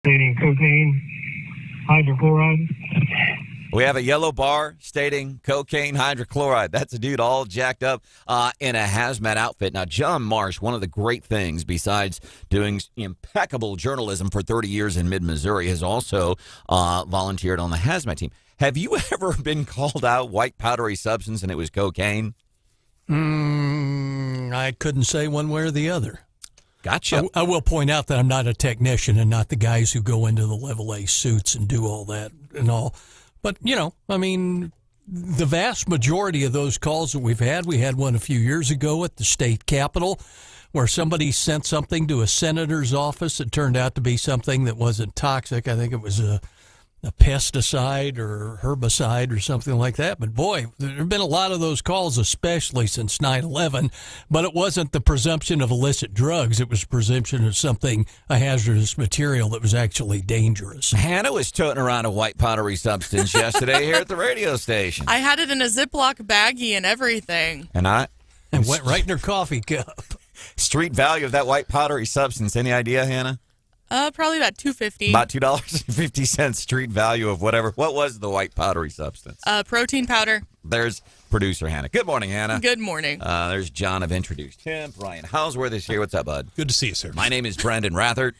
stating cocaine, hydrochloride. We have a yellow bar stating cocaine hydrochloride. That's a dude all jacked up in a hazmat outfit. Now, John Marsh, one of the great things, besides doing impeccable journalism for 30 years in mid-Missouri, has also volunteered on the hazmat team. Have you ever been called out white powdery substance and it was cocaine? I couldn't say one way or the other. Gotcha. I will point out that I'm not a technician and not the guys who go into the level A suits and do all that and all. But, the vast majority of those calls that we had one a few years ago at the state capitol where somebody sent something to a senator's office. It turned out to be something that wasn't toxic. I think it was a pesticide or herbicide or something like that. But, boy, there have been a lot of those calls, especially since 9/11. But it wasn't the presumption of illicit drugs. It was presumption of something, a hazardous material that was actually dangerous. Hannah was toting around a white powdery substance yesterday here at the radio station. I had it in a Ziploc baggie and everything. And went right in her coffee cup. Street value of that white powdery substance, any idea, Hannah? Probably about $2.50. About $2.50 street value of whatever. What was the white powdery substance? Protein powder. There's producer Hannah. Good morning, Hannah. Good morning. There's John. I've introduced him. Brian Hausworth is here. What's up, bud? Good to see you, sir. My name is Branden Rathert.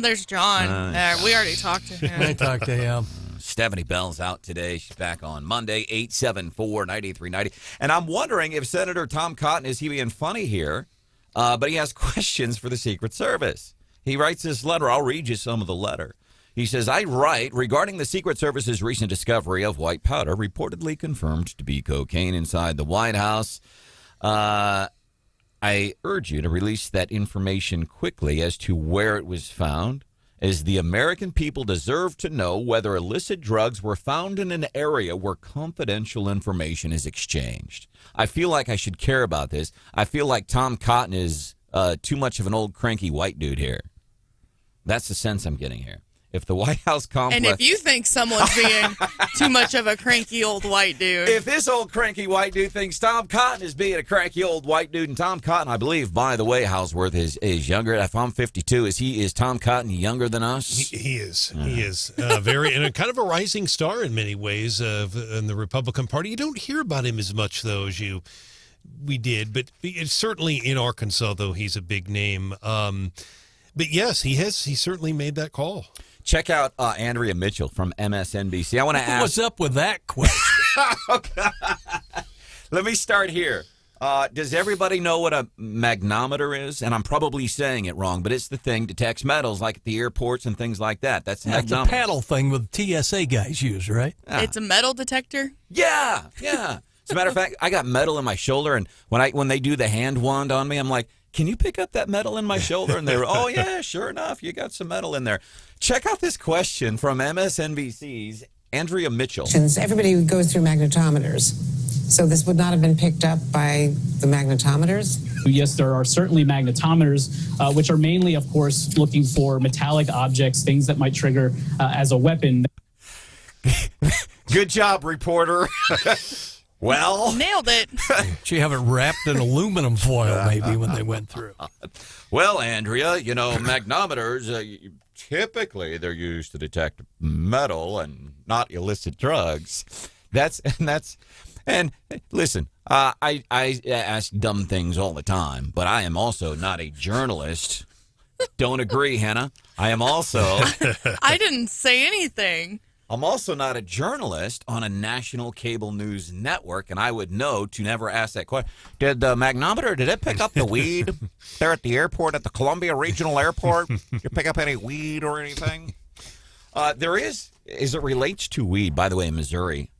There's John. We already talked to him. I talked to him. Stephanie Bell's out today. She's back on Monday, 874-9390. And I'm wondering if Senator Tom Cotton, is he being funny here? But he has questions for the Secret Service. He writes this letter. I'll read you some of the letter. He says, I write, regarding the Secret Service's recent discovery of white powder reportedly confirmed to be cocaine inside the White House, I urge you to release that information quickly as to where it was found, as the American people deserve to know whether illicit drugs were found in an area where confidential information is exchanged. I feel like I should care about this. I feel like Tom Cotton is too much of an old cranky white dude here. That's the sense I'm getting here. If the White House complex... And if you think someone's being too much of a cranky old white dude... If this old cranky white dude thinks Tom Cotton is being a cranky old white dude, and Tom Cotton, I believe, by the way, Hausworth is younger. If I'm 52, is Tom Cotton younger than us? He is. He is. Very, and kind of a rising star in many ways in the Republican Party. You don't hear about him as much, though, as we did. But it's certainly in Arkansas, though, he's a big name. But yes, he certainly made that call. Check out Andrea Mitchell from MSNBC. I want to ask... What's up with that question? Let me start here. Does everybody know what a magnometer is? And I'm probably saying it wrong, but it's the thing that detects metals like at the airports and things like that. That's a That's magnometer. a paddle thing with TSA guys use, right? It's a metal detector? Yeah. As a matter of fact, I got metal in my shoulder, and when they do the hand wand on me, I'm like, can you pick up that metal in my shoulder? And they were, oh, yeah, sure enough, you got some metal in there. Check out this question from MSNBC's Andrea Mitchell. Everybody goes through magnetometers. So this would not have been picked up by the magnetometers? Yes, there are certainly magnetometers, which are mainly, of course, looking for metallic objects, things that might trigger as a weapon. Good job, reporter. Well, nailed it. She have it wrapped in aluminum foil maybe when they went through. Well, Andrea, magnometers, typically they're used to detect metal and not illicit drugs. And listen, I ask dumb things all the time, but I am also not a journalist. Don't agree, Hannah. I am also... I didn't say anything. I'm also not a journalist on a national cable news network, and I would know to never ask that question. Did the magnometer, did it pick up the weed there at the airport, at the Columbia Regional Airport? Did you pick up any weed or anything? There is, as it relates to weed, by the way, in Missouri,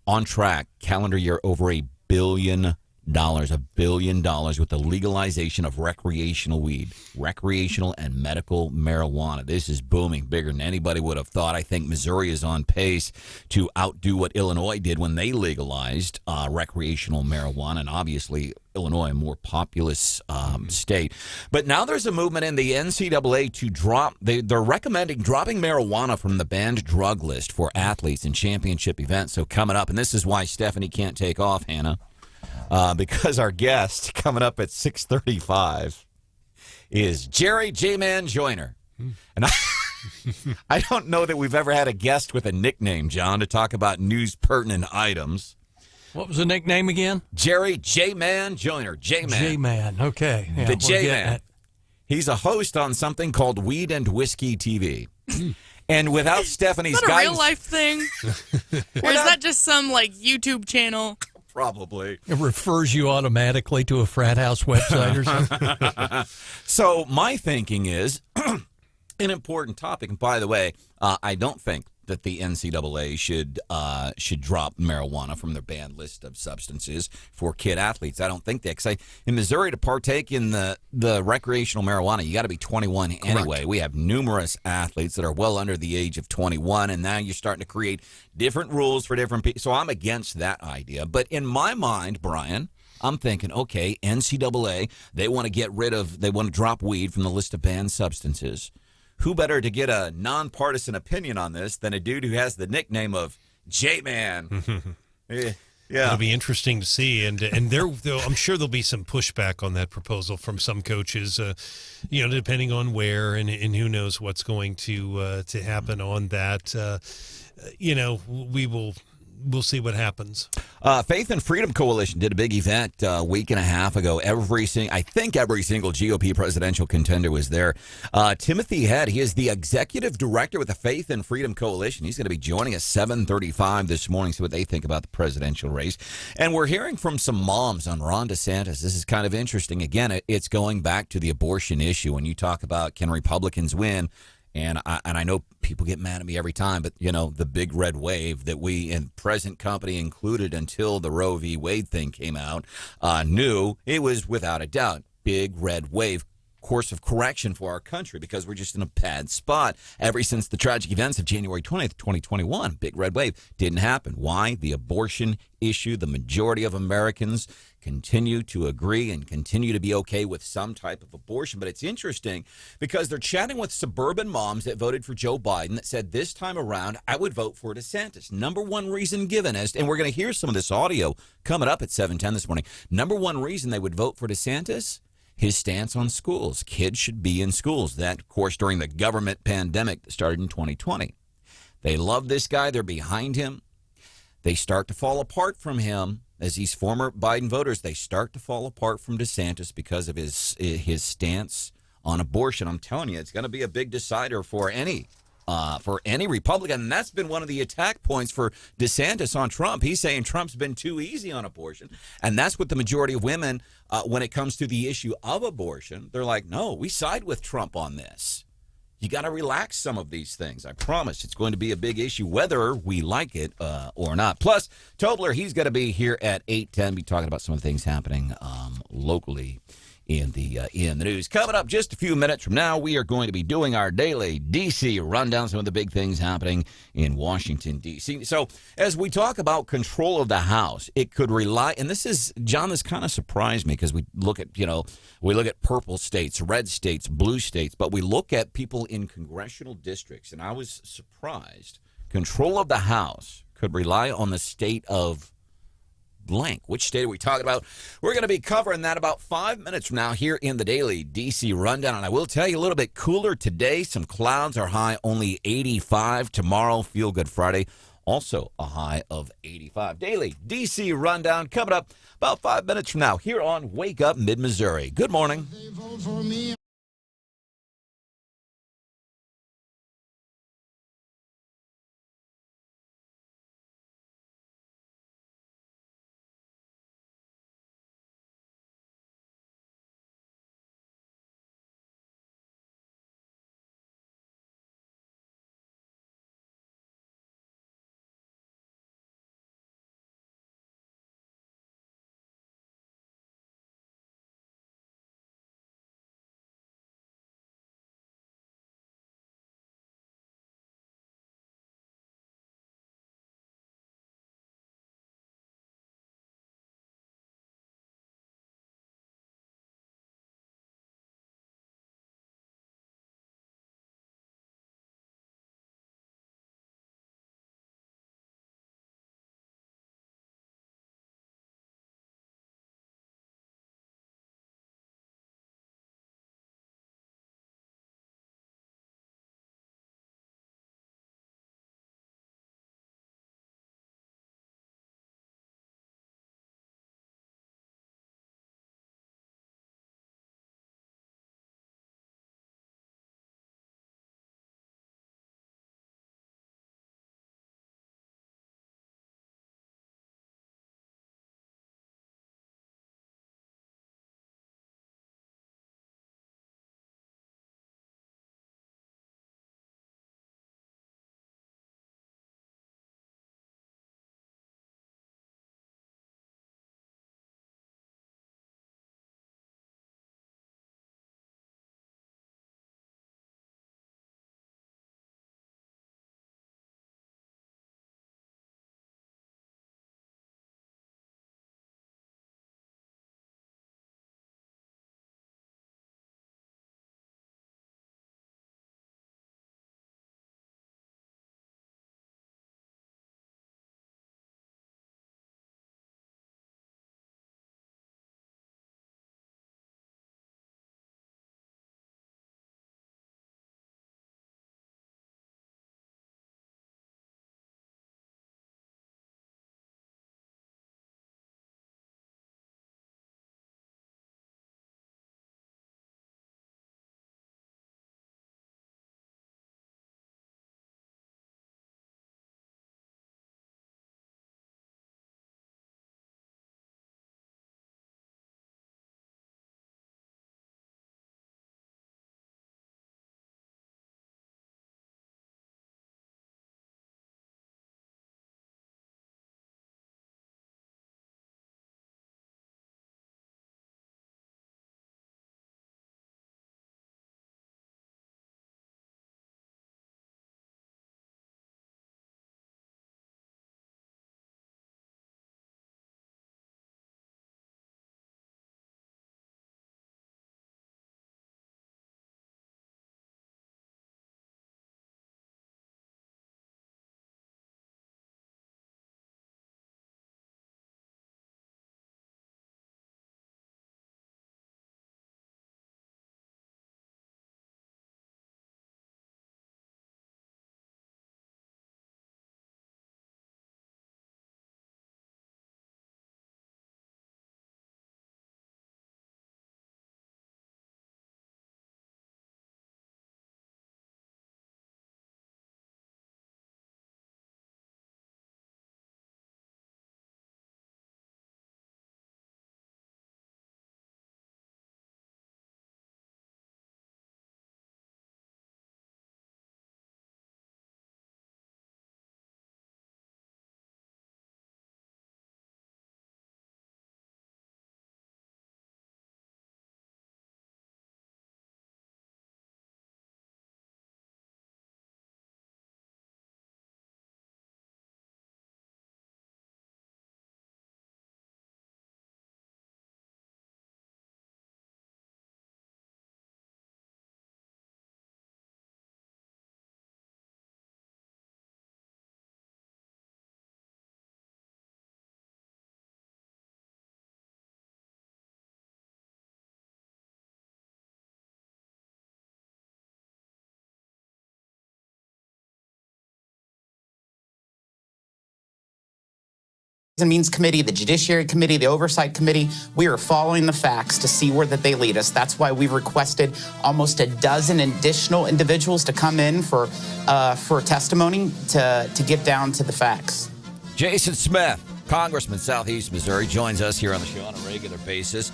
on track, calendar year, over $1 billion with the legalization of recreational weed, recreational and medical marijuana. This is booming bigger than anybody would have thought. I think Missouri is on pace to outdo what Illinois did when they legalized recreational marijuana, and obviously Illinois, a more populous state. But now there's a movement in the NCAA to drop, they're recommending dropping marijuana from the banned drug list for athletes in championship events. So coming up, and this is why Stephanie can't take off, Hannah. Because our guest coming up at 6:35 is Jerry J-Man Joyner. And I don't know that we've ever had a guest with a nickname, John, to talk about news pertinent items. What was the nickname again? Jerry J-Man Joyner. J-Man. J-Man. Okay. Yeah, The we're getting J-Man. it. He's a host on something called Weed and Whiskey TV. And without Stephanie's Is that a guidance... real life thing? Or is that just some YouTube channel? Probably. It refers you automatically to a frat house website or something. So my thinking is an important topic. And by the way, I don't think that the NCAA should drop marijuana from their banned list of substances for kid athletes. I don't think that, because in Missouri, to partake in the recreational marijuana, you got to be 21 anyway. Correct. We have numerous athletes that are well under the age of 21, and now you're starting to create different rules for different people. So I'm against that idea. But in my mind, Brian, I'm thinking, okay, NCAA, they want to drop weed from the list of banned substances. Who better to get a nonpartisan opinion on this than a dude who has the nickname of J-Man? Yeah. It'll be interesting to see, and I'm sure there'll be some pushback on that proposal from some coaches, depending on where and who knows what's going to happen on that. We'll see what happens. Faith and Freedom Coalition did a big event a week and a half ago. I think every single GOP presidential contender was there. Timothy Head, he is the executive director with the Faith and Freedom Coalition. He's going to be joining us 7:35 this morning, see what they think about the presidential race. And we're hearing from some moms on Ron DeSantis. This is kind of interesting. Again, it's going back to the abortion issue. When you talk about can Republicans win, and I know people get mad at me every time, but, the big red wave that we, and present company included until the Roe v. Wade thing came out, knew it was without a doubt big red wave course of correction for our country, because we're just in a bad spot. Ever since the tragic events of January 20th, 2021, big red wave didn't happen. Why? The abortion issue. The majority of Americans continue to agree and continue to be okay with some type of abortion. But it's interesting because they're chatting with suburban moms that voted for Joe Biden that said this time around, I would vote for DeSantis. Number one reason given, and we're going to hear some of this audio coming up at 7:10 this morning. Number one reason they would vote for DeSantis, his stance on schools. Kids should be in schools. That, of course, during the government pandemic that started in 2020. They love this guy. They're behind him. They start to fall apart from him. As these former Biden voters, they start to fall apart from DeSantis because of his stance on abortion. I'm telling you, it's going to be a big decider for any Republican. And that's been one of the attack points for DeSantis on Trump. He's saying Trump's been too easy on abortion. And that's what the majority of women, when it comes to the issue of abortion, they're like, no, we side with Trump on this. You got to relax some of these things. I promise it's going to be a big issue, whether we like it or not. Plus, Tobler, he's going to be here at 8:10, be talking about some of the things happening locally in the news. Coming up just a few minutes from now, we are going to be doing our daily D.C. rundown, some of the big things happening in Washington, D.C. So as we talk about control of the House, it could rely, and this is, John, this kind of surprised me because we look at purple states, red states, blue states, but we look at people in congressional districts, and I was surprised. Control of the House could rely on the state of blank. Which state are we talking about? We're going to be covering that about 5 minutes from now here in the Daily DC Rundown. And I will tell you a little bit cooler today. Some clouds, are high only 85. Tomorrow, Feel Good Friday, also a high of 85. Daily DC Rundown coming up about 5 minutes from now here on Wake Up Mid-Missouri. Good morning. and Means Committee, the Judiciary Committee, the Oversight Committee, we are following the facts to see where that they lead us. That's why we've requested almost a dozen additional individuals to come in for testimony to get down to the facts. Jason Smith, Congressman, Southeast Missouri, joins us here on the show on a regular basis.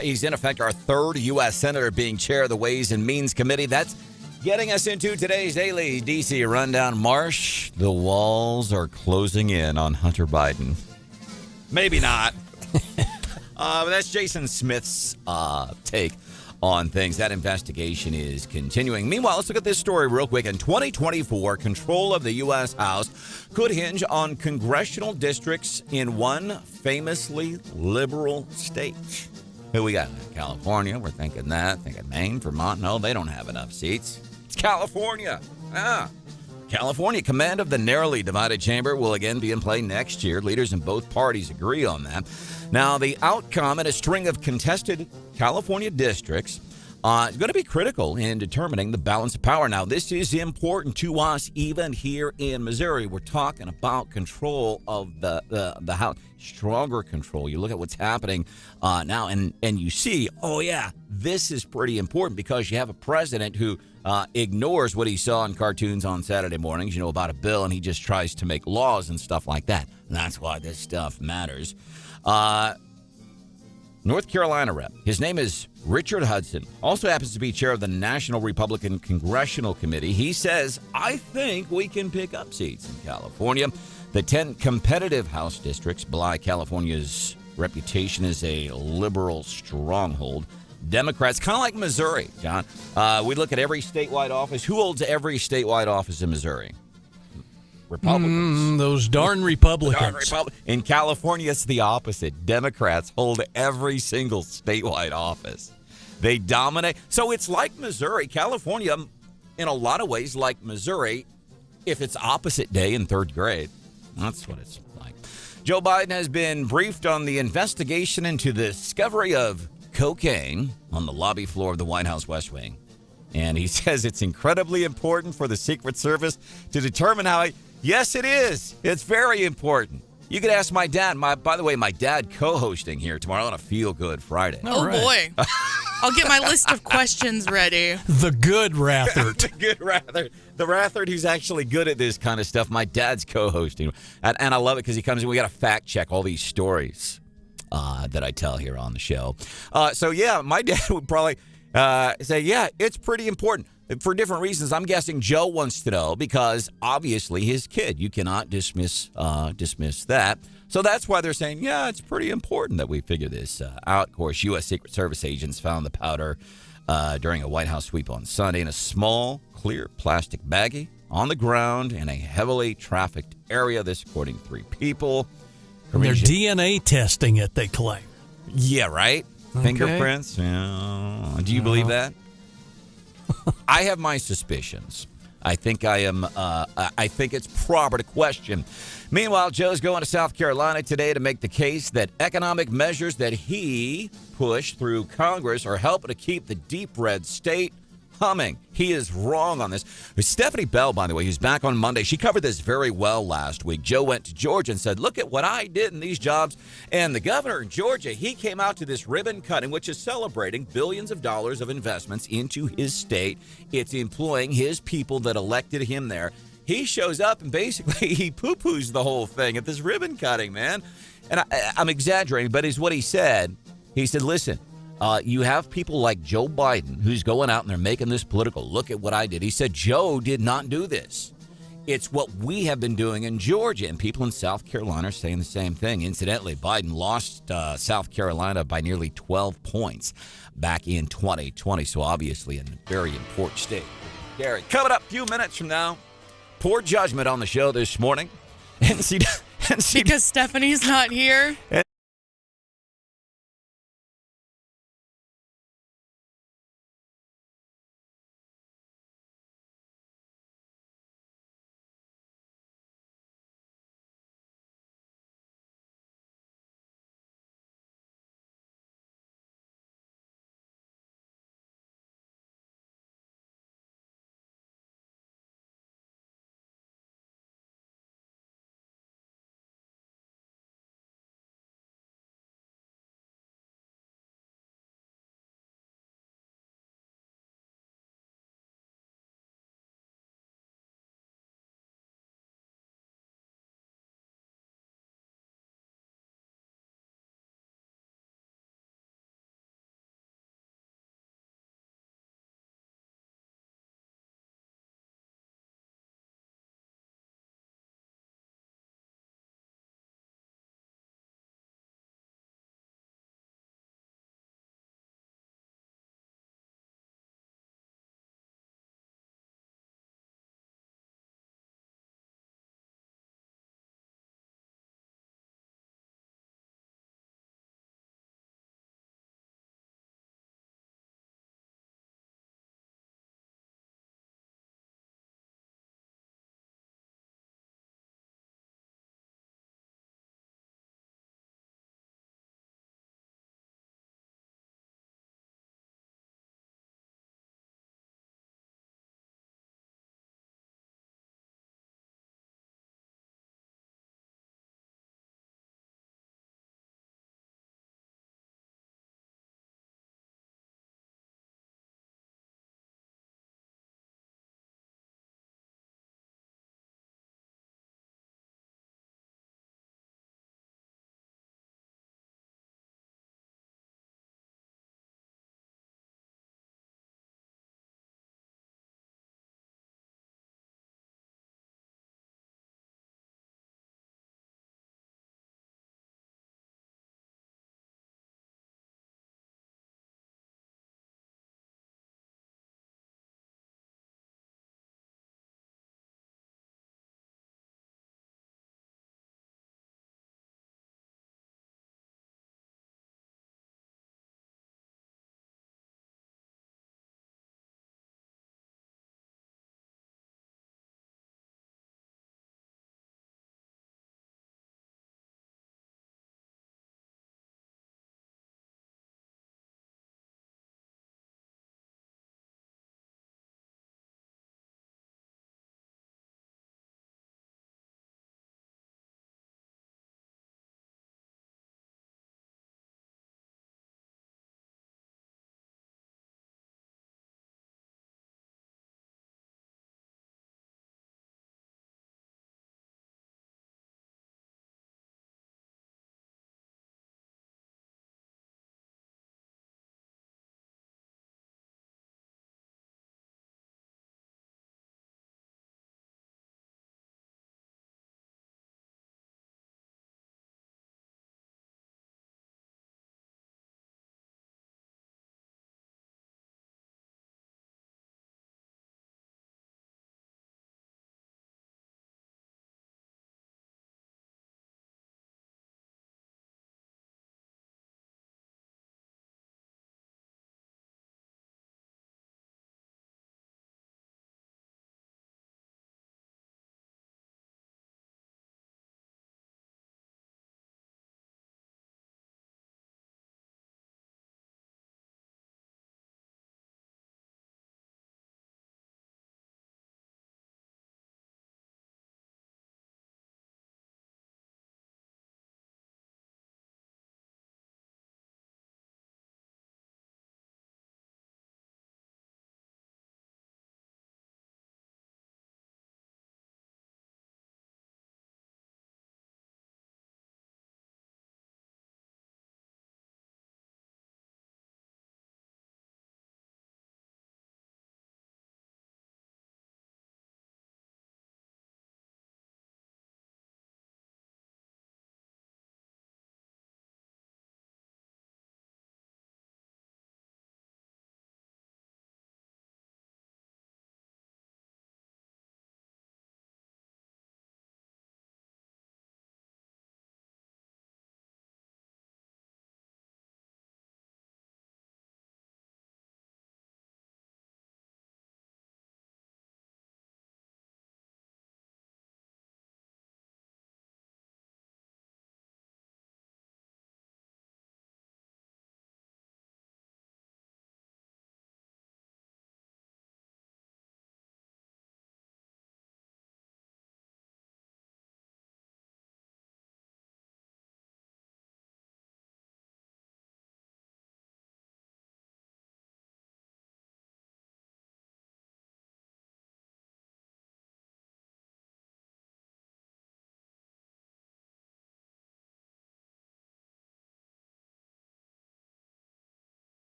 He's in effect our third U.S. Senator being chair of the Ways and Means Committee. That's getting us into today's Daily D.C. Rundown. Marsh, the walls are closing in on Hunter Biden. Maybe not. But that's Jason Smith's take on things. That investigation is continuing. Meanwhile, let's look at this story real quick. In 2024, control of the U.S. House could hinge on congressional districts in one famously liberal state. Who we got? California. We're thinking that. Thinking Maine, Vermont. No, they don't have enough seats. It's California. California command of the narrowly divided chamber will again be in play next year. Leaders in both parties agree on that. Now, the outcome in a string of contested California districts is going to be critical in determining the balance of power. Now, this is important to us even here in Missouri. We're talking about control of the House, stronger control. You look at what's happening now, and you see, oh, yeah, this is pretty important because you have a president who ignores what he saw in cartoons on Saturday mornings, about a bill, and he just tries to make laws and stuff like that. And that's why this stuff matters. North Carolina rep. His name is Richard Hudson. Also happens to be chair of the National Republican Congressional Committee. He says, I think we can pick up seats in California. The 10 competitive House districts belie California's reputation as a liberal stronghold. Democrats, kind of like Missouri, John. We look at every statewide office. Who holds every statewide office in Missouri? Republicans. Those darn Republicans. In California, it's the opposite. Democrats hold every single statewide office. They dominate. So it's like Missouri. California, in a lot of ways, like Missouri, if it's opposite day in third grade. That's what it's like. Joe Biden has been briefed on the investigation into the discovery of cocaine on the lobby floor of the White House West Wing. And he says it's incredibly important for the Secret Service to determine how Yes, it is. It's very important. You could ask my dad. By the way, my dad co-hosting here tomorrow on a Feel Good Friday. Boy. I'll get my list of questions ready. The good Rathert. The good Rathert. The Rathert who's actually good at this kind of stuff. My dad's co-hosting. And I love it because he comes in. We got to fact check all these stories that I tell here on the show. So, yeah, my dad would probably say, yeah, it's pretty important. For different reasons. I'm guessing Joe wants to know because obviously his kid. You cannot dismiss that. So that's why they're saying, yeah, it's pretty important that we figure this out. Of course, U.S. Secret Service agents found the powder during a White House sweep on Sunday in a small, clear plastic baggie on the ground in a heavily trafficked area. This according to 3 people. They're DNA testing it, they claim. Yeah, right? Okay. Fingerprints. Yeah. Do you believe that? I have my suspicions. I think it's proper to question. Meanwhile, Joe's going to South Carolina today to make the case that economic measures that he pushed through Congress are helping to keep the deep red state humming. He is wrong on this. Stephanie Bell, by the way, who's back on Monday, she covered this very well last week. Joe went to Georgia and said, look at what I did in these jobs. And the governor in Georgia, he came out to this ribbon cutting, which is celebrating billions of dollars of investments into his state. It's employing his people that elected him there. He shows up and basically he poo-poos the whole thing at this ribbon cutting, man. And I'm exaggerating, but it's what he said. He said, listen, you have people like Joe Biden who's going out and they're making this political. Look at what I did. He said, Joe did not do this. It's what we have been doing in Georgia. And people in South Carolina are saying the same thing. Incidentally, Biden lost South Carolina by nearly 12 points back in 2020. So obviously a very important state. Gary, coming up a few minutes from now, poor judgment on the show this morning. Because Stephanie's not here.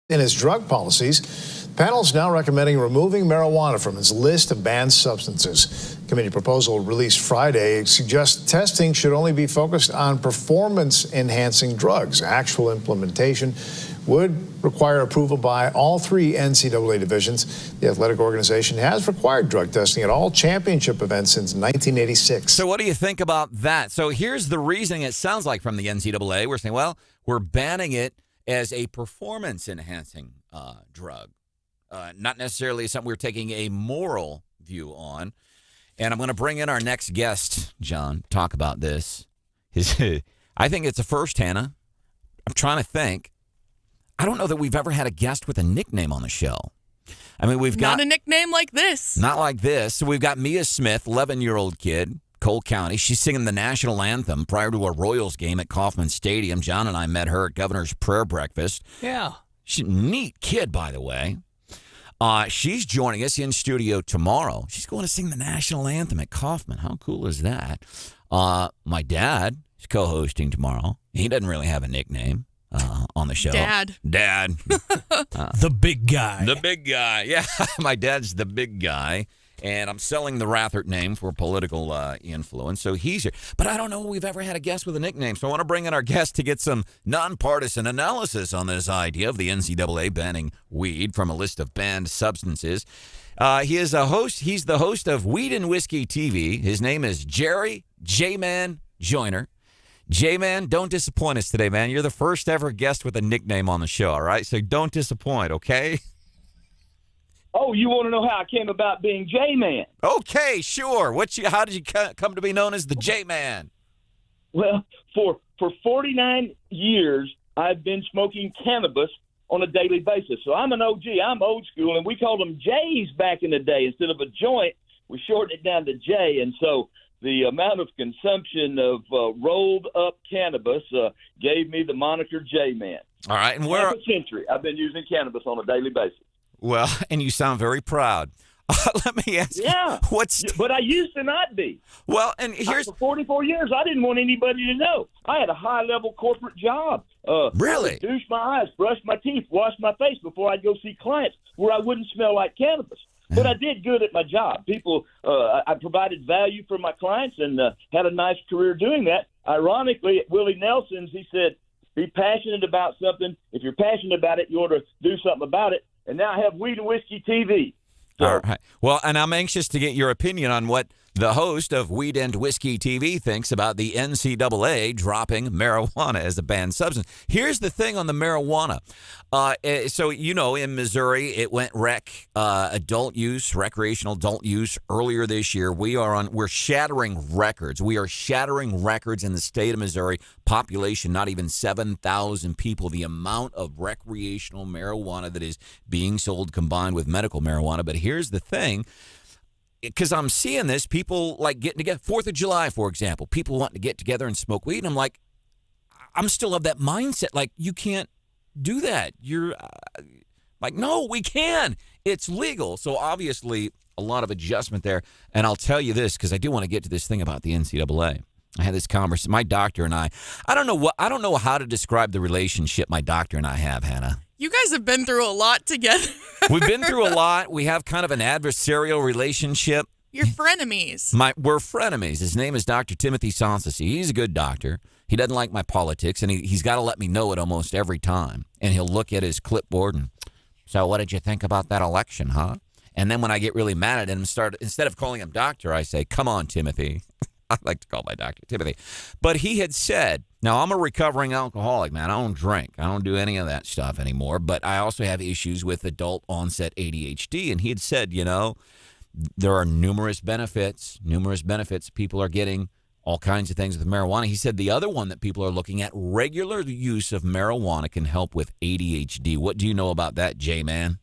In its drug policies, the panel is now recommending removing marijuana from its list of banned substances. Committee proposal released Friday suggests testing should only be focused on performance-enhancing drugs. Actual implementation would require approval by all 3 NCAA divisions. The athletic organization has required drug testing at all championship events since 1986. So what do you think about that? So here's the reasoning it sounds like from the NCAA. We're saying, well, we're banning it as a performance-enhancing drug, not necessarily something we're taking a moral view on. And I'm going to bring in our next guest, John, talk about this. I think it's a first, Hannah. I'm trying to think. I don't know that we've ever had a guest with a nickname on the show. I mean, we've got... Not a nickname like this. Not like this. So we've got Mia Smith, 11-year-old kid, Cole County. She's singing the national anthem prior to a Royals game at Kauffman Stadium. John and I met her at Governor's Prayer Breakfast. Yeah. She's a neat kid, by the way. She's joining us in studio tomorrow. She's going to sing the national anthem at Kauffman. How cool is that? My dad is co-hosting tomorrow. He doesn't really have a nickname on the show. Dad. The big guy. The big guy. Yeah, my dad's the big guy. And I'm selling the Rathert name for political influence. So he's here. But I don't know if we've ever had a guest with a nickname. So I want to bring in our guest to get some nonpartisan analysis on this idea of the NCAA banning weed from a list of banned substances. He is a host. He's the host of Weed and Whiskey TV. His name is Jerry J-Man Joyner. J-Man, don't disappoint us today, man. You're the first ever guest with a nickname on the show, all right? So don't disappoint, okay? Oh, you want to know how I came about being J-Man? Okay, sure. How did you come to be known as the J-Man? Well, for 49 years, I've been smoking cannabis on a daily basis. So I'm an OG. I'm old school, and we called them J's back in the day. Instead of a joint, we shortened it down to J. And so the amount of consumption of rolled-up cannabis gave me the moniker J-Man. All right. And half a century I've been using cannabis on a daily basis. Well, and you sound very proud. Let me ask you. But I used to not be. Well, and here's... For 44 years, I didn't want anybody to know. I had a high-level corporate job. Really? I would douche my eyes, brush my teeth, wash my face before I'd go see clients where I wouldn't smell like cannabis. But I did good at my job. I provided value for my clients and had a nice career doing that. Ironically, at Willie Nelson's, he said, be passionate about something. If you're passionate about it, you ought to do something about it. And now I have Weed and Whiskey TV. So, all right. Well, and I'm anxious to get your opinion on what the host of Weed and Whiskey TV thinks about the NCAA dropping marijuana as a banned substance. Here's the thing on the marijuana. So, in Missouri, it went adult use, recreational adult use earlier this year. We're shattering records. We are shattering records in the state of Missouri. Population, not even 7,000 people. The amount of recreational marijuana that is being sold combined with medical marijuana. But here's the thing. Because I'm seeing this, people like getting together, 4th of July, for example, people wanting to get together and smoke weed. And I'm like, I'm still of that mindset. Like, you can't do that. You're like, no, we can. It's legal. So obviously a lot of adjustment there. And I'll tell you this, because I do want to get to this thing about the NCAA. I had this conversation. My doctor and I don't know how to describe the relationship my doctor and I have, Hannah. You guys have been through a lot together. We've been through a lot. We have kind of an adversarial relationship. You're frenemies. We're frenemies. His name is Dr. Timothy Sansasi. He's a good doctor. He doesn't like my politics, and he's got to let me know it almost every time. And he'll look at his clipboard and, so what did you think about that election, huh? And then when I get really mad at him, instead of calling him doctor, I say, come on, Timothy. I like to call my doctor Timothy. But he had said, now I'm a recovering alcoholic, man. I don't drink. I don't do any of that stuff anymore. But I also have issues with adult onset ADHD. And he had said, there are numerous benefits. People are getting all kinds of things with marijuana. He said the other one that people are looking at, regular use of marijuana can help with ADHD. What do you know about that, J-Man?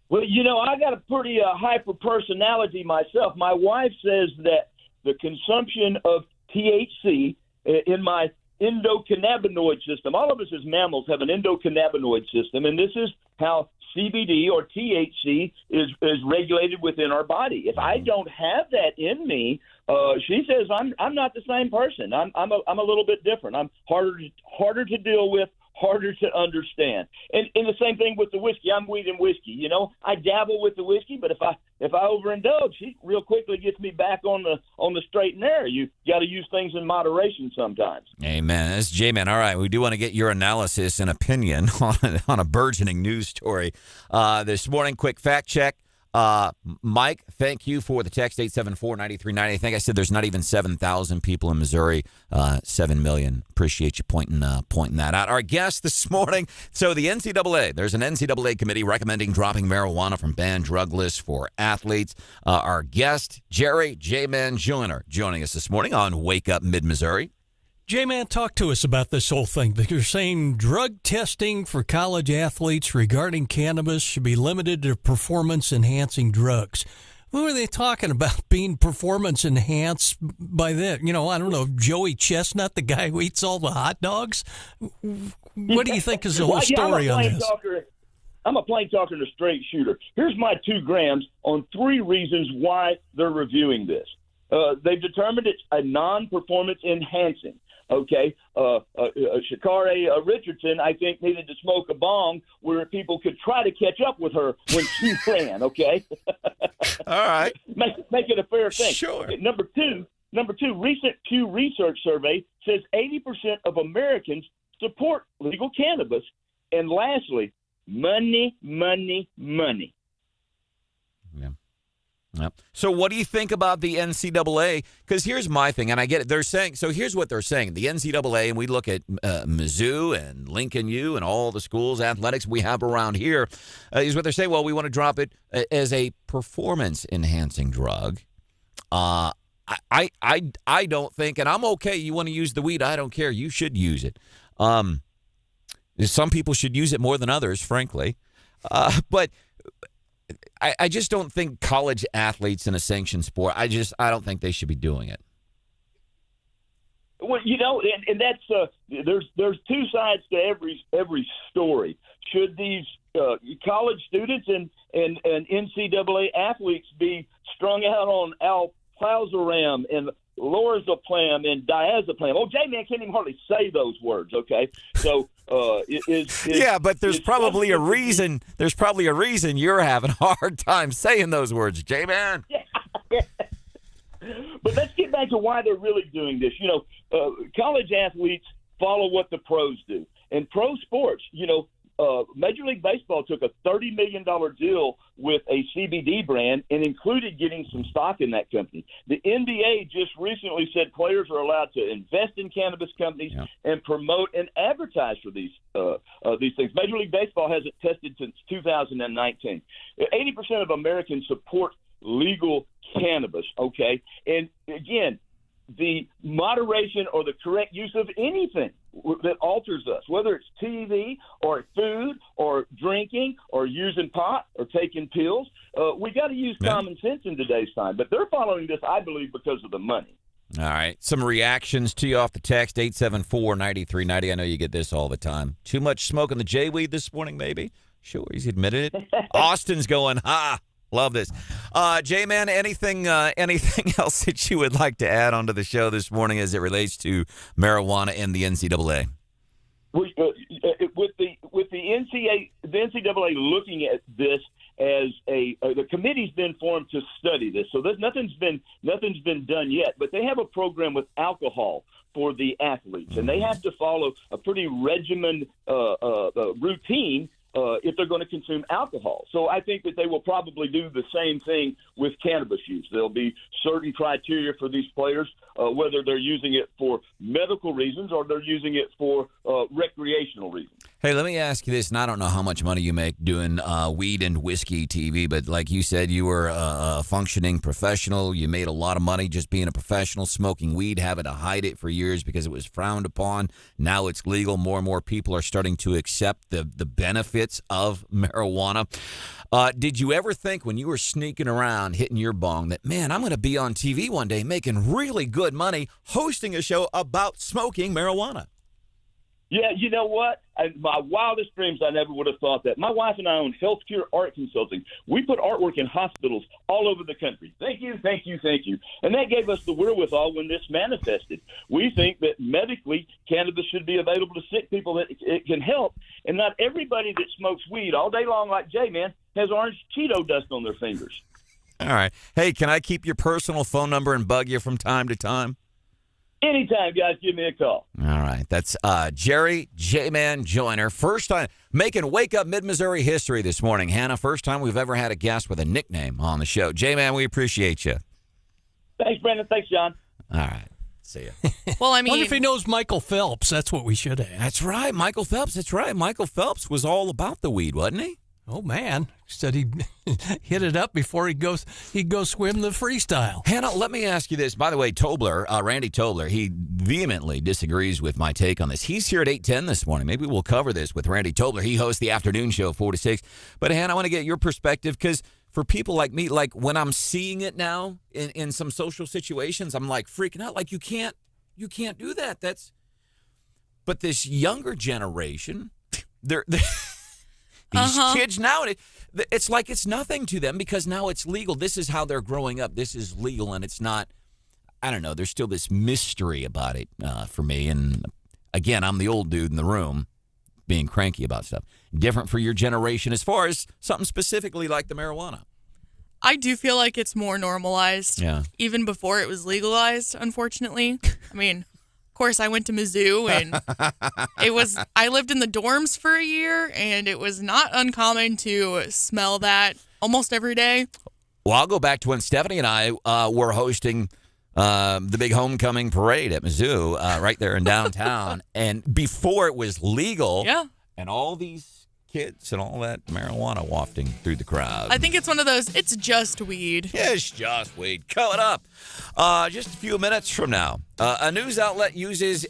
Well, I got a pretty hyper personality myself. My wife says that the consumption of THC in my endocannabinoid system. All of us as mammals have an endocannabinoid system, and this is how CBD or THC is regulated within our body. If I don't have that in me, she says I'm not the same person. I'm a little bit different. I'm harder to deal with, harder to understand. And the same thing with the whiskey. I'm weed and whiskey. You know, I dabble with the whiskey, but if I overindulge, it real quickly gets me back on the straight and narrow. You got to use things in moderation sometimes. Amen. That's J-Man. All right, we do want to get your analysis and opinion on a burgeoning news story this morning. Quick fact check. Mike, thank you for the text, 874-9390. I think I said there's not even 7,000 people in Missouri, 7 million. Appreciate you pointing that out. Our guest this morning, so the NCAA, there's an NCAA committee recommending dropping marijuana from banned drug lists for athletes. Our guest, Jerry J-Man Joyner, joining us this morning on Wake Up Mid-Missouri. J-Man, talk to us about this whole thing. They're saying drug testing for college athletes regarding cannabis should be limited to performance-enhancing drugs. Who are they talking about being performance-enhanced by that? You know, I don't know, Joey Chestnut, the guy who eats all the hot dogs? What do you think is the whole story on this? I'm a plain talker and a straight shooter. Here's my 2 grams on 3 reasons why they're reviewing this. They've determined it's a non-performance enhancing. Okay, Sha'Carri Richardson, I think, needed to smoke a bong where people could try to catch up with her when she ran. Okay, all right, make it a fair thing. Sure. Okay, number two, recent Pew Research survey says 80% of Americans support legal cannabis, and lastly, money. Yeah. Yep. So what do you think about the NCAA? Because here's my thing, and I get it. They're saying, so here's what they're saying. The NCAA, and we look at Mizzou and Lincoln U and all the schools, athletics we have around here, is what they're saying, well, we want to drop it as a performance-enhancing drug. I don't think, and I'm okay, you want to use the weed, I don't care. You should use it. Some people should use it more than others, frankly. But I just don't think college athletes in a sanctioned sport, I don't think they should be doing it. Well, you know, and that's there's 2 sides to every story. Should these college students and NCAA athletes be strung out on alprazolam and lorazepam and diazepam? Oh, J-Man can't even hardly say those words. Okay, so yeah, but there's probably a reason. There's probably a reason you're having a hard time saying those words, J-Man. Yeah. But let's get back to why they're really doing this. You know, college athletes follow what the pros do, and pro sports. You know, Major League Baseball took a $30 million deal with a CBD brand and included getting some stock in that company. The NBA just recently said players are allowed to invest in cannabis companies and promote and advertise for these things. Major League Baseball hasn't tested since 2019. 80% of Americans support legal cannabis, okay? And, again, the moderation or the correct use of anything that alters us, whether it's TV or food or drinking or using pot or taking pills, we got to use common sense in today's time. But they're following this, I believe, because of the money. All right. Some reactions to you off the text, 874-9390. I know you get this all the time. Too much smoke in the J-weed this morning, maybe? Sure, he's admitted it. Austin's going, ha! Love this. J-Man, anything else that you would like to add onto the show this morning as it relates to marijuana and the NCAA? With the NCAA looking at this as the committee's been formed to study this, so nothing's been done yet. But they have a program with alcohol for the athletes, and they have to follow a pretty regimented routine if they're going to consume alcohol. So I think that they will probably do the same thing with cannabis use. There'll be certain criteria for these players, whether they're using it for medical reasons or they're using it for recreational reasons. Hey, let me ask you this, and I don't know how much money you make doing weed and whiskey TV, but like you said, you were a functioning professional. You made a lot of money just being a professional, smoking weed, having to hide it for years because it was frowned upon. Now it's legal. More and more people are starting to accept the benefits of marijuana. Did you ever think when you were sneaking around hitting your bong that, man, I'm going to be on TV one day making really good money hosting a show about smoking marijuana? Yeah, you know what? My wildest dreams, I never would have thought that. My wife and I own healthcare art consulting. We put artwork in hospitals all over the country. Thank you, thank you, thank you. And that gave us the wherewithal when this manifested. We think that medically, cannabis should be available to sick people that it can help. And not everybody that smokes weed all day long like Jay, man, has orange Cheeto dust on their fingers. All right. Hey, can I keep your personal phone number and bug you from time to time? Anytime, guys, give me a call. All right. That's Jerry J-Man Joyner. First time making Wake Up Mid-Missouri history this morning. Hannah, first time we've ever had a guest with a nickname on the show. J-Man, we appreciate you. Thanks, Brandon. Thanks, John. All right. See ya. Well, I mean, Wonder if he knows Michael Phelps. That's what we should have. That's right. Michael Phelps. That's right. Michael Phelps was all about the weed, wasn't he? Oh, man. Said he'd hit it up before he'd go swim the freestyle. Hannah, let me ask you this. By the way, Tobler, Randy Tobler, he vehemently disagrees with my take on this. He's here at 8:10 this morning. Maybe we'll cover this with Randy Tobler. He hosts the afternoon show 4 to 6. But, Hannah, I want to get your perspective because for people like me, like when I'm seeing it now in some social situations, I'm like freaking out. Like you can't do that. But this younger generation, they're these kids now, it's like it's nothing to them because now it's legal. This is how they're growing up. This is legal, and it's not, I don't know, there's still this mystery about it for me. And, again, I'm the old dude in the room being cranky about stuff. Different for your generation as far as something specifically like the marijuana. I do feel like it's more normalized. Yeah. Even before it was legalized, unfortunately. I mean, of course, I went to Mizzou, and I lived in the dorms for a year, and it was not uncommon to smell that almost every day. Well, I'll go back to when Stephanie and I were hosting the big homecoming parade at Mizzou right there in downtown. And before it was legal, yeah, and all these kids and all that marijuana wafting through the crowd. I think it's one of those, it's just weed. It's just weed. Coming up just a few minutes from now, a news outlet uses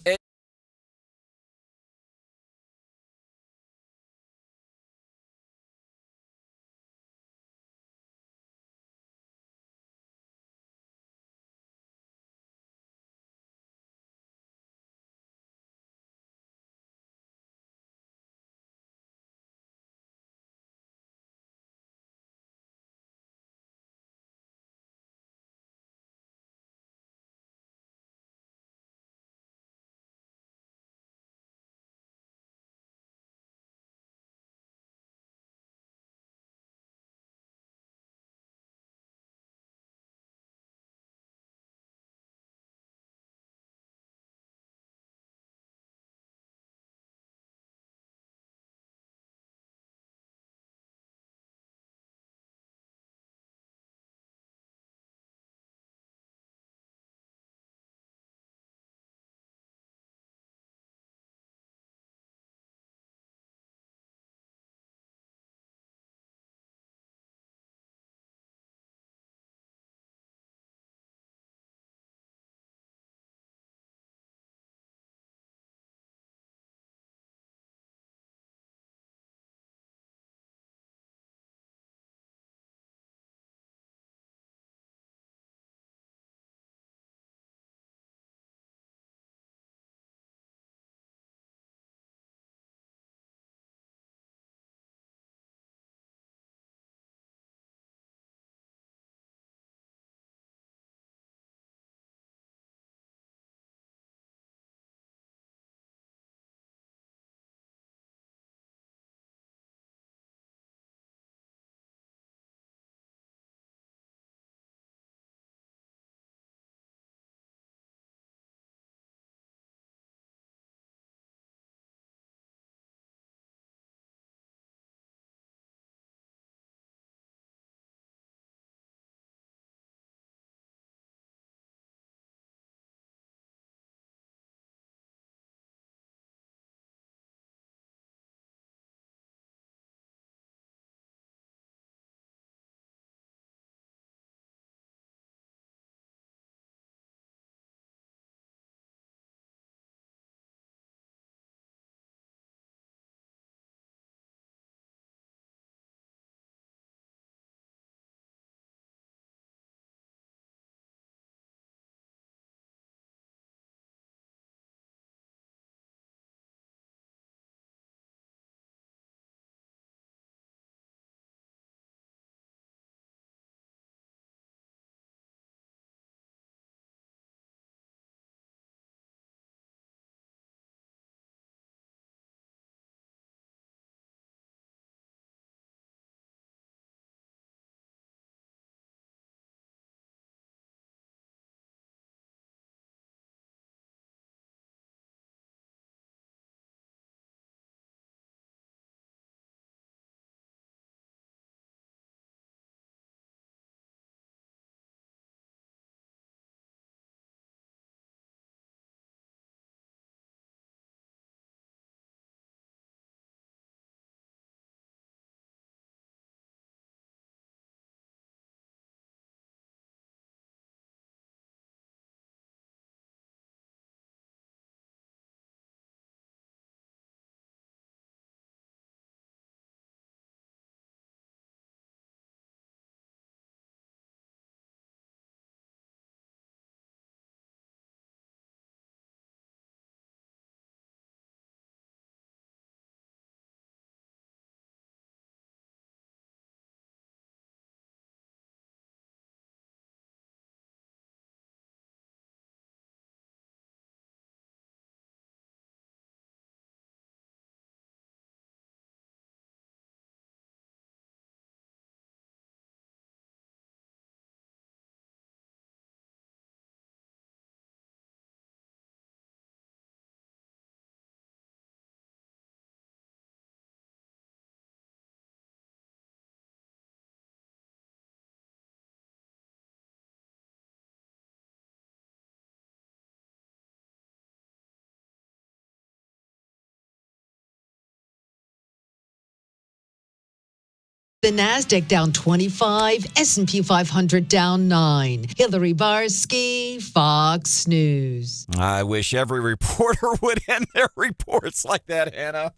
The Nasdaq down 25, S&P 500 down 9. Hillary Barsky, Fox News. I wish every reporter would end their reports like that, Hannah.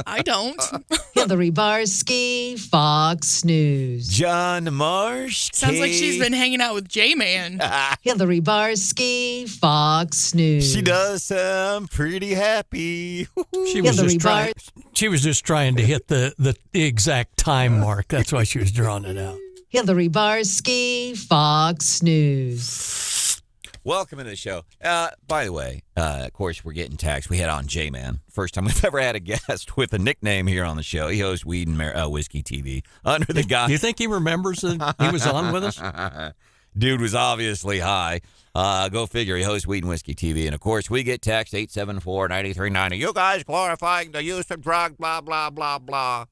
I don't. Hillary Barsky, Fox News. John Marsh. Sounds like she's been hanging out with J-Man. Hillary Barsky, Fox News. She does sound pretty happy. She was just trying to hit the exact time mark. That's why she was drawing it out. Hillary Barsky, Fox News. Welcome to the show. By the way, of course, we're getting taxed. We had on J-Man. First time we've ever had a guest with a nickname here on the show. He hosts Weed and Whiskey TV. Under the guy. Do you think he remembers that he was on with us? Dude was obviously high. Go figure. He hosts Weed and Whiskey TV. And, of course, we get text 874-9390. You guys glorifying the use of drugs, blah, blah, blah, blah.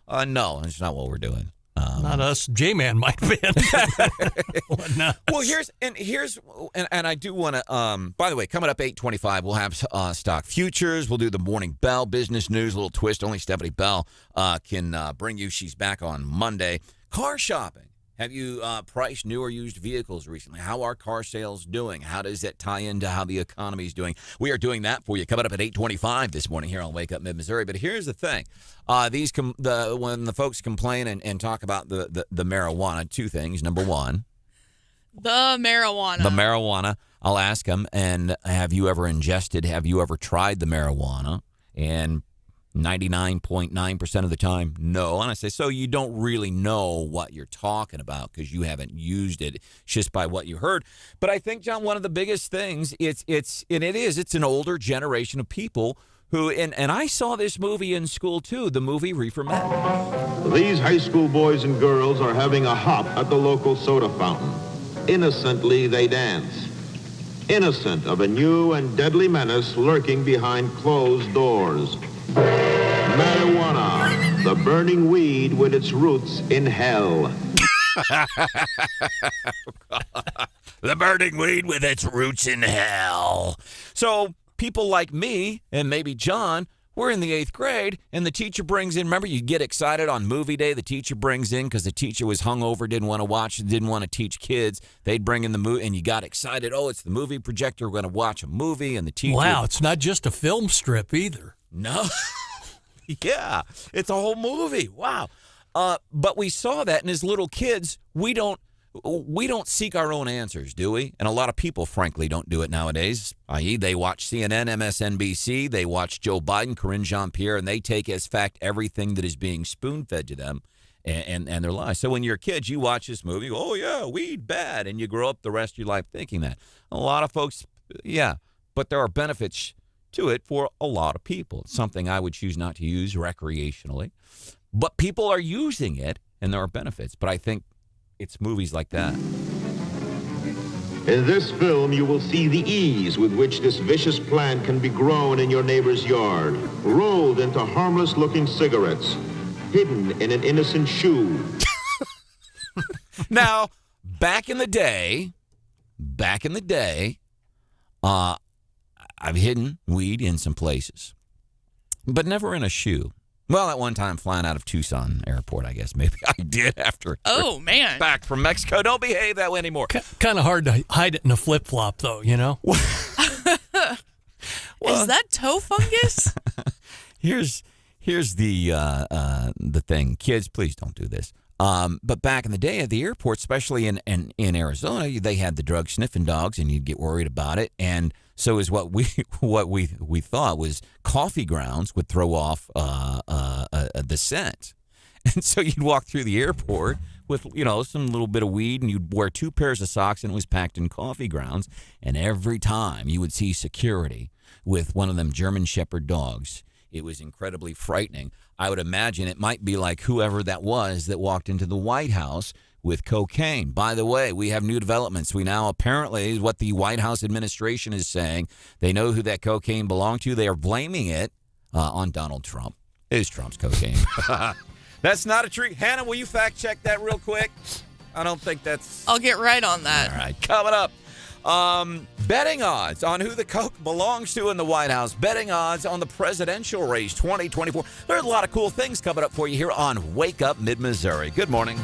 No, that's not what we're doing. Not us. J-Man might have been. Well, here's I do want to, by the way, coming up 8:25, we'll have stock futures. We'll do the Morning Bell business news, a little twist. Only Stephanie Bell can bring you. She's back on Monday. Car shopping. Have you priced new or used vehicles recently? How are car sales doing? How does that tie into how the economy is doing? We are doing that for you coming up at 8:25 this morning here on Wake Up Mid-Missouri. But here's the thing. When the folks complain and talk about the marijuana, two things. Number one. The marijuana. I'll ask them, and have you ever tried the marijuana? And 99.9% of the time, no. And I say, so you don't really know what you're talking about because you haven't used it. It's just by what you heard. But I think, John, one of the biggest things, it's an older generation of people who, and I saw this movie in school too, the movie Reefer Madness. These high school boys and girls are having a hop at the local soda fountain. Innocently they dance. Innocent of a new and deadly menace lurking behind closed doors. Marijuana, the burning weed with its roots in hell. The burning weed with its roots in hell. So people like me and maybe John, we're in the 8th grade, and the teacher brings in, remember you get excited on movie day, the teacher brings in, because the teacher was hungover, didn't want to watch, didn't want to teach kids. They'd bring in the movie, and you got excited. Oh, it's the movie projector. We're going to watch a movie, and the teacher. Wow, it's not just a film strip either. No. Yeah, it's a whole movie. Wow. But we saw that, and as little kids, we don't seek our own answers, do we? And a lot of people, frankly, don't do it nowadays, i.e. they watch CNN, MSNBC, they watch Joe Biden, Corinne Jean-Pierre, and they take as fact everything that is being spoon-fed to them and their lives. So when you're kids, you watch this movie, oh, yeah, weed, bad, and you grow up the rest of your life thinking that. A lot of folks, yeah, but there are benefits to it for a lot of people. It's something I would choose not to use recreationally. But people are using it, and there are benefits. But I think it's movies like that. In this film, you will see the ease with which this vicious plant can be grown in your neighbor's yard, rolled into harmless-looking cigarettes, hidden in an innocent shoe. Now, back in the day, I've hidden weed in some places, but never in a shoe. Well, at one time flying out of Tucson Airport, I guess maybe I did after. Oh, man. Back from Mexico. Don't behave that way anymore. Kind of hard to hide it in a flip-flop, though, you know? Is that toe fungus? Here's the thing. Kids, please don't do this. But back in the day at the airport, especially in Arizona, they had the drug sniffing dogs, and you'd get worried about it. And so is what we thought was coffee grounds would throw off the scent. And so you'd walk through the airport with, some little bit of weed, and you'd wear 2 pairs of socks, and it was packed in coffee grounds. And every time you would see security with one of them German Shepherd dogs, it was incredibly frightening. I would imagine it might be like whoever that was that walked into the White House with cocaine. By the way, we have new developments. We now apparently, what the White House administration is saying, they know who that cocaine belonged to. They are blaming it on Donald Trump. It is Trump's cocaine. That's not a treat. Hannah, will you fact check that real quick? I don't think that's... I'll get right on that. All right, coming up. Betting odds on who the Coke belongs to in the White House. Betting odds on the presidential race 2024. There's a lot of cool things coming up for you here on Wake Up Mid-Missouri. Good morning.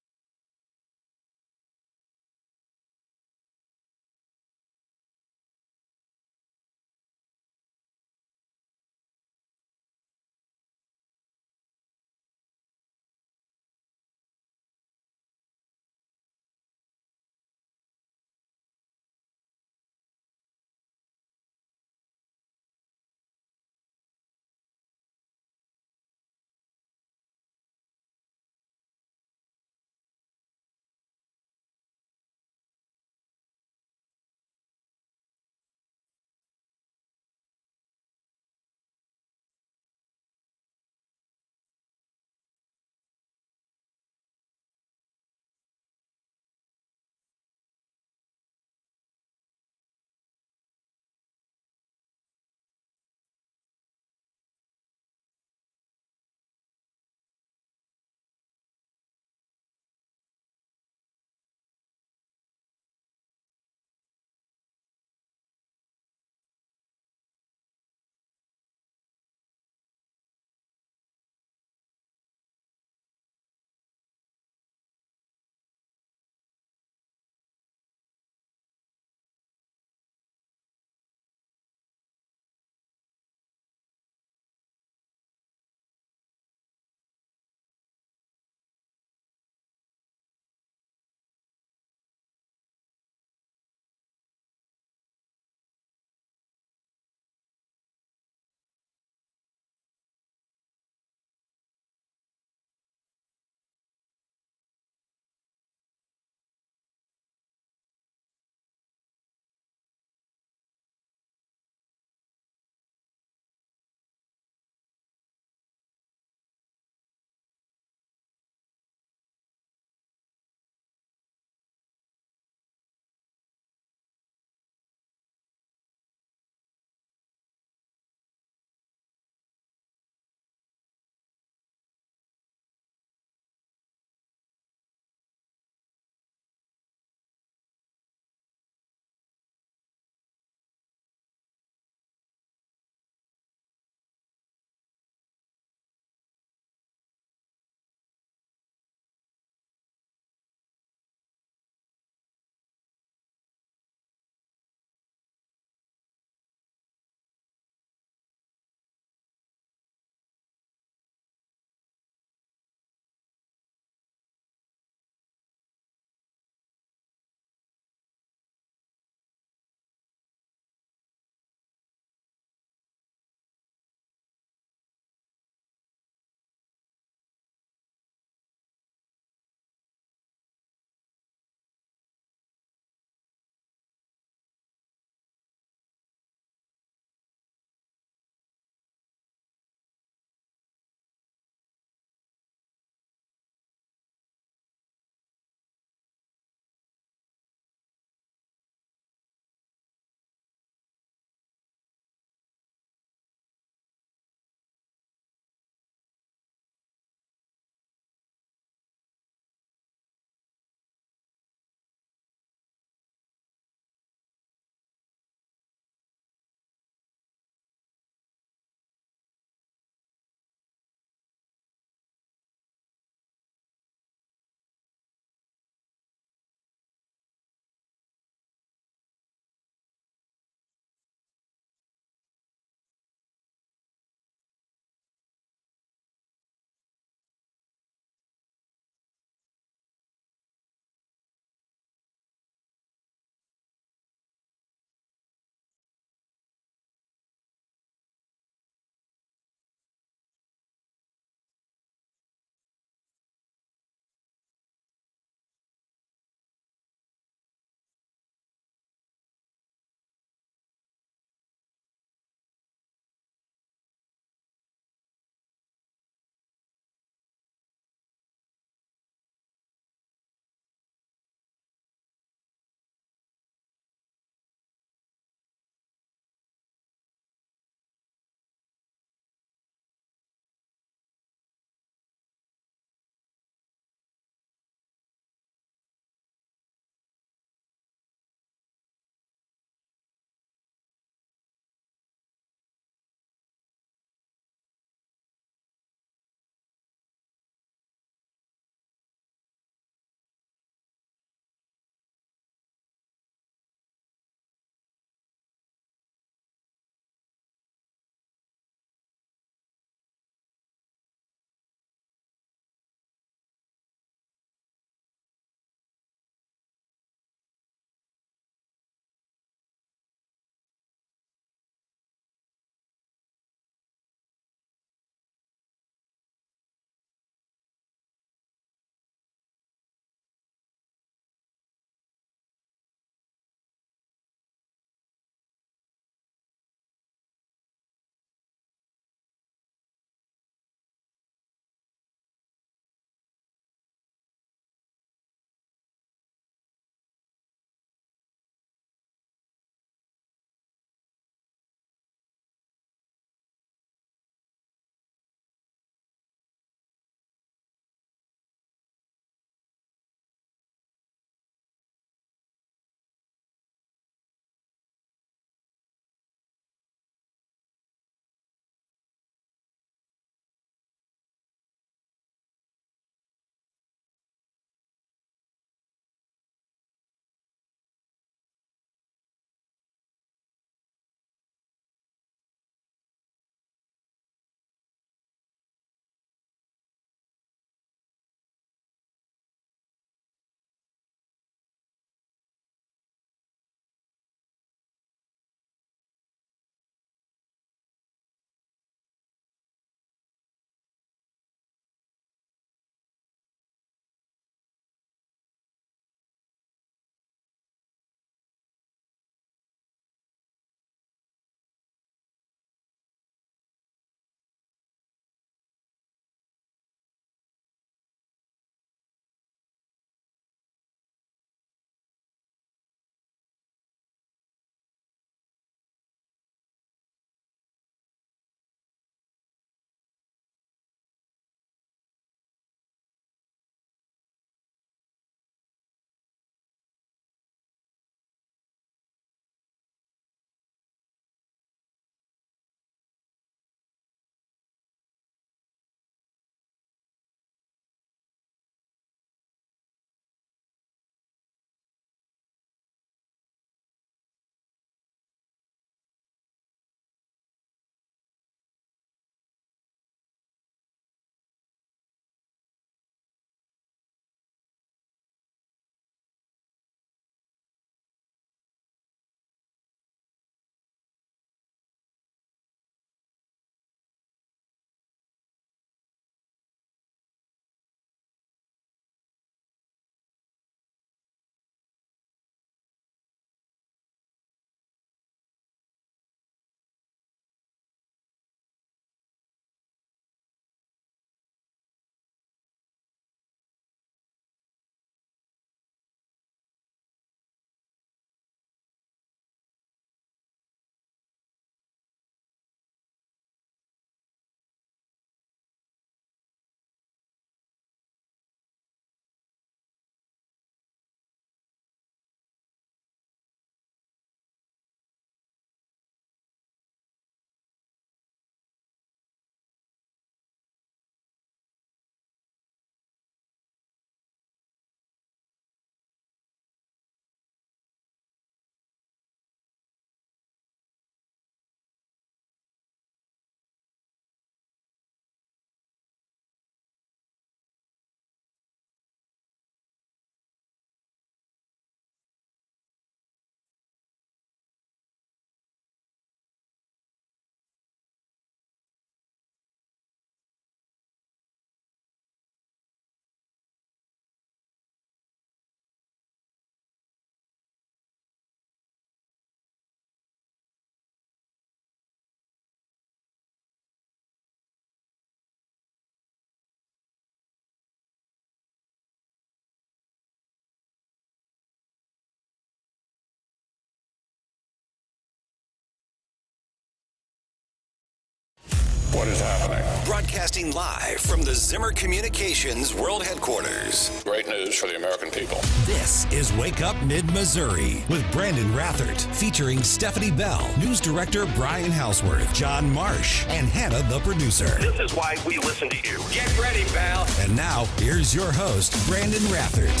what is happening. Broadcasting live from the Zimmer Communications World Headquarters. Great news for the American people. This is Wake Up Mid-Missouri with Branden Rathert, featuring Stephanie Bell, News Director Brian Houseworth, John Marsh, and Hannah, the producer. This is why we listen to you. Get ready, pal. And now, here's your host, Branden Rathert.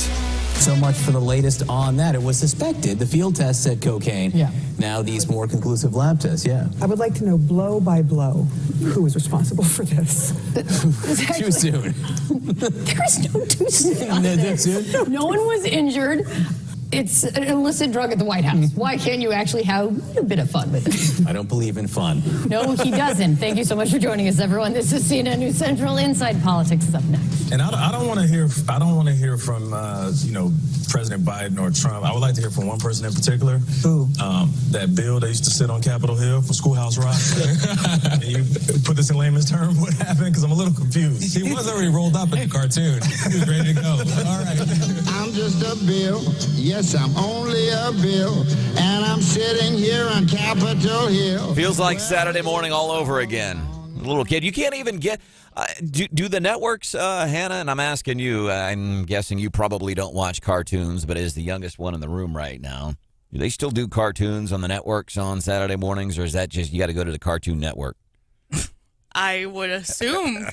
So much for the latest on that. It was suspected. The field test said cocaine. Yeah. Now these more conclusive lab tests, yeah. I would like to know blow by blow who was responsible for this. Too soon. There is no too soon on this. No one was injured. It's an illicit drug at the White House. Why can't you actually have a bit of fun with it? I don't believe in fun. No, he doesn't. Thank you so much for joining us, everyone. This is CNN News Central. Inside Politics is up next. And I don't want to hear. I don't want to hear from President Biden or Trump. I would like to hear from one person in particular. Who? That Bill that used to sit on Capitol Hill for Schoolhouse Rock. Can you put this in layman's terms? What happened? Because I'm a little confused. He was already rolled up in the cartoon. He was ready to go. All right. I'm just a Bill. Yes, I'm only a Bill, and I'm sitting here on Capitol Hill. Feels like Saturday morning all over again. Little kid, you can't even get. Do the networks, Hannah? And I'm asking you. I'm guessing you probably don't watch cartoons, but as the youngest one in the room right now, do they still do cartoons on the networks on Saturday mornings, or is that just you got to go to the Cartoon Network? I would assume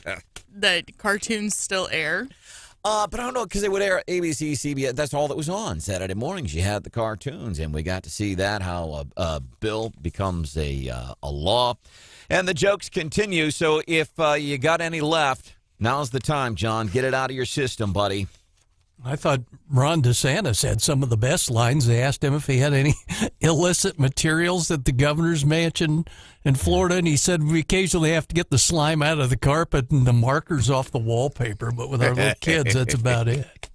that cartoons still air. But I don't know, because they would air ABC, CBS. That's all that was on Saturday mornings. You had the cartoons, and we got to see that, how a bill becomes a law. And the jokes continue, so if you got any left, now's the time, John. Get it out of your system, buddy. I thought Ron DeSantis had some of the best lines. They asked him if he had any illicit materials at the governor's mansion in Florida, and he said we occasionally have to get the slime out of the carpet and the markers off the wallpaper, but with our little kids, that's about it.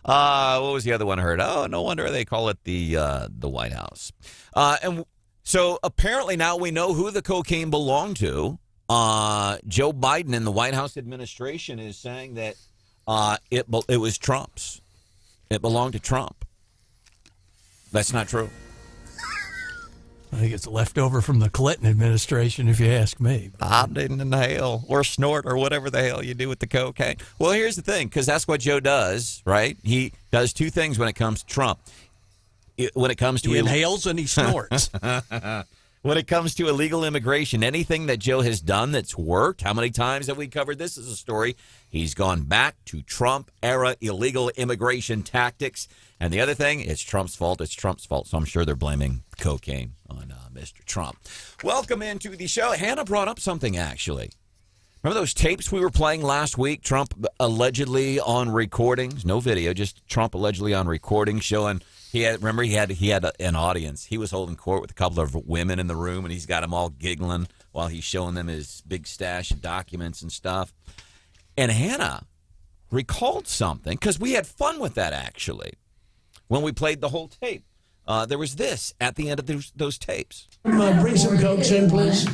What was the other one I heard? Oh, no wonder they call it the White House. And so apparently now we know who the cocaine belonged to. Joe Biden and the White House administration is saying that it was Trump's. It belonged to Trump. That's not true. I think it's leftover from the Clinton administration, if you ask me. I didn't inhale or snort or whatever the hell you do with the cocaine. Well, here's the thing, because that's what Joe does, right? He does two things when it comes to Trump. When it comes to he inhales and he snorts. When it comes to illegal immigration, anything that Joe has done that's worked, how many times have we covered this as a story? He's gone back to Trump-era illegal immigration tactics. And the other thing, it's Trump's fault. It's Trump's fault. So I'm sure they're blaming cocaine on Mr. Trump. Welcome into the show. Hannah brought up something, actually. Remember those tapes we were playing last week? Trump allegedly on recordings. No video, just Trump allegedly on recordings showing... He had an audience. He was holding court with a couple of women in the room, and he's got them all giggling while he's showing them his big stash of documents and stuff. And Hannah recalled something, because we had fun with that, actually, when we played the whole tape. There was this at the end of those tapes. Bring some Cokes in, please.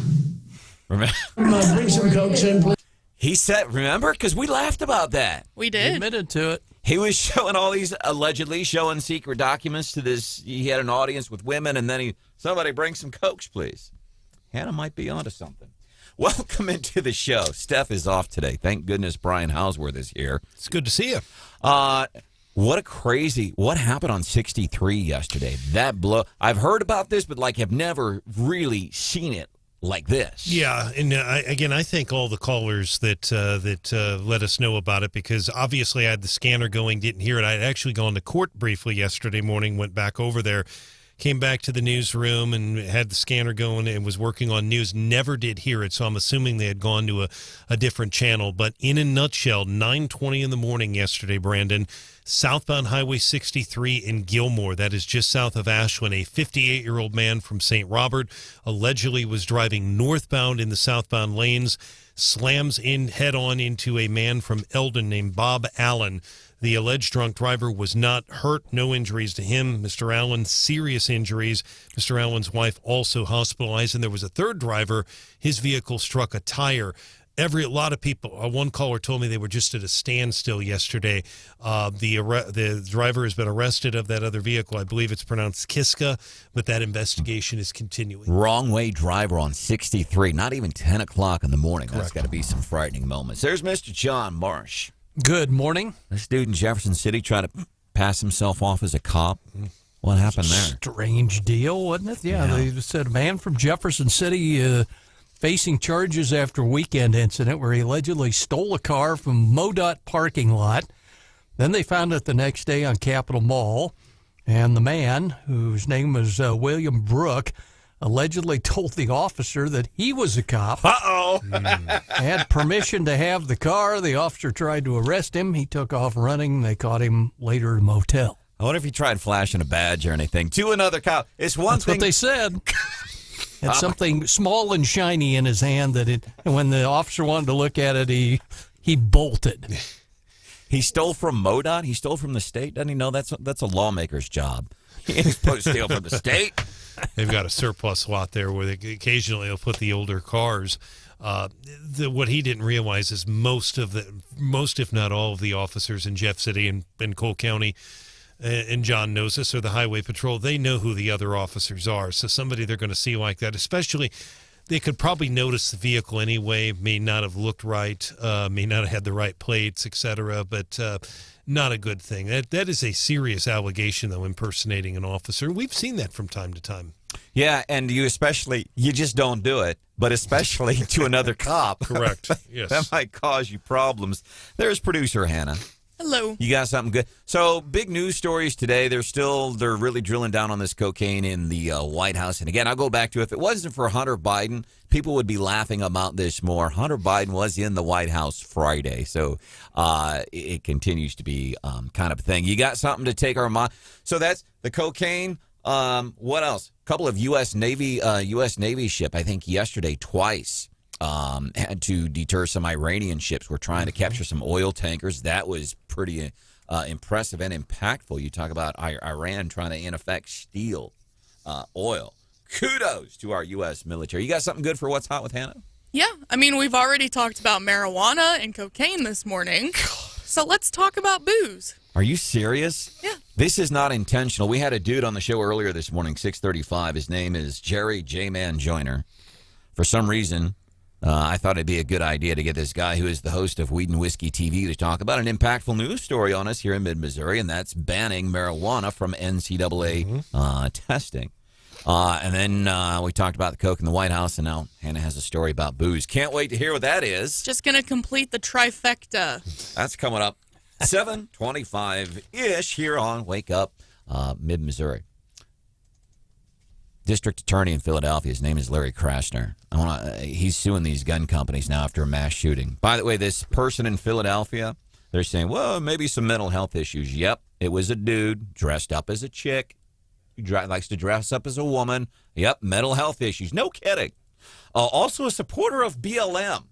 Remember? Bring some Cokes in, please. He said, remember? Because we laughed about that. We did. He admitted to it. He was showing all these, allegedly showing secret documents to this. He had an audience with women, and then somebody bring some Cokes, please. Hannah might be onto something. Welcome into the show. Steph is off today. Thank goodness Brian Houseworth is here. It's good to see you. What happened on 63 yesterday? That blow. I've heard about this, but have never really seen it like this. Yeah, and I thank all the callers that let us know about it, because obviously I had the scanner going, didn't hear it. I had actually gone to court briefly yesterday morning, went back over there, came back to the newsroom and had the scanner going and was working on news. Never did hear it, so I'm assuming they had gone to a different channel. But in a nutshell, 9:20 in the morning yesterday, Branden, southbound Highway 63 in Gilmore, that is just south of Ashland, a 58-year-old man from St. Robert allegedly was driving northbound in the southbound lanes, slams in head-on into a man from Eldon named Bob Allen. The alleged drunk driver was not hurt, no injuries to him. Mr. Allen, serious injuries. Mr. Allen's wife also hospitalized, and there was a third driver. His vehicle struck a tire. A lot of people. One caller told me they were just at a standstill yesterday. The driver has been arrested of that other vehicle. I believe it's pronounced Kiska, but that investigation is continuing. Wrong way driver on 63. Not even 10 o'clock in the morning. Correct. That's got to be some frightening moments. There's Mr. John Marsh. Good morning. This dude in Jefferson City tried to pass himself off as a cop. What happened there? Strange deal, wasn't it? Yeah, they said a man from Jefferson City facing charges after a weekend incident where he allegedly stole a car from MoDOT parking lot. Then they found it the next day on Capitol Mall, and the man, whose name was William Brook, allegedly told the officer that he was a cop. Uh-oh. Had permission to have the car. The officer tried to arrest him. He took off running. They caught him later at a motel. I wonder if he tried flashing a badge or anything to another cop. It's one That's thing. what they said. Had something small and shiny in his hand and when the officer wanted to look at it, he bolted. He stole from MoDOT? He stole from the state? Doesn't he know that's a lawmaker's job? He ain't supposed to steal from the state. They've got a surplus lot there where occasionally they'll put the older cars. What he didn't realize is most, if not all, of the officers in Jeff City and Cole County, and John knows this, or the Highway Patrol, they know who the other officers are. So somebody they're going to see like that, especially, they could probably notice the vehicle anyway, may not have looked right, may not have had the right plates, etc., but not a good thing. That is a serious allegation, though, impersonating an officer. We've seen that from time to time. Yeah, and you just don't do it, but especially to another cop. Correct, yes. That might cause you problems. There's producer Hannah. Hello. You got something good? So, big news stories today. They're really drilling down on this cocaine in the White House. And again, I'll go back to, if it wasn't for Hunter Biden, people would be laughing about this more. Hunter Biden was in the White House Friday, so it continues to be kind of a thing. You got something to take our mind? So that's the cocaine. What else? A couple of U.S. Navy ship, I think yesterday, twice. Had to deter some Iranian ships. We're trying to capture some oil tankers. That was pretty impressive and impactful. You talk about Iran trying to, in effect, steal oil. Kudos to our U.S. military. You got something good for What's Hot with Hannah? Yeah. I mean, we've already talked about marijuana and cocaine this morning. So let's talk about booze. Are you serious? Yeah. This is not intentional. We had a dude on the show earlier this morning, 6:35. His name is Jerry J-Man Joyner. For some reason, I thought it'd be a good idea to get this guy who is the host of Weed and Whiskey TV to talk about an impactful news story on us here in mid-Missouri, and that's banning marijuana from NCAA testing. And then we talked about the coke in the White House, and now Hannah has a story about booze. Can't wait to hear what that is. Just going to complete the trifecta. That's coming up 7:25-ish here on Wake Up Mid-Missouri. District Attorney in Philadelphia, his name is Larry Krasner. He's suing these gun companies now after a mass shooting. By the way, this person in Philadelphia, they're saying, well, maybe some mental health issues. Yep, it was a dude dressed up as a chick. He likes to dress up as a woman. Yep, mental health issues. No kidding. Also a supporter of BLM,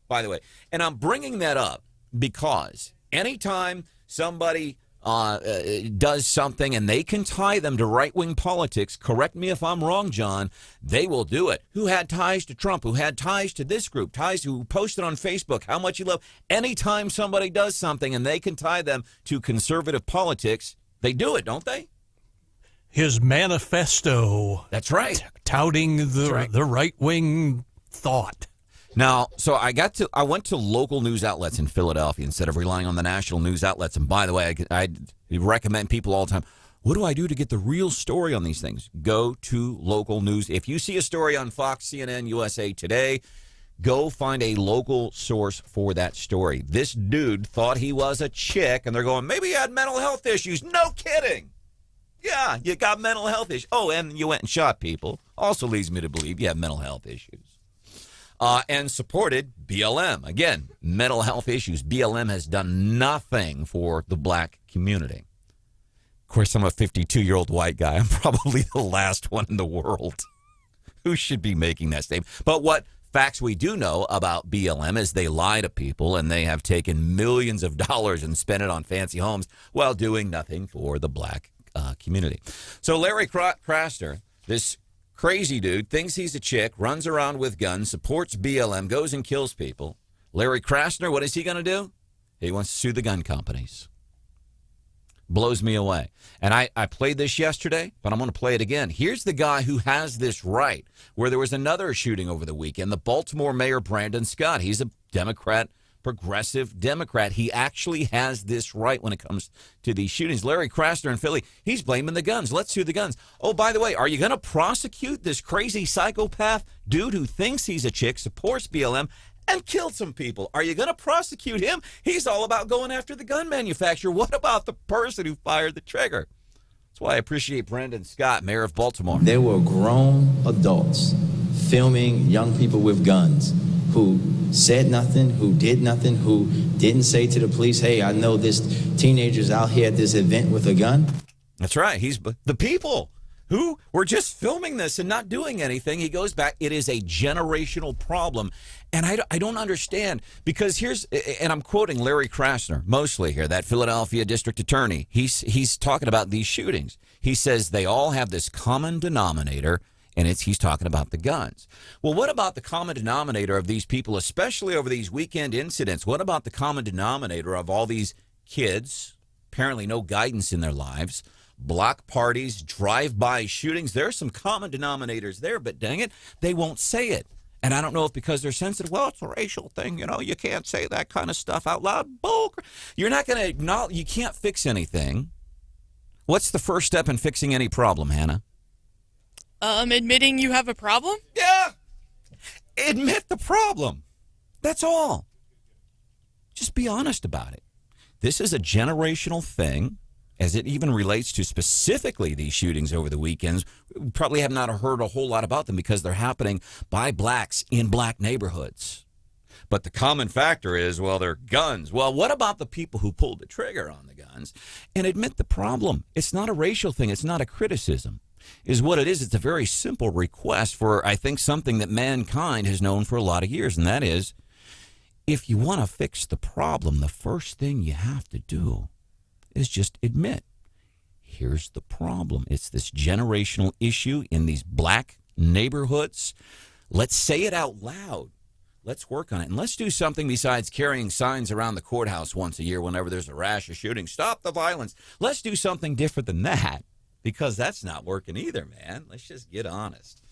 by the way. And I'm bringing that up because anytime somebody does something and they can tie them to right-wing politics, correct me if I'm wrong, John, they will do it. Who had ties to Trump, who had ties to this group, ties who posted on Facebook how much you love. Anytime somebody does something and they can tie them to conservative politics, they do it, don't they? His manifesto. That's right. Touting the right-wing thought. Now, so I went to local news outlets in Philadelphia instead of relying on the national news outlets. And by the way, I recommend people all the time, what do I do to get the real story on these things? Go to local news. If you see a story on Fox, CNN, USA Today, go find a local source for that story. This dude thought he was a chick, and they're going, maybe he had mental health issues. No kidding. Yeah, you got mental health issues. Oh, and you went and shot people. Also leads me to believe you have mental health issues. And supported BLM. Again, mental health issues. BLM has done nothing for the black community. Of course, I'm a 52-year-old white guy. I'm probably the last one in the world who should be making that statement. But what facts we do know about BLM is they lie to people, and they have taken millions of dollars and spent it on fancy homes while doing nothing for the black community. So Larry Krasner, this crazy dude, thinks he's a chick, runs around with guns, supports BLM, goes and kills people. Larry Krasner, what is he going to do? He wants to sue the gun companies. Blows me away. And I played this yesterday, but I'm going to play it again. Here's the guy who has this right, where there was another shooting over the weekend. The Baltimore mayor, Branden Scott. He's a Democrat, progressive Democrat. He actually has this right when it comes to these shootings. Larry Krasner in Philly, he's blaming the guns. Let's sue the guns. Oh, by the way, are you going to prosecute this crazy psychopath dude who thinks he's a chick, supports BLM, and killed some people? Are you going to prosecute him? He's all about going after the gun manufacturer. What about the person who fired the trigger? That's why I appreciate Branden Scott, mayor of Baltimore. There were grown adults filming young people with guns who said nothing, who did nothing, who didn't say to the police, hey, I know this teenager's out here at this event with a gun. That's right. He's the people who were just filming this and not doing anything. He goes back. It is a generational problem. And I don't understand, because here's, and I'm quoting Larry Krasner mostly here, that Philadelphia district attorney. He's talking about these shootings. He says they all have this common denominator, and he's talking about the guns. Well, what about the common denominator of these people, especially over these weekend incidents? What about the common denominator of all these kids, apparently no guidance in their lives, block parties, drive-by shootings? There are some common denominators there, but dang it, they won't say it. And I don't know if because they're sensitive, well, it's a racial thing, you can't say that kind of stuff out loud. Bull. You're not going to acknowledge, you can't fix anything. What's the first step in fixing any problem, Hannah? Admitting you have a problem? Yeah. Admit the problem. That's all. Just be honest about it. This is a generational thing, as it even relates to specifically these shootings over the weekends. We probably have not heard a whole lot about them because they're happening by blacks in black neighborhoods. But the common factor is, well, they're guns. Well, what about the people who pulled the trigger on the guns? And admit the problem. It's not a racial thing. It's not a criticism. Is what it is. It's a very simple request for, I think, something that mankind has known for a lot of years, and that is, if you want to fix the problem, the first thing you have to do is just admit, here's the problem. It's this generational issue in these black neighborhoods. Let's say it out loud. Let's work on it. And let's do something besides carrying signs around the courthouse once a year whenever there's a rash of shooting. Stop the violence. Let's do something different than that, because that's not working either, man. Let's just get honest.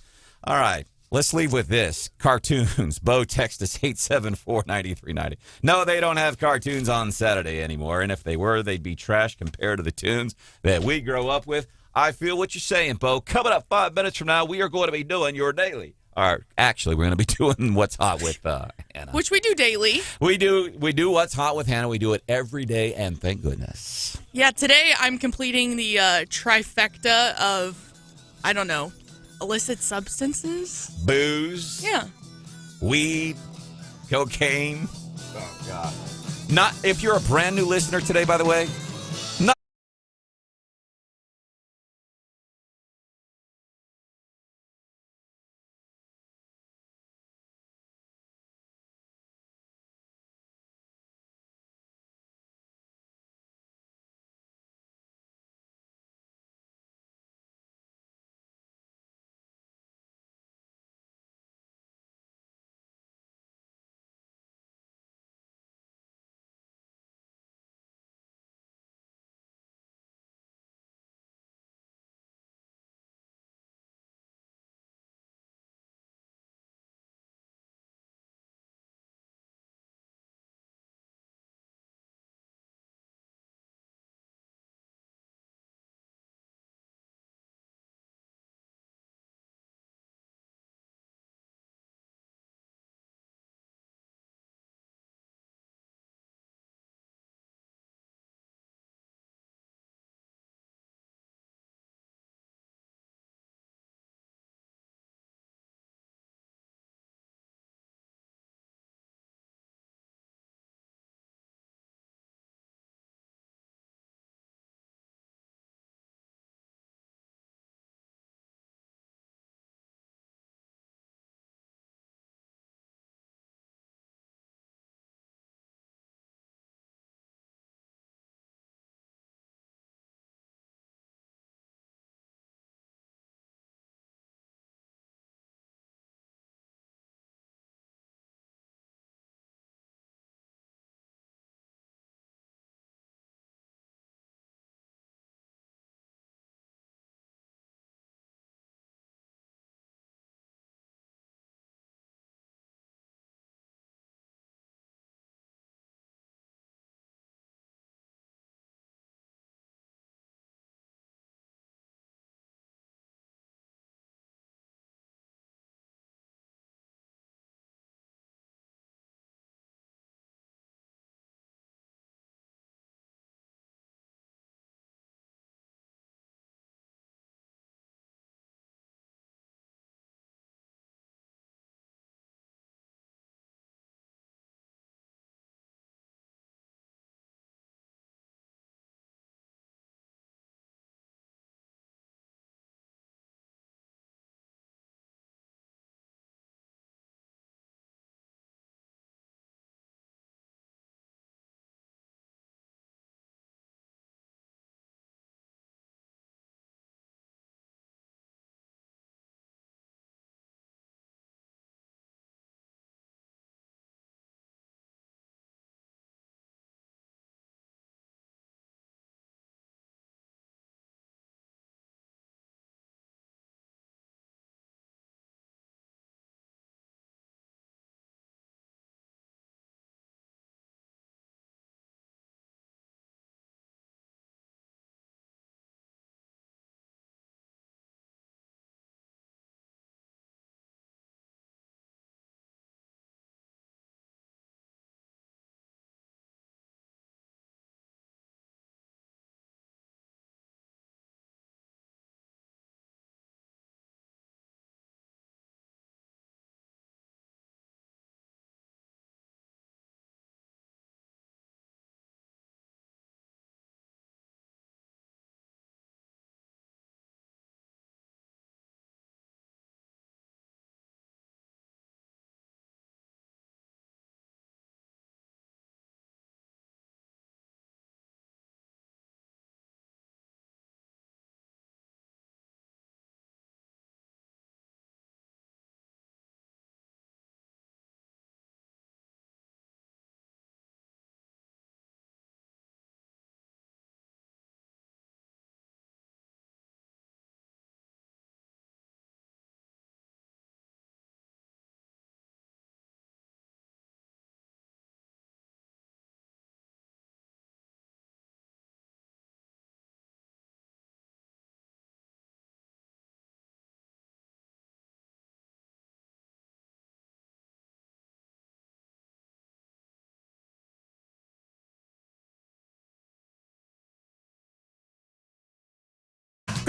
All right. Let's leave with this. Cartoons. Bo, text us 874-9390. No, they don't have cartoons on Saturday anymore. And if they were, they'd be trash compared to the tunes that we grow up with. I feel what you're saying, Bo. Coming up 5 minutes from now, we are going to be doing your daily. Or actually, we're going to be doing What's Hot with Hannah. Which we do daily. We do What's Hot with Hannah. We do it every day, and thank goodness. Yeah, today I'm completing the trifecta of, I don't know, illicit substances? Booze. Yeah. Weed. Cocaine. Oh, God. Not if you're a brand new listener today, by the way,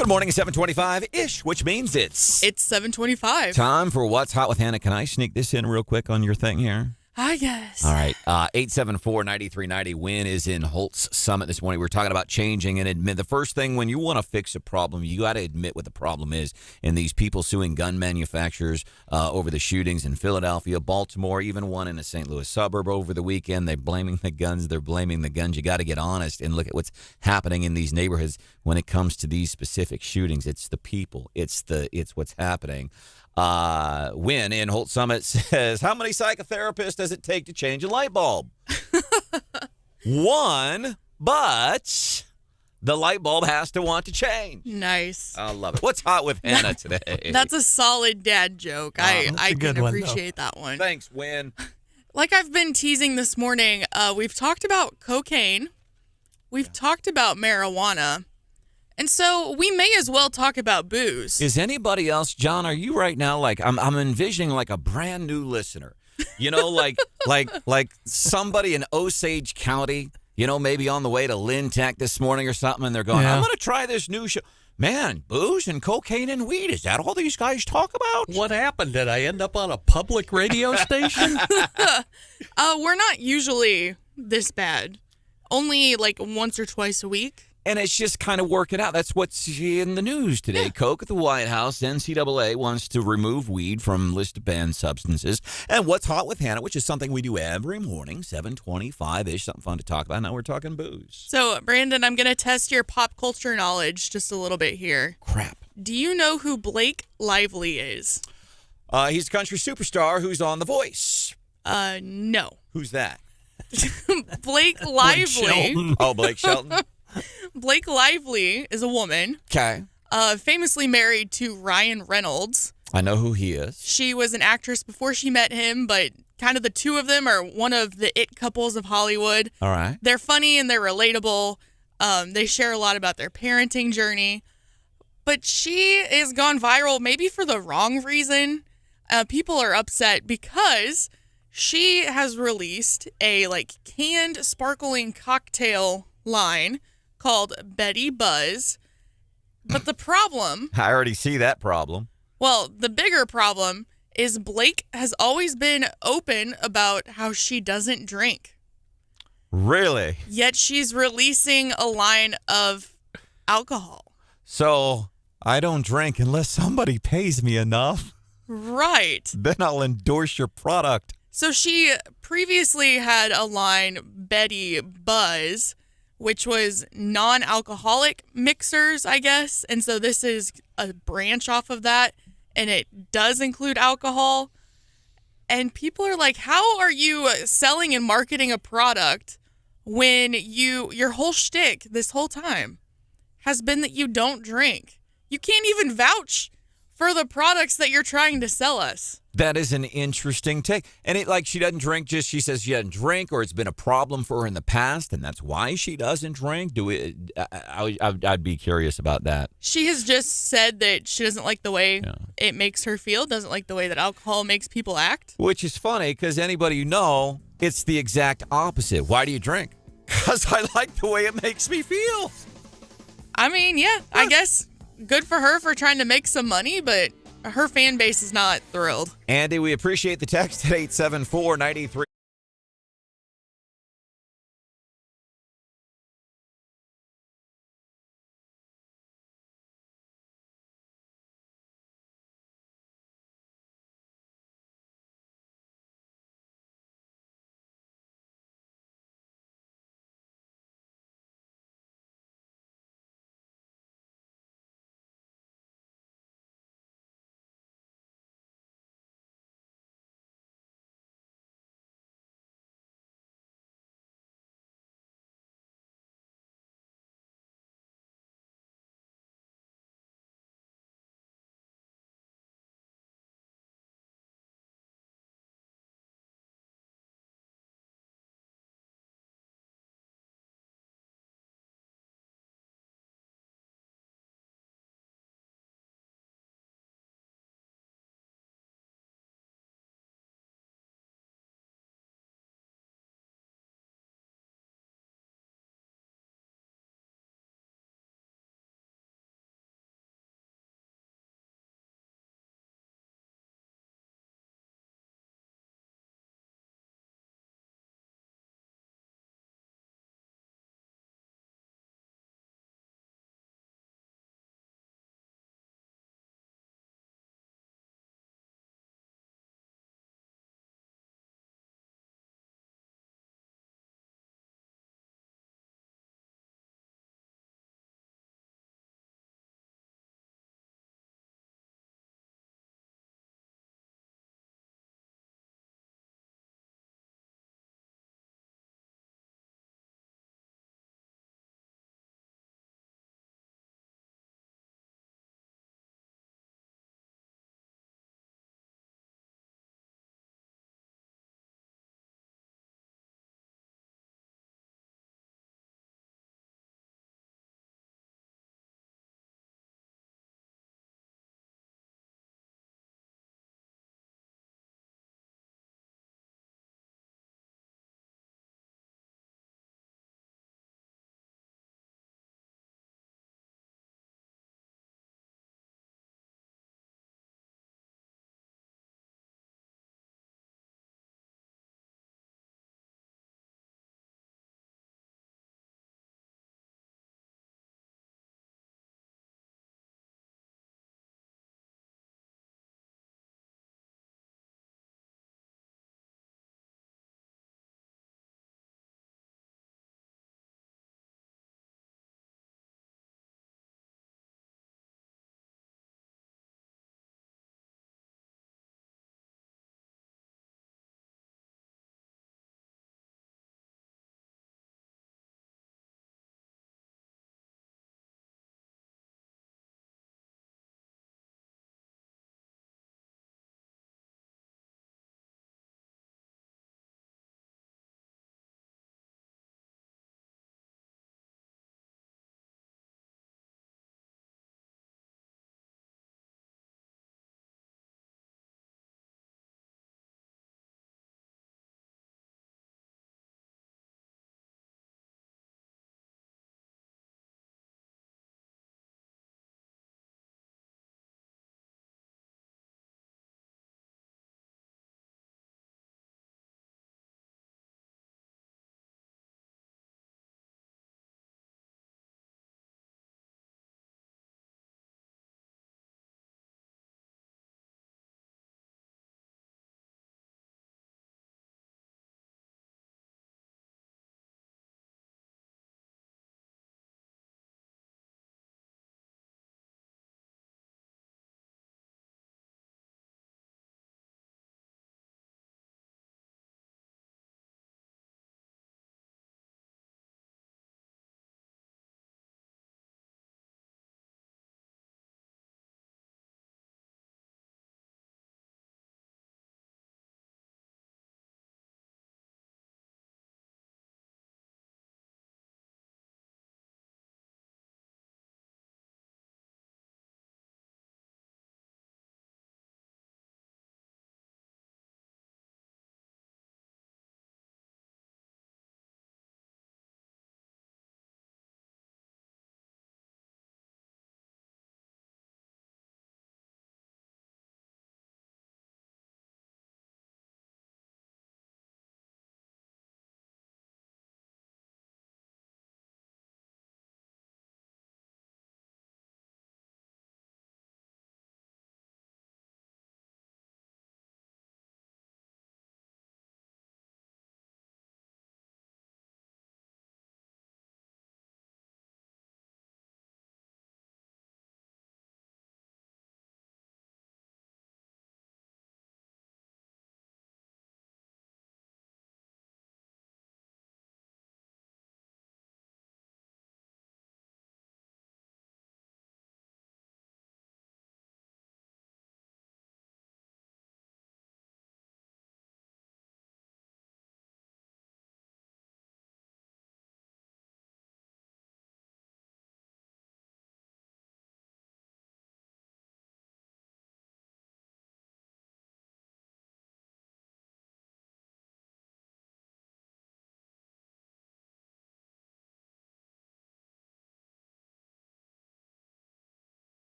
Good morning, 7:25-ish, which means it's 7:25. time for What's Hot with Hannah. Can I sneak this in real quick on your thing here? I guess. All right. 874-9390. Win is in Holtz Summit this morning. We're talking about changing and admit. The first thing when you want to fix a problem, you got to admit what the problem is. And these people suing gun manufacturers over the shootings in Philadelphia, Baltimore, even one in a St. Louis suburb over the weekend. They're blaming the guns. They're blaming the guns. You got to get honest and look at what's happening in these neighborhoods when it comes to these specific shootings. It's the people. It's what's happening. Win in Holt Summit says, how many psychotherapists does it take to change a light bulb? One, but the light bulb has to want to change. Nice. I love it. What's hot with Hannah today? That's a solid dad joke. I can appreciate that one. Thanks, Win. Like I've been teasing this morning, we've talked about cocaine. We've talked about marijuana. And so we may as well talk about booze. Is anybody else, John, are you right now, like, I'm envisioning like a brand new listener, you know, like somebody in Osage County, you know, maybe on the way to Lynn Tech this morning or something, and they're going, I'm going to try this new show. Man, booze and cocaine and weed, is that all these guys talk about? What happened? Did I end up on a public radio station? We're not usually this bad. Only like once or twice a week. And it's just kind of working out. That's what's in the news today. Yeah. Coke at the White House. NCAA wants to remove weed from list of banned substances. And What's Hot with Hannah, which is something we do every morning, 7:25-ish, something fun to talk about. Now we're talking booze. So, Brandon, I'm going to test your pop culture knowledge just a little bit here. Crap. Do you know who Blake Lively is? He's a country superstar who's on The Voice. No. Who's that? Blake Lively. Blake Shelton. Blake Lively is a woman. Okay. Famously married to Ryan Reynolds. I know who he is. She was an actress before she met him, but kind of the two of them are one of the it couples of Hollywood. All right. They're funny and they're relatable. They share a lot about their parenting journey. But she has gone viral maybe for the wrong reason. People are upset because she has released a canned sparkling cocktail line called Betty Buzz. But the problem... I already see that problem. Well, the bigger problem is Blake has always been open about how she doesn't drink. Really? Yet she's releasing a line of alcohol. So, I don't drink unless somebody pays me enough. Right. Then I'll endorse your product. So she previously had a line, Betty Buzz, which was non-alcoholic mixers, I guess. And so this is a branch off of that, and it does include alcohol. And people are like, how are you selling and marketing a product when your whole shtick this whole time has been that you don't drink? You can't even vouch for the products that you're trying to sell us. That is an interesting take. And she doesn't drink, she says she doesn't drink, or it's been a problem for her in the past, and that's why she doesn't drink. I'd be curious about that. She has just said that she doesn't like the way it makes her feel, doesn't like the way that alcohol makes people act. Which is funny, because anybody you know, it's the exact opposite. Why do you drink? Because I like the way it makes me feel. I mean, yeah, I guess good for her for trying to make some money, but her fan base is not thrilled. Andy, we appreciate the text at 874-93.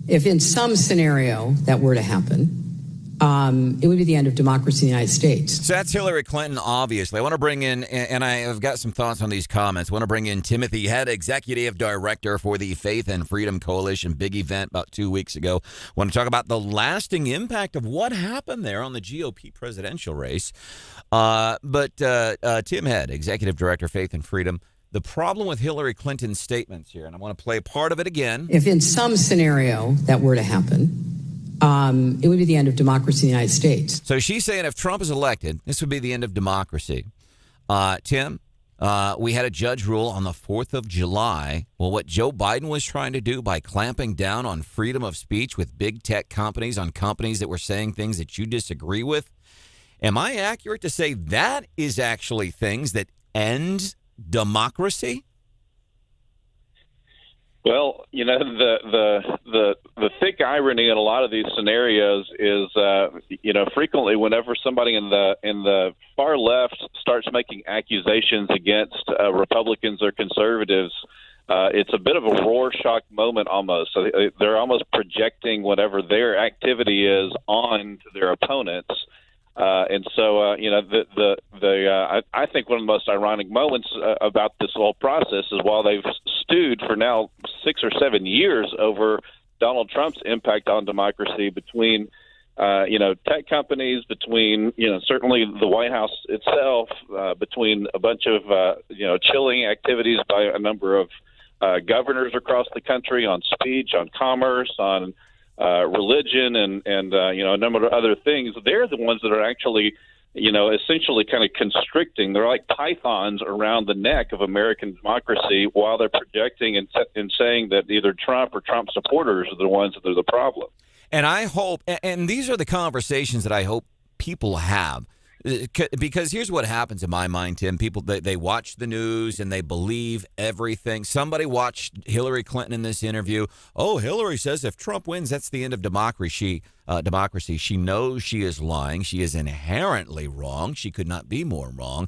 If in some scenario that were to happen, it would be the end of democracy in the United States. So that's Hillary Clinton, obviously. I want to bring in, and I've got some thoughts on these comments. I want to bring in Timothy Head, Executive Director for the Faith and Freedom Coalition, big event about 2 weeks ago. I want to talk about the lasting impact of what happened there on the GOP presidential race. But Tim Head, Executive Director, Faith and Freedom, the problem with Hillary Clinton's statements here, and I want to play part of it again. If in some scenario that were to happen, it would be the end of democracy in the United States. So she's saying if Trump is elected, this would be the end of democracy. Tim, we had a judge rule on the 4th of July. Well, what Joe Biden was trying to do by clamping down on freedom of speech with big tech companies, on companies that were saying things that you disagree with, am I accurate to say that is actually things that end democracy? Well, you know, the thick irony in a lot of these scenarios is, you know, frequently whenever somebody in the far left starts making accusations against Republicans or conservatives, it's a bit of a Rorschach moment almost. So they're almost projecting whatever their activity is on to their opponents. And so, you know, I think one of the most ironic moments about this whole process is while they've stewed for now 6 or 7 years over Donald Trump's impact on democracy between, you know, tech companies, between, you know, certainly the White House itself, between a bunch of, you know, chilling activities by a number of governors across the country on speech, on commerce, on religion and you know, a number of other things. They're the ones that are actually, you know, essentially kind of constricting. They're like pythons around the neck of American democracy while they're projecting and saying that either Trump or Trump supporters are the ones that are the problem. And I hope, and these are the conversations that I hope people have. Because here's what happens in my mind, Tim. People, they watch the news and they believe everything. Somebody watched Hillary Clinton in this interview. Oh, Hillary says if Trump wins, that's the end of democracy. She knows she is lying. She is inherently wrong. She could not be more wrong.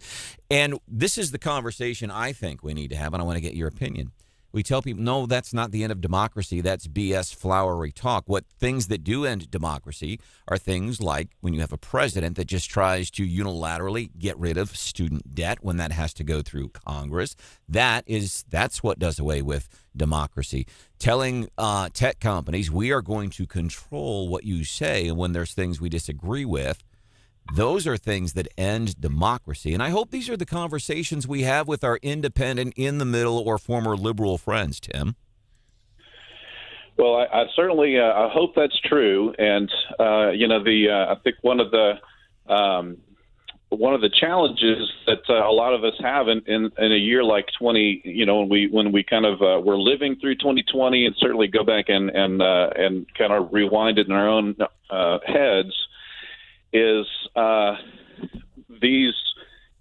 And this is the conversation I think we need to have, and I want to get your opinion. We tell people, no, that's not the end of democracy. That's BS flowery talk. What things that do end democracy are things like when you have a president that just tries to unilaterally get rid of student debt when that has to go through Congress. That's what does away with democracy. Telling tech companies we are going to control what you say when there's things we disagree with. Those are things that end democracy. And I hope these are the conversations we have with our independent, in the middle, or former liberal friends, Tim. Well, I certainly I hope that's true. And, you know, I think one of the challenges that a lot of us have in a year like 20, you know, when we kind of we're living through 2020 and certainly go back and kind of rewind it in our own heads, is these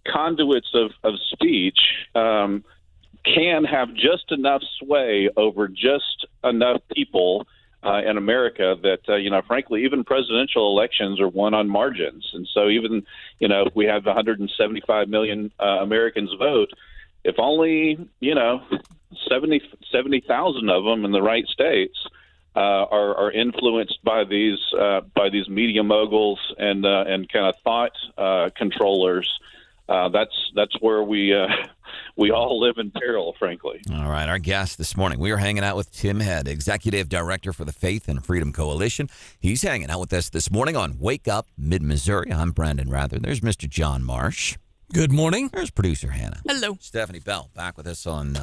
conduits of speech can have just enough sway over just enough people in America that, you know, frankly, even presidential elections are won on margins. And so even, you know, if we have 175 million Americans vote, if only, you know, 70,000 of them in the right states are influenced by these media moguls and kind of thought controllers. That's where we all live in peril, frankly. All right, our guest this morning, we are hanging out with Tim Head, Executive Director for the Faith and Freedom Coalition. He's hanging out with us this morning on Wake Up Mid-Missouri. I'm Branden Rathert. There's Mr. John Marsh. Good morning. There's producer Hannah. Hello. Stephanie Bell back with us on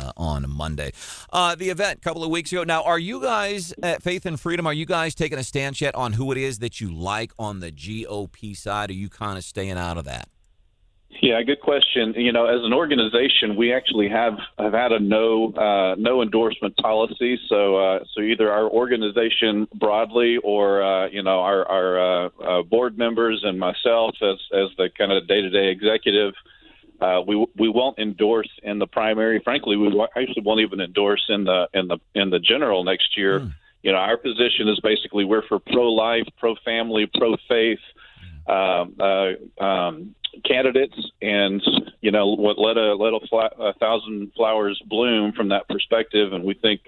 Monday. The event a couple of weeks ago. Now, are you guys at Faith and Freedom, are you guys taking a stance yet on who it is that you like on the GOP side? Are you kind of staying out of that? Yeah, good question. You know, as an organization, we actually have had a no endorsement policy. So either our organization broadly or you know, our board members and myself as the kind of day-to-day executive, we won't endorse in the primary. Frankly, we actually won't even endorse in the general next year. You know, our position is basically we're for pro-life, pro-family, pro-faith candidates, and you know, let a thousand flowers bloom from that perspective. And we think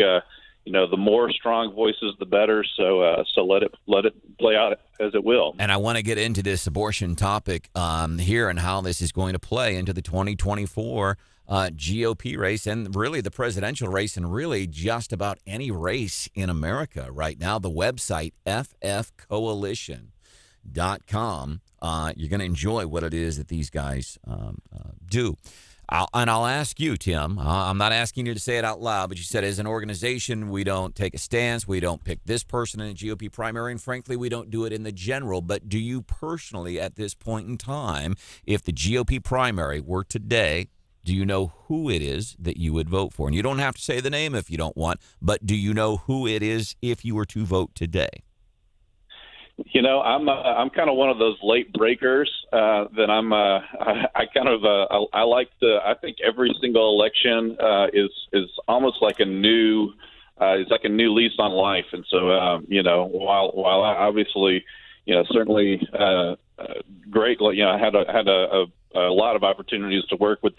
the more strong voices, the better. So let it play out as it will. And I want to get into this abortion topic here and how this is going to play into the 2024 GOP race and really the presidential race and really just about any race in America right now. The website, ffcoalition.com. You're going to enjoy what it is that these guys do. I'll ask you, Tim. I'm not asking you to say it out loud, but you said as an organization, we don't take a stance. We don't pick this person in a GOP primary, and frankly, we don't do it in the general. But do you personally, at this point in time, if the GOP primary were today, do you know who it is that you would vote for? And you don't have to say the name if you don't want, but do you know who it is if you were to vote today? I'm kind of one of those late breakers. I think every single election is almost like a new lease on life. And so while I obviously certainly great, I had a lot of opportunities to work with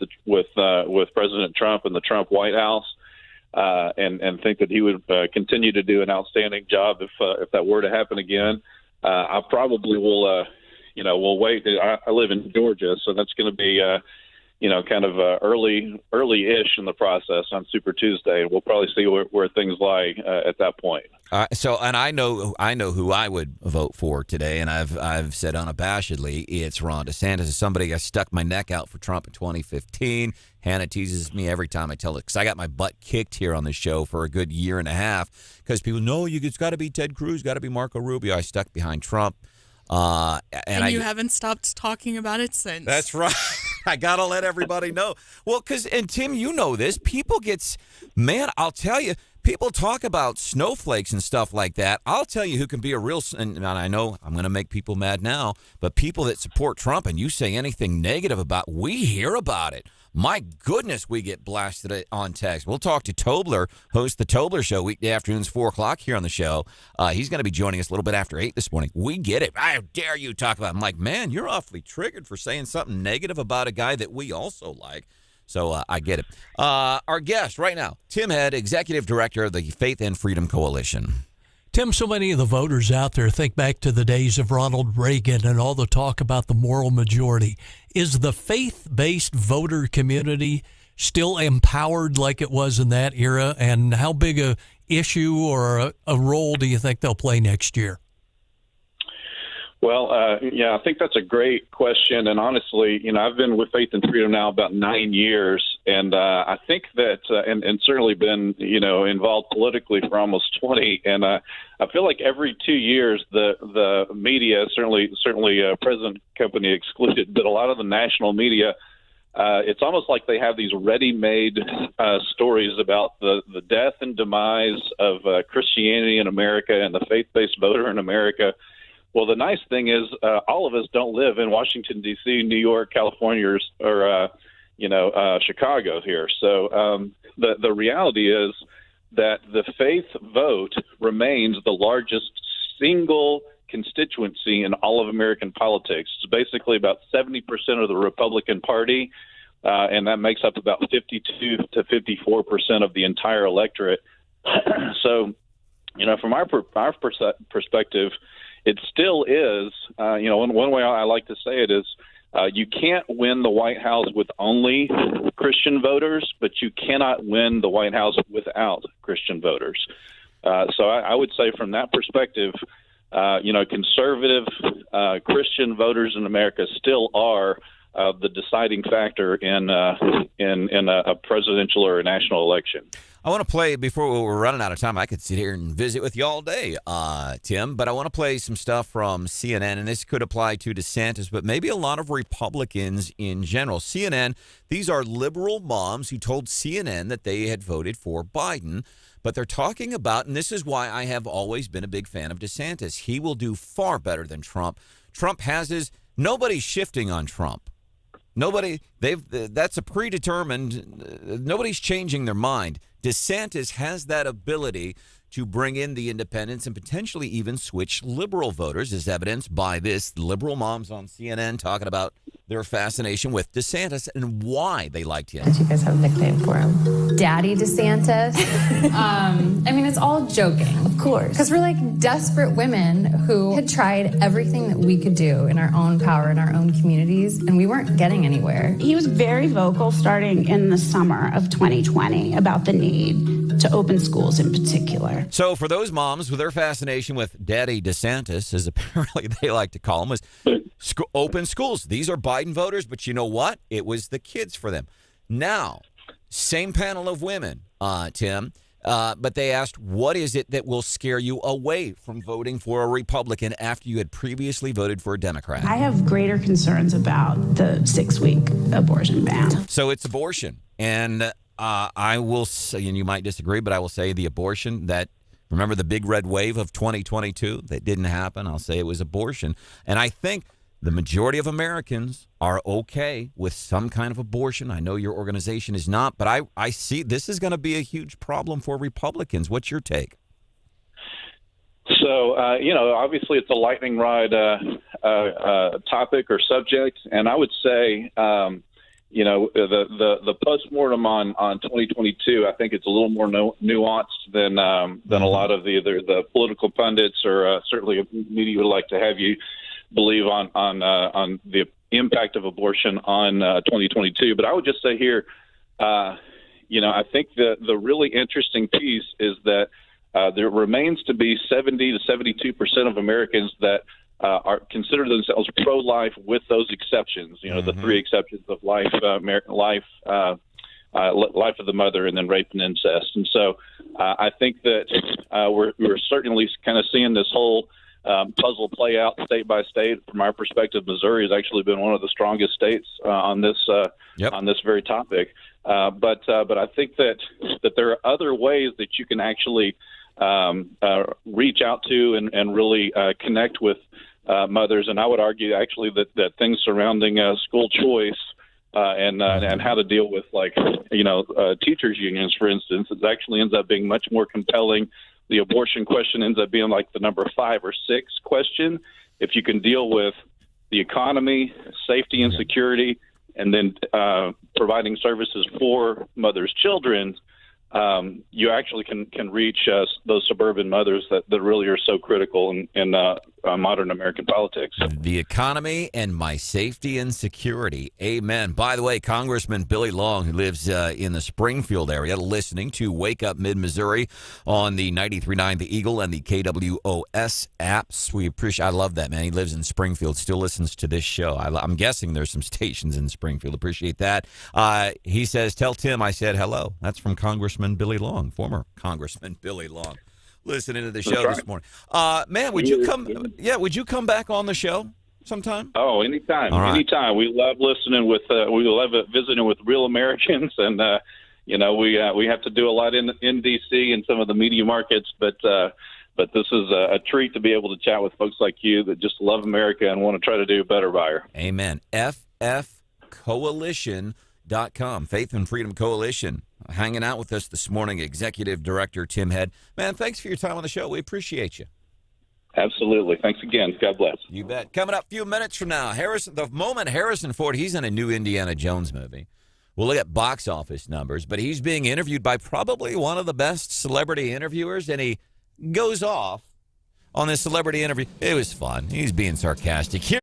President Trump and the Trump White House. And think that he would continue to do an outstanding job if that were to happen again. I probably will, we'll wait. I live in Georgia, so that's going to be, kind of early-ish in the process on Super Tuesday. We'll probably see where things lie at that point. And I know who I would vote for today, and I've said unabashedly it's Ron DeSantis. As somebody I stuck my neck out for Trump in 2015. Hannah teases me every time I tell it because I got my butt kicked here on the show for a good year and a half because people know it's got to be Ted Cruz, got to be Marco Rubio. I stuck behind Trump. And you haven't stopped talking about it since. That's right. I got to let everybody know. Well, and Tim, you know this. I'll tell you, people talk about snowflakes and stuff like that. I'll tell you who can be a real, and I know I'm going to make people mad now, but people that support Trump and you say anything negative about, we hear about it. My goodness, we get blasted on text. We'll talk to Tobler, host the Tobler Show, weekday afternoons, 4 o'clock here on the show. He's going to be joining us a little bit after 8 this morning. We get it. How dare you talk about it? I'm like, man, you're awfully triggered for saying something negative about a guy that we also like. So I get it. Our guest right now, Tim Head, Executive Director of the Faith and Freedom Coalition. Tim, so many of the voters out there think back to the days of Ronald Reagan and all the talk about the moral majority. Is the faith-based voter community still empowered like it was in that era? And how big a issue or a role do you think they'll play next year? Well, I think that's a great question. And honestly, I've been with Faith and Freedom now about 9 years. And I think that, and certainly been, involved politically for almost 20. And I feel like every 2 years, the media, certainly President Company excluded, but a lot of the national media, it's almost like they have these ready-made stories about the death and demise of Christianity in America and the faith-based voter in America. Well, the nice thing is all of us don't live in Washington, D.C., New York, California, or Chicago here. So the reality is that the faith vote remains the largest single constituency in all of American politics. It's basically about 70% of the Republican Party, and that makes up about 52 to 54% of the entire electorate. So, from our perspective, it still is, one way I like to say it is you can't win the White House with only Christian voters, but you cannot win the White House without Christian voters. So I would say from that perspective, conservative Christian voters in America still are the deciding factor in a presidential or a national election. I want to play, before we're running out of time, I could sit here and visit with you all day, Tim, but I want to play some stuff from CNN, and this could apply to DeSantis, but maybe a lot of Republicans in general. CNN, these are liberal moms who told CNN that they had voted for Biden, but they're talking about, and this is why I have always been a big fan of DeSantis, he will do far better than Trump. Trump has nobody's shifting on Trump. That's a predetermined, nobody's changing their mind. DeSantis has that ability to bring in the independents and potentially even switch liberal voters, as evidenced by this liberal moms on CNN talking about their fascination with DeSantis and why they liked him. Did you guys have a nickname for him? Daddy DeSantis. I mean, it's all joking. Of course. Because we're like desperate women who had tried everything that we could do in our own power, in our own communities, and we weren't getting anywhere. He was very vocal starting in the summer of 2020 about the need to open schools in particular. So for those moms with their fascination with Daddy DeSantis, as apparently they like to call him, was open schools. These are Biden voters, but you know what? It was the kids for them. Now, same panel of women, Tim, but they asked, what is it that will scare you away from voting for a Republican after you had previously voted for a Democrat? I have greater concerns about the 6-week abortion ban. So it's abortion. And I will say, and you might disagree, but I will say the abortion that, remember the big red wave of 2022? That didn't happen. I'll say it was abortion. And I think the majority of Americans are okay with some kind of abortion. I know your organization is not, but I see this is going to be a huge problem for Republicans. What's your take? So, obviously it's a lightning rod topic or subject. And I would say, the postmortem on 2022, I think it's a little more nuanced than a lot of the political pundits or certainly media would like to have you believe on the impact of abortion on 2022. But I would just say here, I think the really interesting piece is that there remains to be 70 to 72% of Americans that are consider themselves pro-life with those exceptions. The three exceptions of life, life of the mother, and then rape and incest. And so I think that we're certainly kind of seeing this whole puzzle play out state by state. From our perspective, Missouri has actually been one of the strongest states on this very topic. But I think that there are other ways that you can actually reach out to and really connect with mothers. And I would argue actually that things surrounding school choice and how to deal with teachers unions, for instance, it actually ends up being much more compelling. The abortion question ends up being like the number 5 or 6 question. If you can deal with the economy, safety and security, and then providing services for mothers' children, you actually can reach those suburban mothers that really are so critical in modern American politics. The economy and my safety and security. Amen. By the way, Congressman Billy Long, who lives in the Springfield area, listening to Wake Up Mid-Missouri on the 93.9 The Eagle and the KWOS apps. We appreciate. I love that, man. He lives in Springfield, still listens to this show. I'm guessing there's some stations in Springfield. Appreciate that. He says, tell Tim I said hello. That's from Congressman Billy Long, former Congressman Billy Long, listening to the show this morning. Man, would you come? Yeah, would you come back on the show sometime? Oh, anytime, All right. anytime. We love listening with. We love visiting with real Americans, and we have to do a lot in D.C. and some of the media markets, but this is a treat to be able to chat with folks like you that just love America and want to try to do better by her. Amen. FFcoalition.com, Faith and Freedom Coalition. Hanging out with us this morning, Executive Director Tim Head. Man, thanks for your time on the show. We appreciate you. Absolutely. Thanks again. God bless. You bet. Coming up a few minutes from now, Harrison Ford, he's in a new Indiana Jones movie. We'll look at box office numbers, but he's being interviewed by probably one of the best celebrity interviewers, and he goes off on this celebrity interview. It was fun. He's being sarcastic. Here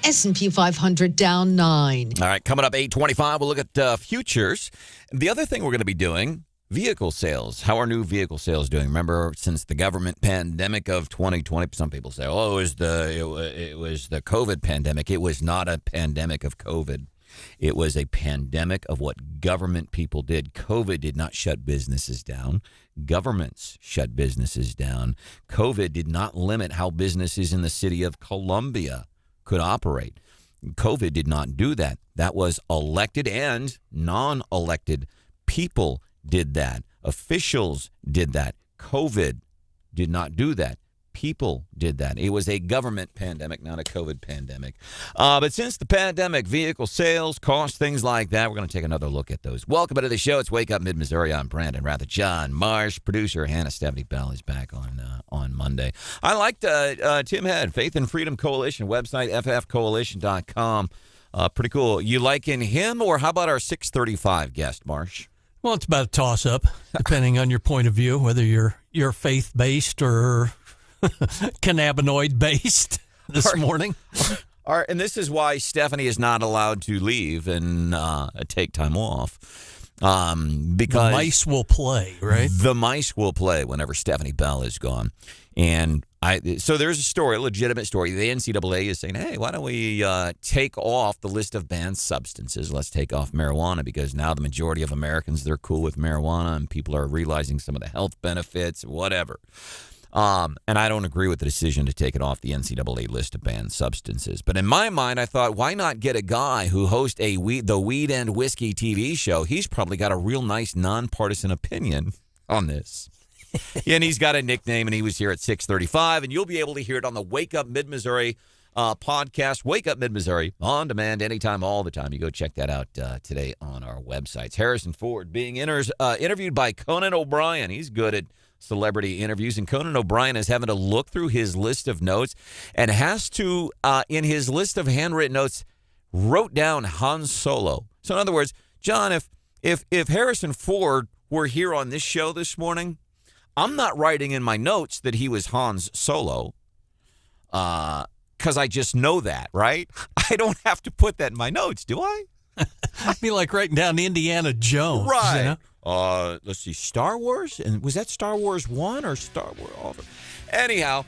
S&P 500 down 9. All right, coming up 8:25, we'll look at futures. The other thing we're going to be doing, vehicle sales. How are new vehicle sales doing? Remember, since the government pandemic of 2020, some people say, "Oh, it was the COVID pandemic." It was not a pandemic of COVID. It was a pandemic of what government people did. COVID did not shut businesses down. Governments shut businesses down. COVID did not limit how businesses in the city of Columbia could operate. COVID did not do that. That was elected and non-elected people did that. Officials did that. COVID did not do that. People did that. It was a government pandemic, not a COVID pandemic. But since the pandemic, vehicle sales, costs, things like that, we're going to take another look at those. Welcome to the show. It's Wake Up Mid-Missouri. I'm Branden Rathert. John Marsh, producer Hannah Stephanie Bell is back on Monday. I liked Tim Head, Faith and Freedom Coalition website, ffcoalition.com. Pretty cool. You liking him, or how about our 635 guest, Marsh? Well, it's about a toss-up, depending on your point of view, whether you're faith-based or cannabinoid-based this morning. All right, and this is why Stephanie is not allowed to leave and take time off. Because the mice will play, right? The mice will play whenever Stephanie Bell is gone. And so there's a story, a legitimate story. The NCAA is saying, hey, why don't we take off the list of banned substances? Let's take off marijuana, because now the majority of Americans, they're cool with marijuana, and people are realizing some of the health benefits, whatever. And I don't agree with the decision to take it off the NCAA list of banned substances. But in my mind, I thought, why not get a guy who hosts the Weed and Whiskey TV show? He's probably got a real nice nonpartisan opinion on this. And he's got a nickname, and he was here at 6:35, and you'll be able to hear it on the Wake Up Mid-Missouri podcast. Wake Up Mid-Missouri, on demand, anytime, all the time. You go check that out today on our websites. Harrison Ford being interviewed by Conan O'Brien. He's good at celebrity interviews, and Conan O'Brien is having to look through his list of notes and has to, in his list of handwritten notes, wrote down Han Solo. So in other words, John, if Harrison Ford were here on this show this morning, I'm not writing in my notes that he was Han's Solo, because I just know that, right? I don't have to put that in my notes, do I? It'd be like writing down Indiana Jones. Right. You know? Let's see, Star Wars? And was that Star Wars 1 or Star Wars? Anyhow,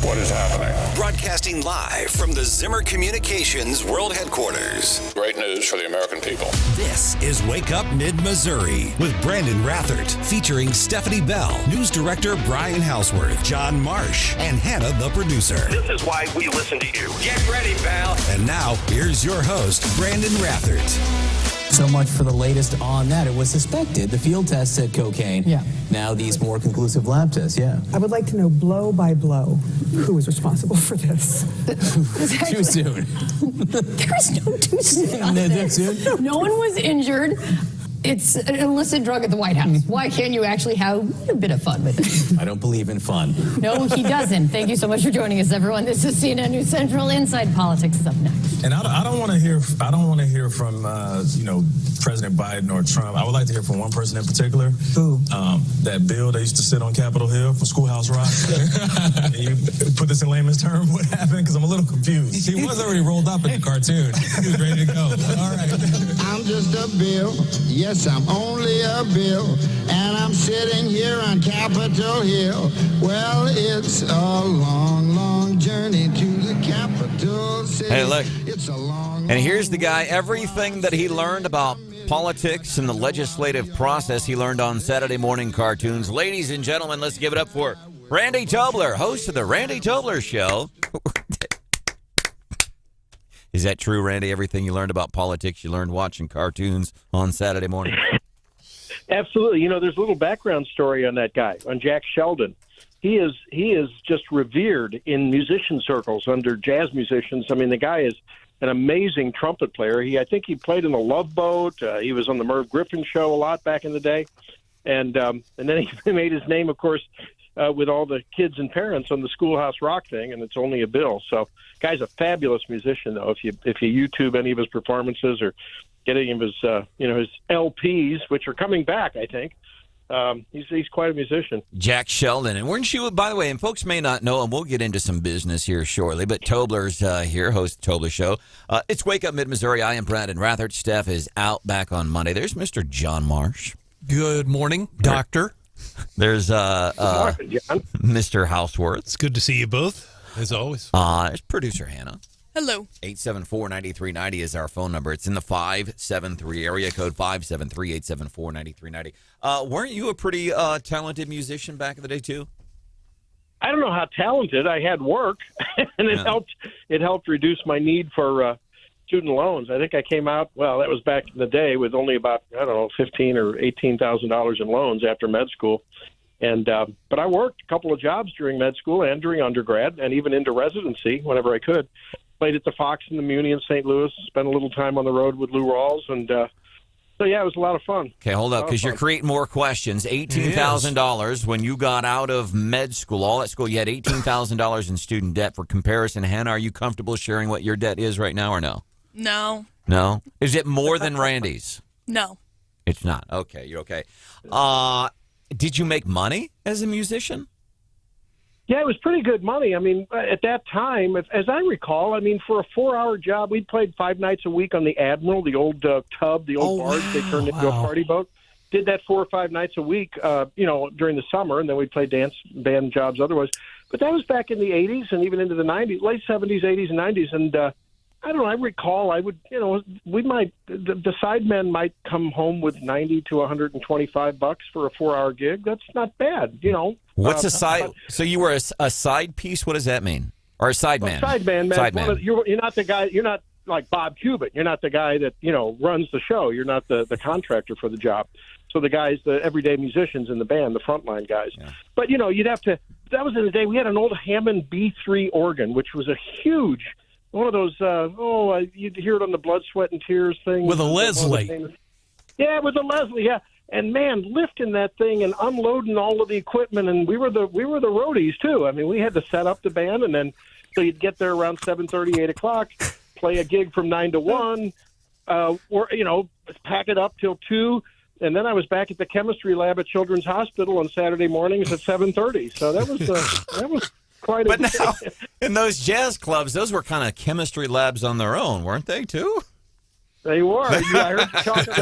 What is happening? Broadcasting live from the Zimmer Communications World Headquarters. Great news for the American people. This is Wake Up Mid-Missouri with Branden Rathert, featuring Stephanie Bell, News Director Brian Houseworth, John Marsh, and Hannah, the producer. This is why we listen to you. Get ready, pal. And now, here's your host, Branden Rathert. So much for the latest on that. It was suspected. The field test said cocaine. Yeah. Now these more conclusive lab tests, yeah. I would like to know blow by blow who is responsible for this. Too soon. There is no too soon on this. No one was injured. It's an illicit drug at the White House. Why can't you actually have a bit of fun with it? I don't believe in fun. No, he doesn't. Thank you so much for joining us, everyone. This is CNN News Central. Inside Politics is up next. And I don't want to hear. I don't want to hear from President Biden or Trump. I would like to hear from one person in particular. Who? That bill that used to sit on Capitol Hill for Schoolhouse Rock. And you put this in layman's term. What happened? Because I'm a little confused. He was already rolled up in the cartoon. He was ready to go. All right. I'm just a bill. Yes, I'm only a bill, and I'm sitting here on Capitol Hill. Well, it's a long, long journey to the Capitol City. Hey, look. It's a long, And here's the guy, everything that he learned about politics and the legislative process he learned on Saturday morning cartoons. Ladies and gentlemen, let's give it up for Randy Tobler, host of the Randy Tobler Show. Is that true, Randy? Everything you learned about politics, you learned watching cartoons on Saturday morning? Absolutely. You know, there's a little background story on that guy, on Jack Sheldon. He is just revered in musician circles under jazz musicians. I mean, the guy is an amazing trumpet player. I think he played in the Love Boat. He was on the Merv Griffin show a lot back in the day. And then he made his name, of course, with all the kids and parents on the Schoolhouse Rock thing, and It's Only a Bill. So, guy's a fabulous musician, though. If you YouTube any of his performances or get any of his his LPs, which are coming back, I think. He's quite a musician. Jack Sheldon. And weren't you, by the way, and folks may not know, and we'll get into some business here shortly, but Tobler's here, host of the Tobler Show. It's Wake Up Mid-Missouri. I am Branden Rathert. Steph is out back on Monday. There's Mr. John Marsh. Good morning, Doctor. There's Mr. Houseworth. It's good to see you both, as always. There's producer Hannah. Hello. 874-9390 is our phone number. It's in the 573 area code, 573-874-9390. Weren't you a pretty talented musician back in the day, too? I don't know how talented. I had work, and it helped reduce my need for student loans. I think I came out, well, that was back in the day, with only about, $15,000 or $18,000 in loans after med school. And but I worked a couple of jobs during med school and during undergrad and even into residency whenever I could. Played at the Fox and the Muni in St. Louis, spent a little time on the road with Lou Rawls, and so, yeah, it was a lot of fun. Okay, hold up, because you're creating more questions. $18,000 when you got out of med school, all that school, you had $18,000 in student debt. For comparison, Hannah, are you comfortable sharing what your debt is right now or no? No. No? Is it more than Randy's? No. It's not. Okay, you're okay. Did you make money as a musician? Yeah, it was pretty good money. I mean, at that time, as I recall, I mean, for a 4-hour job, we played 5 nights a week on the Admiral, the old tub, the old barge they turned into a party boat. Did that 4 or 5 nights a week, during the summer, and then we'd play dance band jobs otherwise. But that was back in the 80s and even into the 90s, late 70s, 80s, and 90s. And I don't know, I recall I would, we might, the sidemen might come home with $90 to $125 for a 4-hour gig. That's not bad, What's a side? So you were a side piece? What does that mean? Or a sideman? Sideman, man. Sideman. You're not the guy. You're not like Bob Cubitt. You're not the guy that runs the show. You're not the contractor for the job. So the guys, the everyday musicians in the band, the frontline guys. Yeah. But you'd have to. That was in the day. We had an old Hammond B3 organ, which was a huge one of those. You'd hear it on the Blood, Sweat, and Tears thing with a Leslie. Yeah, with a Leslie. Yeah. And man, lifting that thing and unloading all of the equipment, and we were the roadies too. I mean, we had to set up the band, and then so you'd get there around 7:30, 8 o'clock, play a gig from 9 to 1, or pack it up till 2, and then I was back at the chemistry lab at Children's Hospital on Saturday mornings at 7:30. So that was quite. But now, in those jazz clubs, those were kind of chemistry labs on their own, weren't they too? They were. I heard you talking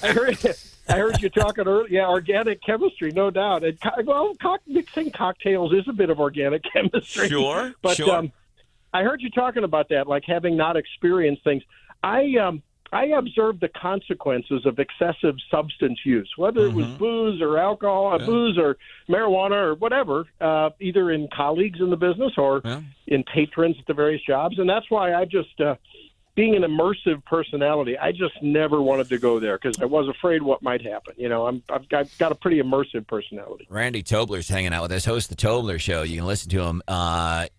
earlier. I heard you talking earlier. Yeah, organic chemistry, no doubt. And mixing cocktails is a bit of organic chemistry. Sure, but sure. I heard you talking about that, like having not experienced things. I observed the consequences of excessive substance use, whether it was booze or alcohol, booze or marijuana or whatever, either in colleagues in the business or in patrons at the various jobs. And that's why I just, being an immersive personality, I just never wanted to go there because I was afraid what might happen. You know, I've got a pretty immersive personality. Randy Tobler's hanging out with us, host of the Tobler Show. You can listen to him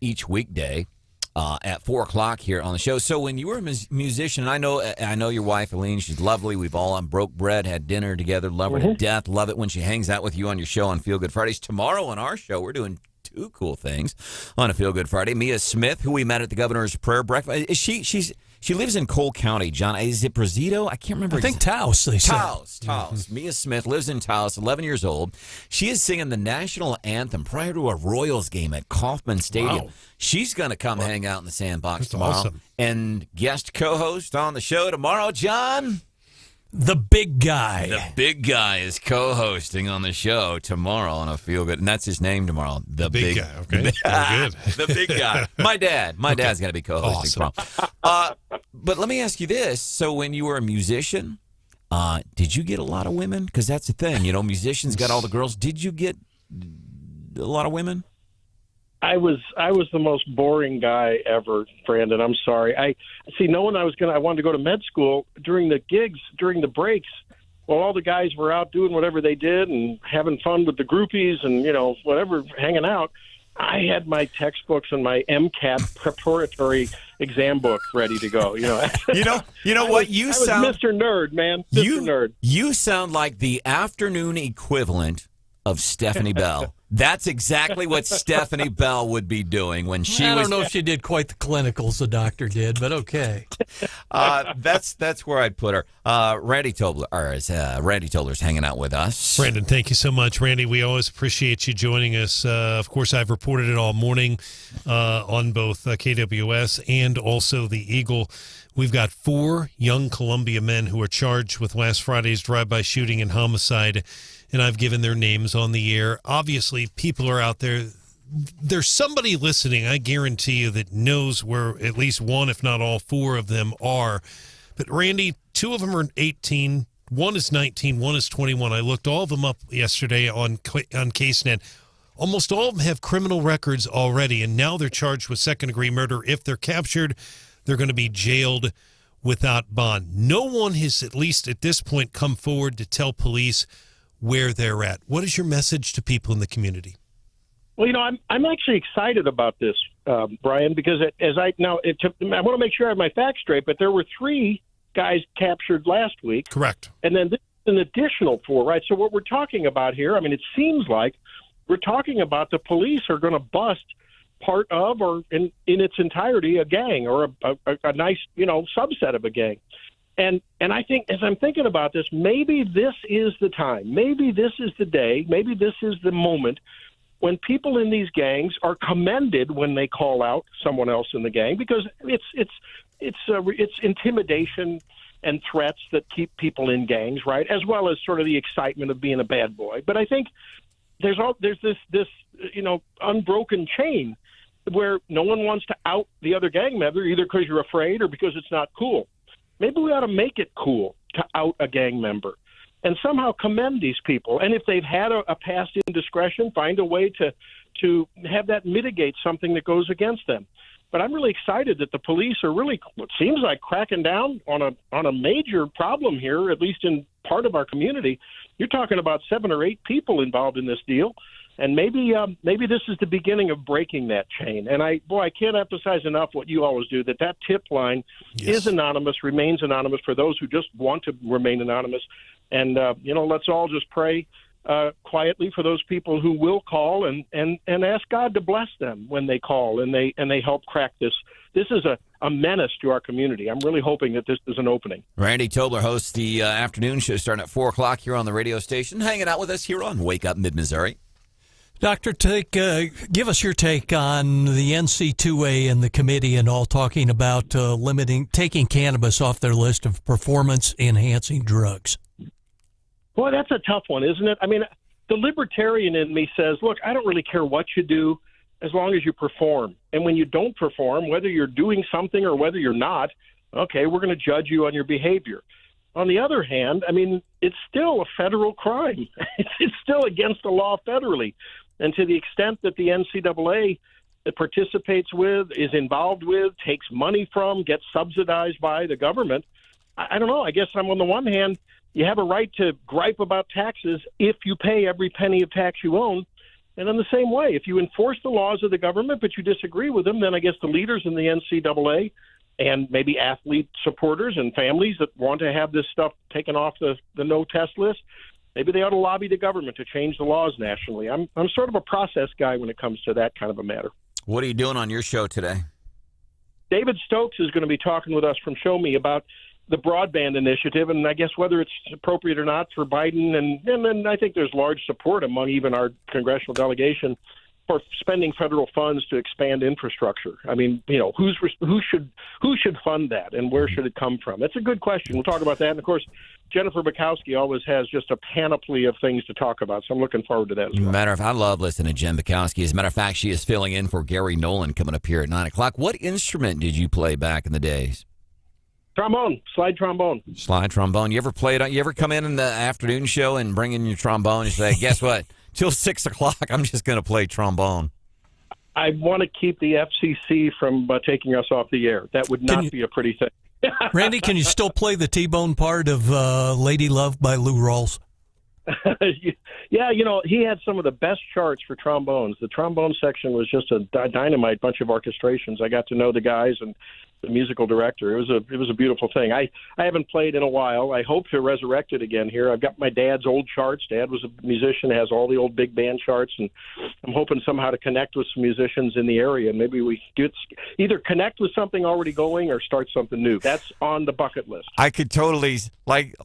each weekday. At 4 o'clock here on the show. So when you were a musician, I know your wife, Aline, she's lovely. We've all on broke bread, had dinner together, love her to death. Love it when she hangs out with you on your show on Feel Good Fridays. Tomorrow on our show, we're doing 2 cool things on a Feel Good Friday. Mia Smith, who we met at the Governor's Prayer Breakfast. She lives in Cole County, John. Is it Brazito? I can't remember. I think Taos, they said. Taos. Mia Smith lives in Taos, 11 years old. She is singing the national anthem prior to a Royals game at Kauffman Stadium. Wow. She's going to come hang out in the sandbox tomorrow. Awesome. And guest co-host on the show tomorrow, John. The big guy. The big guy is co-hosting on the show tomorrow on a Feel Good, and that's his name tomorrow. The big guy. Okay, very good. The big guy. My dad's going to be co-hosting tomorrow. But let me ask you this: so when you were a musician, did you get a lot of women? Because that's the thing, you know, musicians got all the girls. Did you get a lot of women? I was the most boring guy ever, Brandon. I'm sorry. I wanted to go to med school during the gigs, during the breaks. Well, all the guys were out doing whatever they did and having fun with the groupies and, you know, whatever, hanging out. I had my textbooks and my MCAT preparatory exam book ready to go. You know, I was Mr. Nerd, man. Mr. Nerd. You sound like the afternoon equivalent of Stephanie Bell. That's exactly what Stephanie Bell would be doing when she was. I don't know if she did quite the clinicals the doctor did, but okay. That's where I'd put her. Randy Tobler's hanging out with us. Brandon, thank you so much. Randy, we always appreciate you joining us. Of course, I've reported it all morning on both KWS and also the Eagle. We've got 4 young Columbia men who are charged with last Friday's drive-by shooting and homicide, and I've given their names on the air. Obviously, people are out there. There's somebody listening, I guarantee you, that knows where at least one, if not all 4 of them are. But, Randy, 2 of them are 18. One is 19. One is 21. I looked all of them up yesterday on CaseNet. Almost all of them have criminal records already, and now they're charged with second-degree murder. If they're captured, they're going to be jailed without bond. No one has, at least at this point, come forward to tell police where they're at. What is your message to people in the community? Well, you know, I'm actually excited about this, Brian, because I want to make sure I have my facts straight, but there were 3 guys captured last week. Correct. And then this is an additional 4, right? So what we're talking about here, I mean, it seems like we're talking about the police are going to bust part of or in its entirety a gang or a nice, you know, subset of a gang. And I think as I'm thinking about this, maybe this is the time, maybe this is the day, maybe this is the moment when people in these gangs are commended when they call out someone else in the gang, because it's intimidation and threats that keep people in gangs, right? As well as sort of the excitement of being a bad boy. But I think there's this you know, unbroken chain where no one wants to out the other gang member, either because you're afraid or because it's not cool. Maybe we ought to make it cool to out a gang member and somehow commend these people. And if they've had a past indiscretion, find a way to have that mitigate something that goes against them. But I'm really excited that the police are really, what seems like, cracking down on a major problem here, at least in part of our community. You're talking about 7 or 8 people involved in this deal. And maybe this is the beginning of breaking that chain. And I can't emphasize enough what you always do, that tip line is anonymous, remains anonymous for those who just want to remain anonymous. And, you know, let's all just pray quietly for those people who will call and ask God to bless them when they call and they help crack this. This is a menace to our community. I'm really hoping that this is an opening. Randy Tobler hosts the afternoon show starting at 4 o'clock here on the radio station, hanging out with us here on Wake Up Mid-Missouri. Doctor, give us your take on the NCAA and the committee and all talking about taking cannabis off their list of performance-enhancing drugs. Boy, that's a tough one, isn't it? I mean, the libertarian in me says, look, I don't really care what you do as long as you perform. And when you don't perform, whether you're doing something or whether you're not, okay, we're going to judge you on your behavior. On the other hand, I mean, it's still a federal crime. It's still against the law federally. And to the extent that the NCAA participates with, is involved with, takes money from, gets subsidized by the government, I don't know. I guess on the one hand, you have a right to gripe about taxes if you pay every penny of tax you own. And in the same way, if you enforce the laws of the government but you disagree with them, then I guess the leaders in the NCAA and maybe athlete supporters and families that want to have this stuff taken off the no-test list, maybe they ought to lobby the government to change the laws nationally. I'm sort of a process guy when it comes to that kind of a matter. What are you doing on your show today? David Stokes is going to be talking with us from Show Me about the broadband initiative, and I guess whether it's appropriate or not for Biden, and I think there's large support among even our congressional delegation for spending federal funds to expand infrastructure. I mean, who should fund that, and where should it come from? That's a good question. We'll talk about that, and of course, Jennifer Bukowski always has just a panoply of things to talk about, so I'm looking forward to that as well. Matter of fact, I love listening to Jen Bukowski. As a matter of fact, she is filling in for Gary Nolan coming up here at 9 o'clock. What instrument did you play back in the days? Trombone, slide trombone. Slide trombone. You ever come in the afternoon show and bring in your trombone and say, guess what? Till 6 o'clock, I'm just going to play trombone. I want to keep the FCC from taking us off the air. That would not be a pretty thing. Randy, can you still play the T-Bone part of Lady Love by Lou Rawls? Yeah, he had some of the best charts for trombones. The trombone section was just a dynamite bunch of orchestrations. I got to know the guys and the musical director. It was a beautiful thing. I haven't played in a while. I hope to resurrect it again here. I've got my dad's old charts. Dad was a musician, has all the old big band charts, and I'm hoping somehow to connect with some musicians in the area. And maybe we could either connect with something already going or start something new. That's on the bucket list. I could totally, I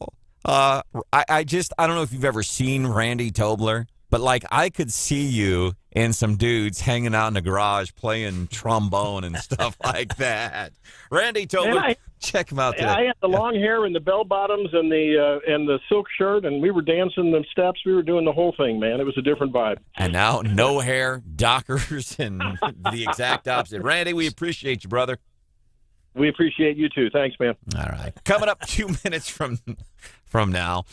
don't know if you've ever seen Randy Tobler, but I could see you and some dudes hanging out in the garage playing trombone and stuff like that. Randy Tobler, check him out today. I had the long hair and the bell bottoms and the silk shirt, and we were dancing the steps. We were doing the whole thing, man. It was a different vibe. And now, no hair, Dockers, and the exact opposite. Randy, we appreciate you, brother. We appreciate you too. Thanks, man. All right. Coming up 2 minutes from now,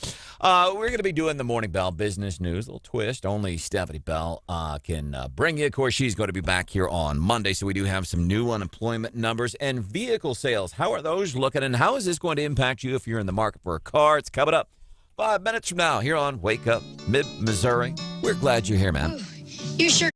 we're going to be doing the Morning Bell business news. A little twist. Only Stephanie Bell can bring you. Of course, she's going to be back here on Monday, so we do have some new unemployment numbers and vehicle sales. How are those looking, and how is this going to impact you if you're in the market for a car? It's coming up 5 minutes from now here on Wake Up Mid-Missouri. We're glad you're here, man. You sure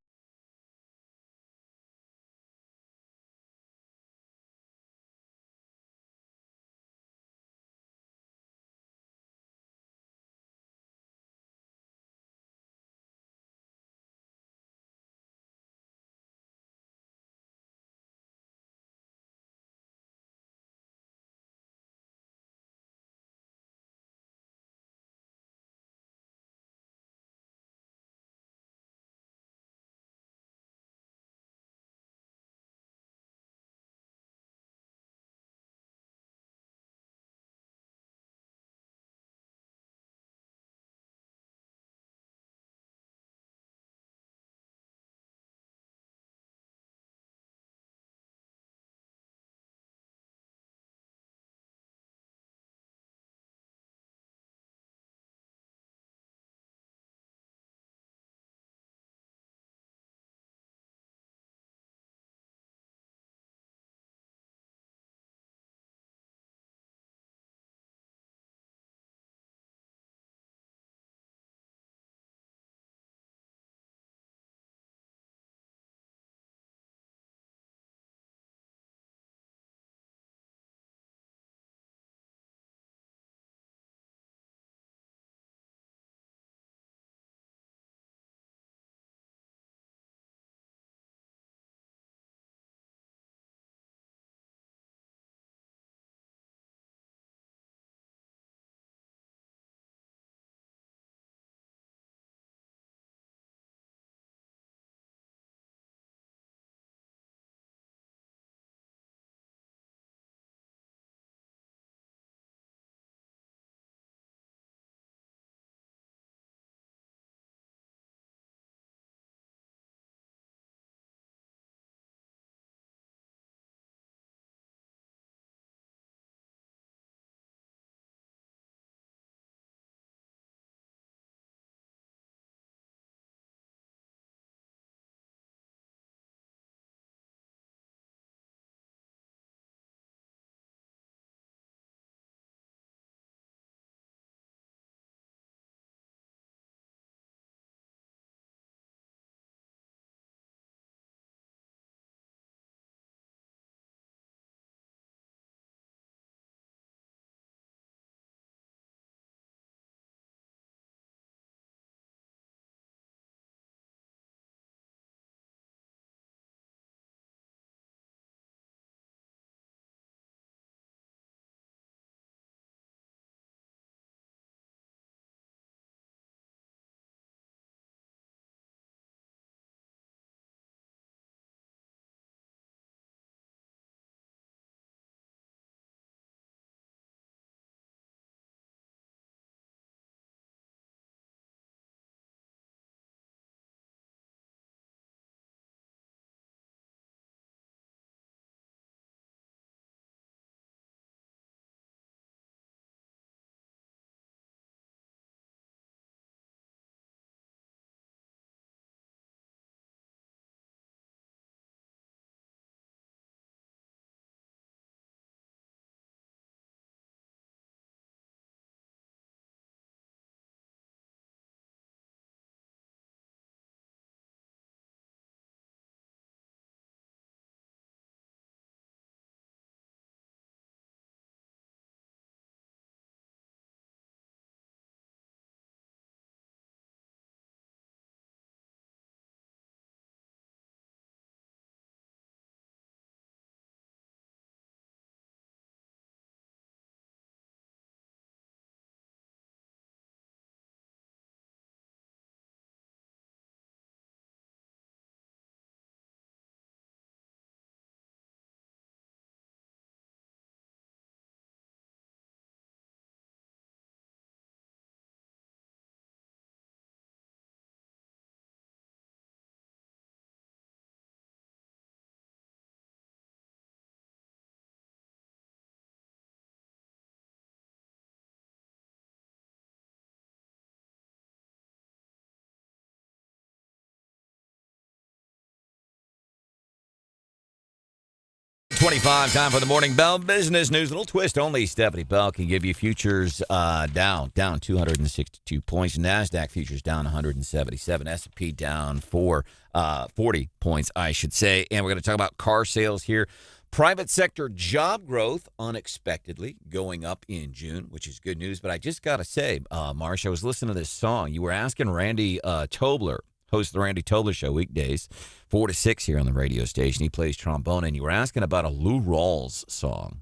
8:25, time for the Morning Bell Business News. Little twist only. Stephanie Bell can give you futures down 262 points. NASDAQ futures down 177. S&P down 40 points, I should say. And we're going to talk about car sales here. Private sector job growth unexpectedly going up in June, which is good news. But I just got to say, Marsh, I was listening to this song. You were asking Randy Tobler, host of the Randy Tobler Show weekdays, 4 to 6 here on the radio station. He plays trombone, and you were asking about a Lou Rawls song.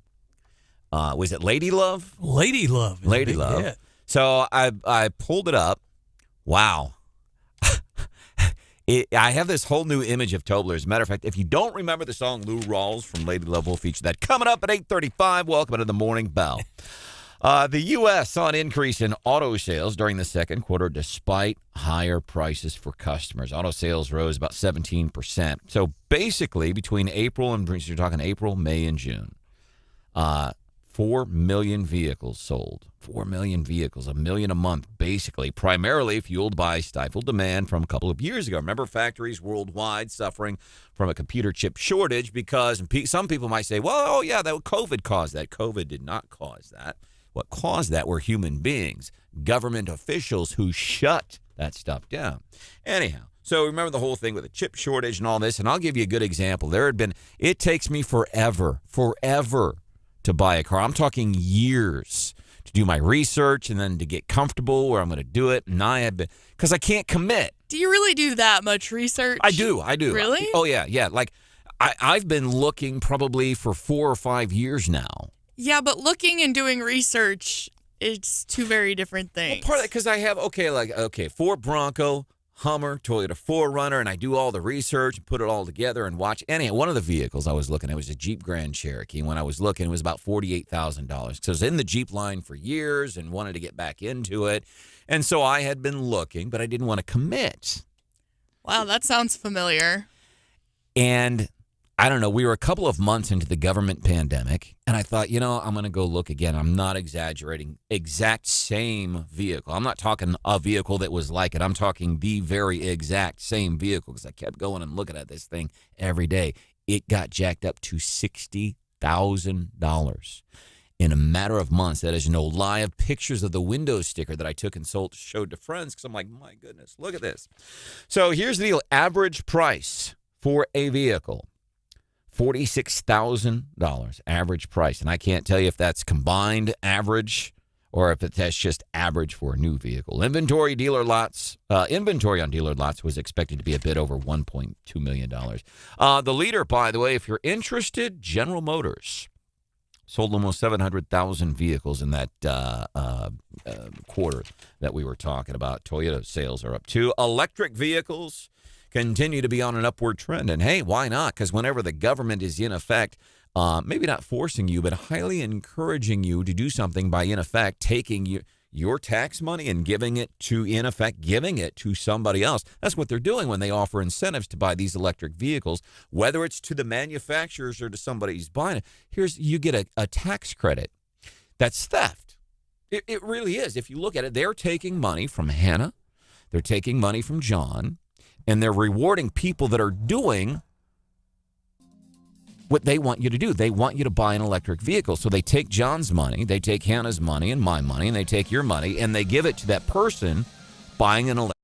Was it Lady Love? Lady Love. Lady Love. Yeah. So I pulled it up. Wow. I have this whole new image of Tobler. As a matter of fact, if you don't remember the song Lou Rawls from Lady Love, we'll feature that coming up at 8:35. Welcome to the Morning Bell. The U.S. saw an increase in auto sales during the second quarter despite higher prices for customers. Auto sales rose about 17%. So basically, between April and you're talking April, May, and June, 4 million vehicles sold. 4 million vehicles, 1 million a month, basically, primarily fueled by stifled demand from a couple of years ago. Remember, factories worldwide suffering from a computer chip shortage because some people might say, well, oh, yeah, that COVID caused that. COVID did not cause that. What caused that were human beings, government officials who shut that stuff down. Anyhow, so remember the whole thing with the chip shortage and all this, and I'll give you a good example. It takes me forever to buy a car. I'm talking years to do my research and then to get comfortable where I'm going to do it. And because I can't commit. Do you really do that much research? I do. Really? Oh, yeah. Like, I've been looking probably for 4 or 5 years now. Yeah, but looking and doing research, it's two very different things. Well, part of that because I have, Ford Bronco, Hummer, Toyota 4Runner, and I do all the research and put it all together and watch. Anyhow, one of the vehicles I was looking at was a Jeep Grand Cherokee. When I was looking, it was about $48,000. So I was in the Jeep line for years and wanted to get back into it. And so I had been looking, but I didn't want to commit. Wow, that sounds familiar. And I don't know, we were a couple of months into the government pandemic, and I thought, I'm going to go look again. I'm not exaggerating. Exact same vehicle. I'm not talking a vehicle that was like it. I'm talking the very exact same vehicle because I kept going and looking at this thing every day. It got jacked up to $60,000 in a matter of months. That is no lie. I have pictures of the window sticker that I took and showed to friends because I'm like, my goodness, look at this. So here's the deal. Average price for a vehicle. $46,000 average price. And I can't tell you if that's combined average or if that's just average for a new vehicle. Inventory on dealer lots was expected to be a bit over $1.2 million. The leader, by the way, if you're interested, General Motors sold almost 700,000 vehicles in that quarter that we were talking about. Toyota sales are up too. Electric vehicles continue to be on an upward trend. And hey, why not? Because whenever the government is in effect, maybe not forcing you, but highly encouraging you to do something by, in effect, taking your tax money and giving it to somebody else. That's what they're doing when they offer incentives to buy these electric vehicles, whether it's to the manufacturers or to somebody who's buying it. You get a tax credit. That's theft. It really is. If you look at it, they're taking money from Hannah. They're taking money from John. And they're rewarding people that are doing what they want you to do. They want you to buy an electric vehicle. So they take John's money, they take Hannah's money and my money, and they take your money, and they give it to that person buying an electric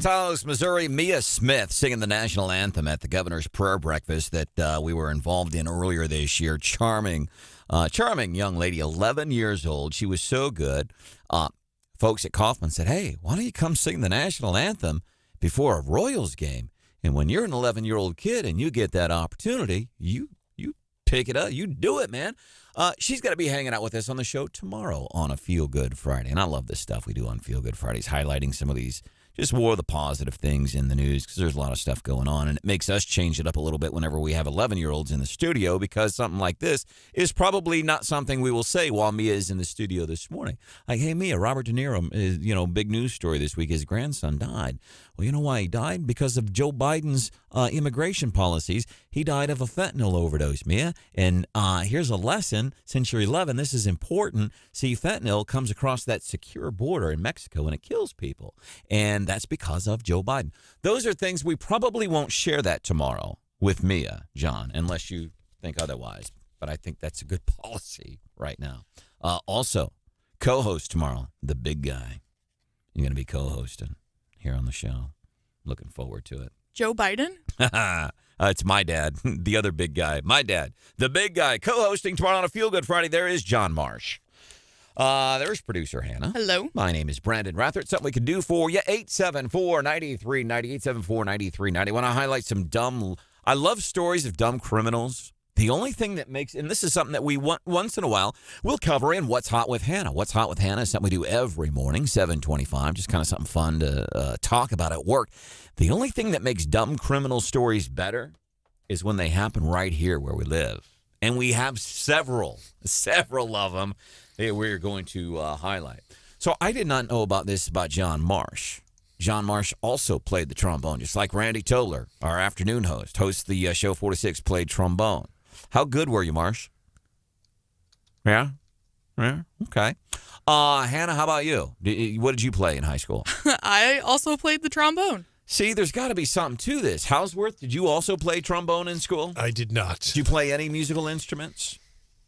Taos, Missouri, Mia Smith singing the national anthem at the governor's prayer breakfast that we were involved in earlier this year. Charming young lady, 11 years old. She was so good. Folks at Kaufman said, hey, why don't you come sing the national anthem before a Royals game? And when you're an 11-year-old kid and you get that opportunity, you pick it up. You do it, man. She's going to be hanging out with us on the show tomorrow on a Feel Good Friday. And I love this stuff we do on Feel Good Fridays, highlighting some of these just more of the positive things in the news because there's a lot of stuff going on. And it makes us change it up a little bit whenever we have 11-year-olds in the studio because something like this is probably not something we will say while Mia is in the studio this morning. Like, hey, Mia, Robert De Niro, big news story this week. His grandson died. Well, you know why he died? Because of Joe Biden's immigration policies. He died of a fentanyl overdose, Mia. And here's a lesson. Since you're 11, this is important. See, fentanyl comes across that secure border in Mexico, and it kills people. And that's because of Joe Biden. Those are things we probably won't share that tomorrow with Mia, John, unless you think otherwise. But I think that's a good policy right now. Also, co-host tomorrow, the big guy. You're going to be co-hosting here on the show. Looking forward to it. Joe Biden? It's my dad, the other big guy. My dad, the big guy, co-hosting tomorrow on a Feel Good Friday. There is John Marsh. There's producer Hannah. Hello. My name is Branden Rathert. Something we can do for you. 874-9390, 874-9390. I want to highlight some I love stories of dumb criminals. The only thing that makes, and this is something that we want once in a while, we'll cover in What's Hot with Hannah. What's Hot with Hannah is something we do every morning, 7:25, just kind of something fun to talk about at work. The only thing that makes dumb criminal stories better is when they happen right here where we live. And we have several of them that we're going to highlight. So I did not know about this about John Marsh. John Marsh also played the trombone, just like Randy Tobler, our afternoon hosts the show 46, played trombone. How good were you, Marsh? Yeah? Okay. Hannah, how about you? What did you play in high school? I also played the trombone. See, there's got to be something to this. Houseworth, did you also play trombone in school? I did not. Did you play any musical instruments?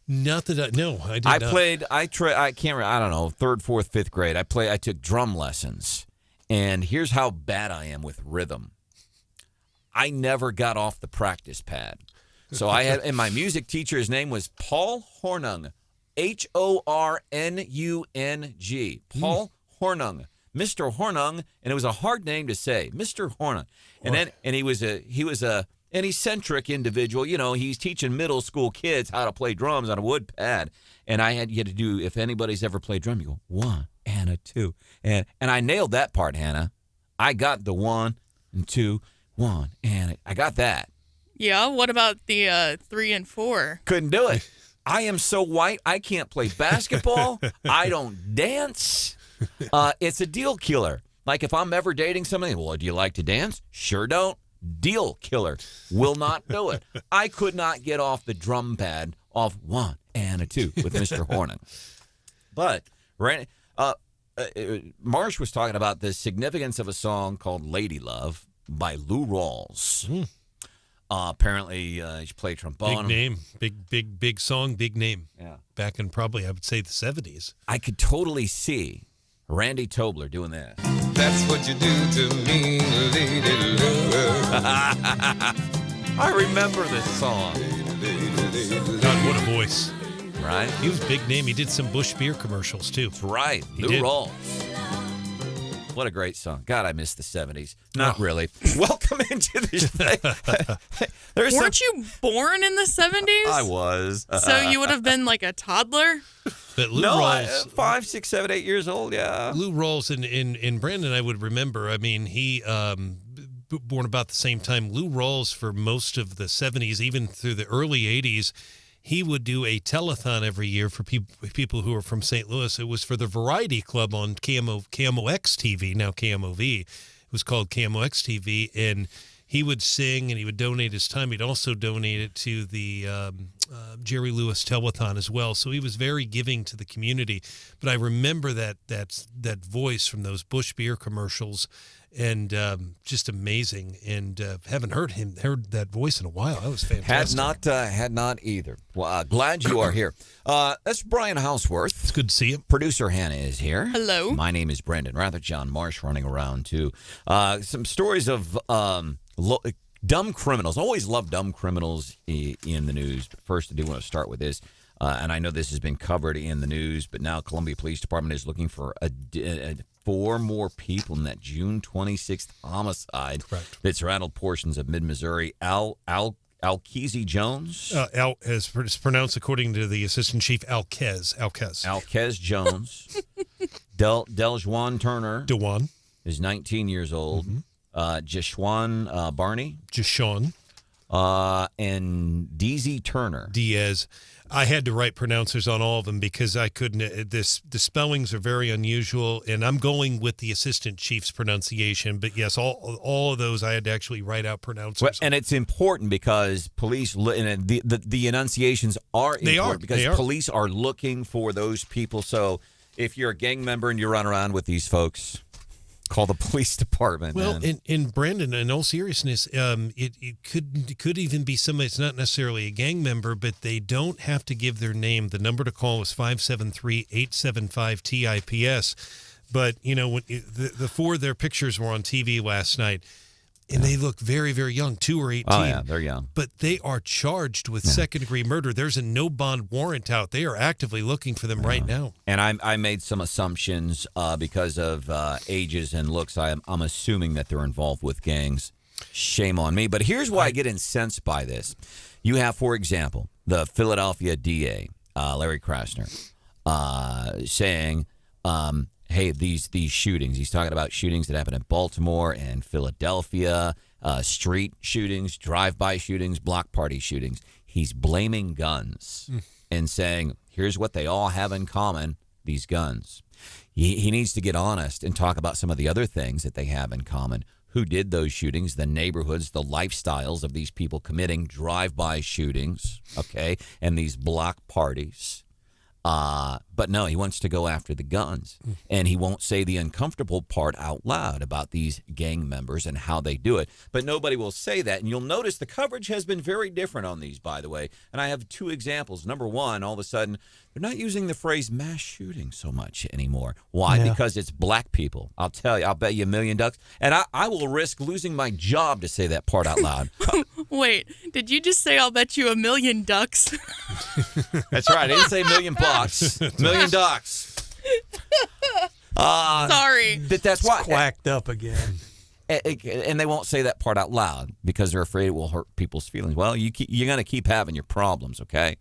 Not that I did not. I can't remember, I don't know, 3rd, 4th, 5th grade. I took drum lessons. And here's how bad I am with rhythm. I never got off the practice pad. So and my music teacher, his name was Paul Hornung, Hornung, Paul Hornung, Mr. Hornung, and it was a hard name to say, Mr. Hornung. And he was an eccentric individual. You know, he's teaching middle school kids how to play drums on a wood pad. And you had to do, if anybody's ever played drum, you go 1 and a 2, and I nailed that part, Hannah. I got the 1 and 2, 1 and I got that. Yeah, what about the 3 and 4? Couldn't do it. I am so white, I can't play basketball. I don't dance. It's a deal killer. Like if I'm ever dating somebody, well, do you like to dance? Sure don't. Deal killer. Will not do it. I could not get off the drum pad off 1 and a 2 with Mr. Horning. But Marsh was talking about the significance of a song called Lady Love by Lou Rawls. Apparently, she played trombone. Big name. Big song, big name. Yeah. Back in probably, I would say, the 70s. I could totally see Randy Tobler doing that. That's what you do to me, lady love. I remember this song. God, what a voice. Right? He was a big name. He did some Busch Beer commercials, too. That's right. Lou Rawls. What a great song. God, I miss the 70s. Not really. Welcome into this thing. Weren't you born in the 70s? I was. So you would have been like a toddler? But Lou Rawls, 5, 6, 7, 8 years old, yeah. Lou Rawls, in Branden, I would remember, I mean, he born about the same time. Lou Rawls, for most of the 70s, even through the early 80s, he would do a telethon every year for people who are from St. Louis. It was for the Variety Club on KMOX TV, now KMOV. It was called KMOX TV, and he would sing and he would donate his time. He'd also donate it to the Jerry Lewis Telethon as well. So he was very giving to the community. But I remember that voice from those Busch Beer commercials, and just amazing. And haven't heard that voice in a while. That was fantastic. Had not either. Well, glad you are here. That's Brian Houseworth. It's good to see you. Producer Hannah is here. Hello. My name is Branden Rathert. John Marsh running around too. Some stories of dumb criminals. Always love dumb criminals in the news. But first, I do want to start with this. And I know this has been covered in the news, but now Columbia Police Department is looking for 4 more people in that June 26th homicide that's rattled portions of mid-Missouri. Alkezi Jones? Al is pronounced according to the assistant chief, Alkez. Alkez Jones. Deljuan Turner. Dewan. Is 19 years old. Jashwan Barney. Jashawn. And DZ Turner. Diaz. I had to write pronouncers on all of them because I couldn't. The spellings are very unusual, and I'm going with the assistant chief's pronunciation. But yes, all of those I had to actually write out pronouncers. Well, and it's important because police and the enunciations are important because police are looking for those people. So if you're a gang member and you run around with these folks, call the police department. Well, in Branden, in all seriousness, it could even be somebody that's not necessarily a gang member, but they don't have to give their name. The number to call is 573-875-TIPS. But, when the 4 of their pictures were on TV last night, and they look very, very young, 2 or 18. Oh, yeah, they're young. But they are charged with second-degree murder. There's a no-bond warrant out. They are actively looking for them right now. And I made some assumptions because of ages and looks. I'm assuming that they're involved with gangs. Shame on me. But here's why I get incensed by this. You have, for example, the Philadelphia DA, Larry Krasner, saying, hey, these shootings. He's talking about shootings that happened in Baltimore and Philadelphia, street shootings, drive-by shootings, block party shootings. He's blaming guns and saying, here's what they all have in common, these guns. He needs to get honest and talk about some of the other things that they have in common. Who did those shootings, the neighborhoods, the lifestyles of these people committing drive-by shootings, okay, and these block parties. But no, he wants to go after the guns, and he won't say the uncomfortable part out loud about these gang members and how they do it. But nobody will say that, and you'll notice the coverage has been very different on these, by the way. And I have 2 examples. Number one, all of a sudden, they're not using the phrase mass shooting so much anymore. Why? Yeah. Because it's black people. I'll tell you, I'll bet you $1 million. And I will risk losing my job to say that part out loud. Wait, did you just say I'll bet you $1 million? That's right. I didn't say $1 million. $1 million. Sorry. That's why. Quacked up again. And they won't say that part out loud because they're afraid it will hurt people's feelings. Well, you're going to keep having your problems, okay?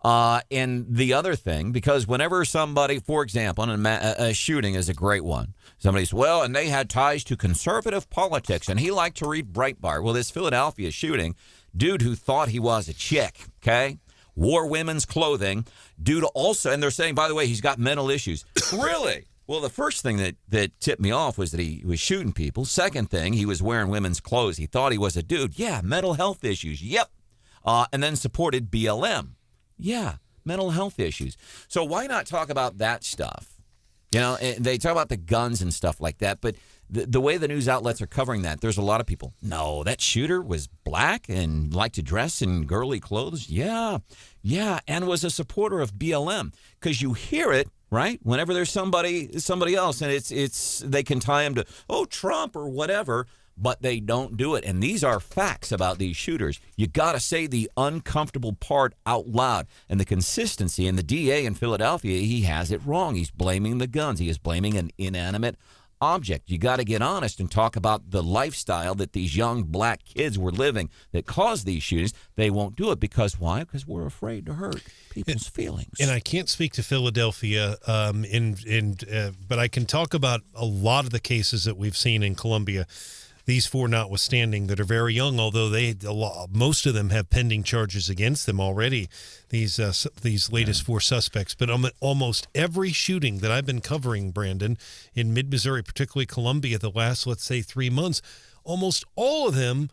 And the other thing, because whenever somebody, for example, and a shooting is a great one. Somebody's, and they had ties to conservative politics, and he liked to read Breitbart. Well, this Philadelphia shooting, dude who thought he was a chick, okay, wore women's clothing, dude also, and they're saying, by the way, he's got mental issues. Really? Well, the first thing that tipped me off was that he was shooting people. Second thing, he was wearing women's clothes. He thought he was a dude. Yeah, mental health issues. Yep. And then supported BLM. Yeah, mental health issues. So why not talk about that stuff? They talk about the guns and stuff like that, but the way the news outlets are covering that, there's a lot of people, no, that shooter was black and liked to dress in girly clothes. Yeah, and was a supporter of BLM. Because you hear it, right? Whenever there's somebody else, and it's they can tie him to, Trump or whatever, but they don't do it. And these are facts about these shooters. You got to say the uncomfortable part out loud. And the consistency, and the DA in Philadelphia, he has it wrong. He's blaming the guns. He is blaming an inanimate object. You got to get honest and talk about the lifestyle that these young black kids were living that caused these shootings. They won't do it because why? Because we're afraid to hurt people's feelings. And I can't speak to Philadelphia, but I can talk about a lot of the cases that we've seen in Columbia. These 4 notwithstanding, that are very young, although most of them have pending charges against them already, these latest 4 suspects. But almost every shooting that I've been covering, Branden, in mid-Missouri, particularly Columbia, the last, let's say, 3 months, almost all of them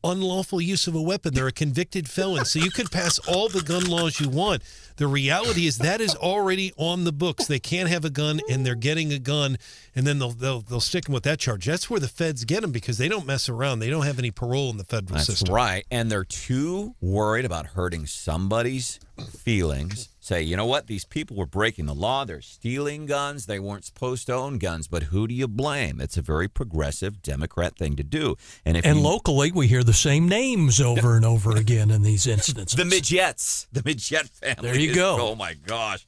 unlawful use of a weapon. They're a convicted felon. So you could pass all the gun laws you want. The reality is that is already on the books. They can't have a gun, and they're getting a gun, and then they'll stick them with that charge. That's where the feds get them because they don't mess around. They don't have any parole in the federal system. That's right. And they're too worried about hurting somebody's feelings. Say, you know what? These people were breaking the law. They're stealing guns. They weren't supposed to own guns. But who do you blame? It's a very progressive Democrat thing to do. And locally, we hear the same names over and over again in these instances. The Midgets. The Midget family. There you go. Oh, my gosh.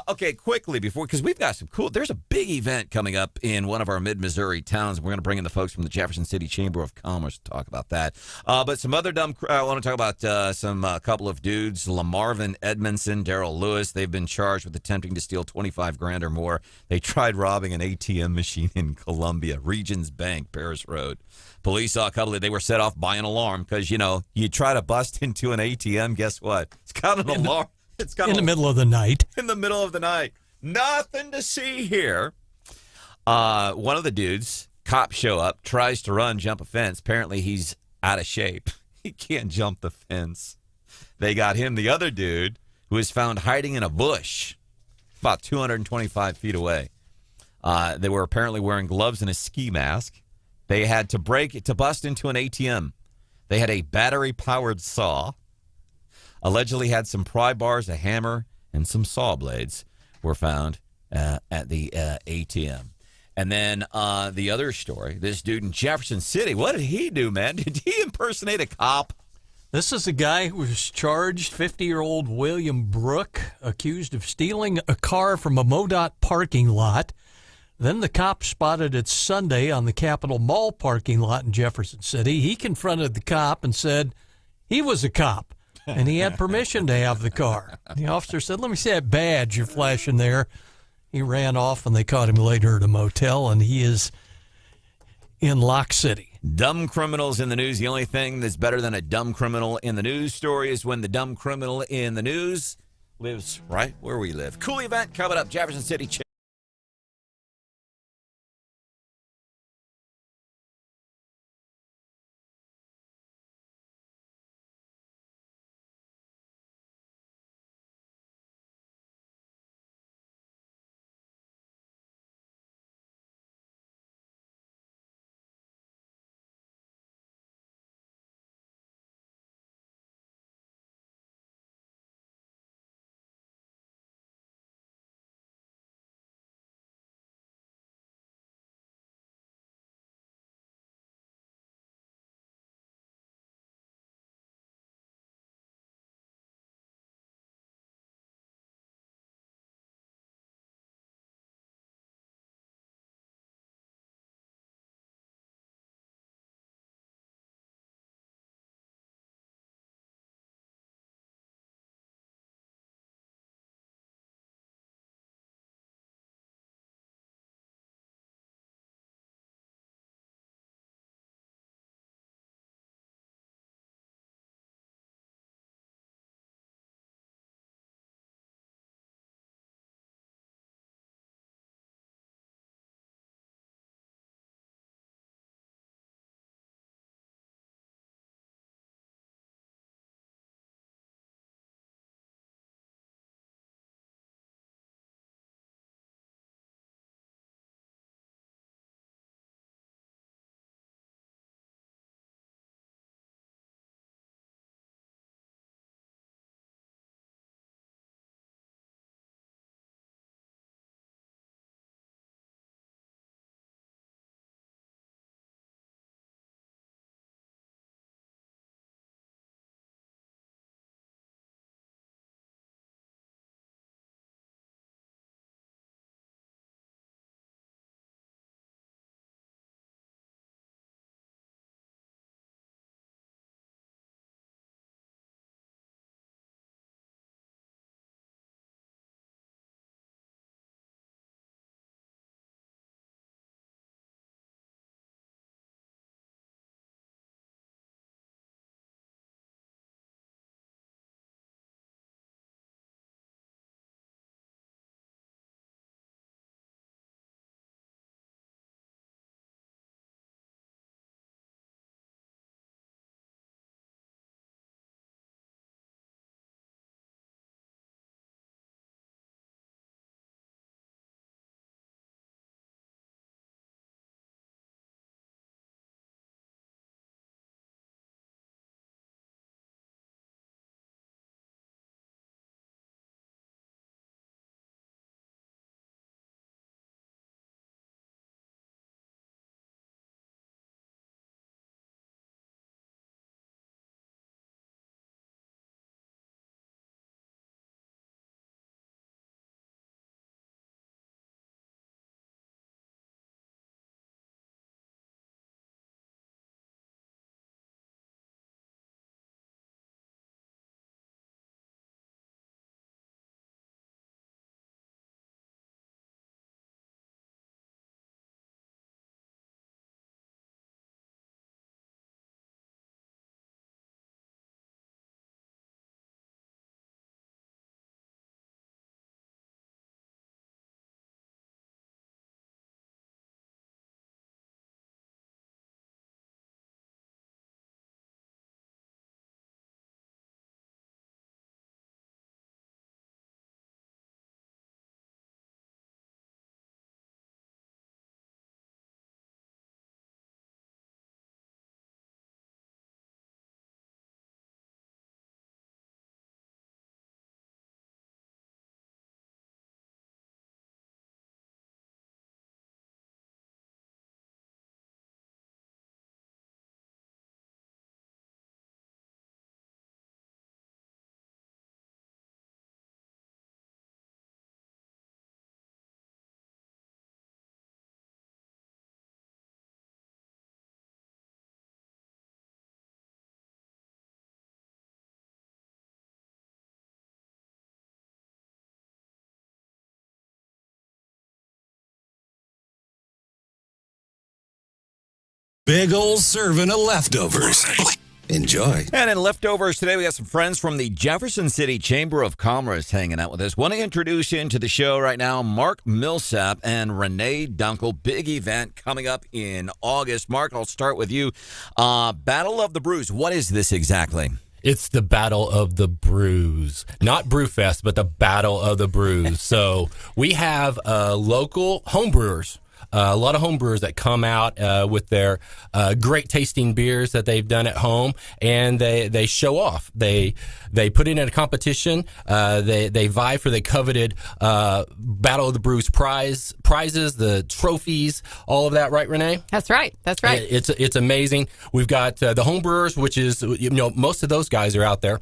Okay, quickly because we've got some there's a big event coming up in one of our mid-Missouri towns. We're going to bring in the folks from the Jefferson City Chamber of Commerce to talk about that. But some other I want to talk about some couple of dudes, Lamarvin Edmondson, Darrell Lewis. They've been charged with attempting to steal $25,000 or more. They tried robbing an ATM machine in Columbia, Regions Bank, Paris Road. Police saw a couple they were set off by an alarm because, you try to bust into an ATM, guess what? It's got an alarm. It's got in the middle of the night. In the middle of the night. Nothing to see here. One of the dudes, cops show up, tries to jump a fence. Apparently he's out of shape. He can't jump the fence. They got him. The other dude, who was found hiding in a bush about 225 feet away. They were apparently wearing gloves and a ski mask. They had to bust into an ATM. They had a battery-powered saw. Allegedly had some pry bars, a hammer, and some saw blades were found at the ATM. And then the other story, this dude in Jefferson City, what did he do, man? Did he impersonate a cop? This is a guy who was charged, 50-year-old William Brook, accused of stealing a car from a MoDOT parking lot. Then the cop spotted it Sunday on the Capitol Mall parking lot in Jefferson City. He confronted the cop and said he was a cop. And he had permission to have the car. The officer said, let me see that badge you're flashing there. He ran off, and they caught him later at a motel, and he is in Lock City. Dumb criminals in the news. The only thing that's better than a dumb criminal in the news story is when the dumb criminal in the news lives right where we live. Cool event coming up, Jefferson City. big old serving of leftovers. Enjoy. And in Leftovers today, we got some friends from the Jefferson City Chamber of Commerce hanging out with us. Want to introduce you into the show right now, Mark Millsap and Renee Dunkel. Big event coming up in August. Mark, I'll start with you. Battle of the Brews. What is this exactly? It's the Battle of the Brews. Not Brewfest, but the Battle of the Brews. So we have local homebrewers. A lot of homebrewers that come out with their great tasting beers that they've done at home, and they show off. They put it in a competition. They vie for the coveted Battle of the Brews prizes, the trophies, all of that. Right, Renee? That's right. That's right. It's amazing. We've got the homebrewers, which is most of those guys are out there,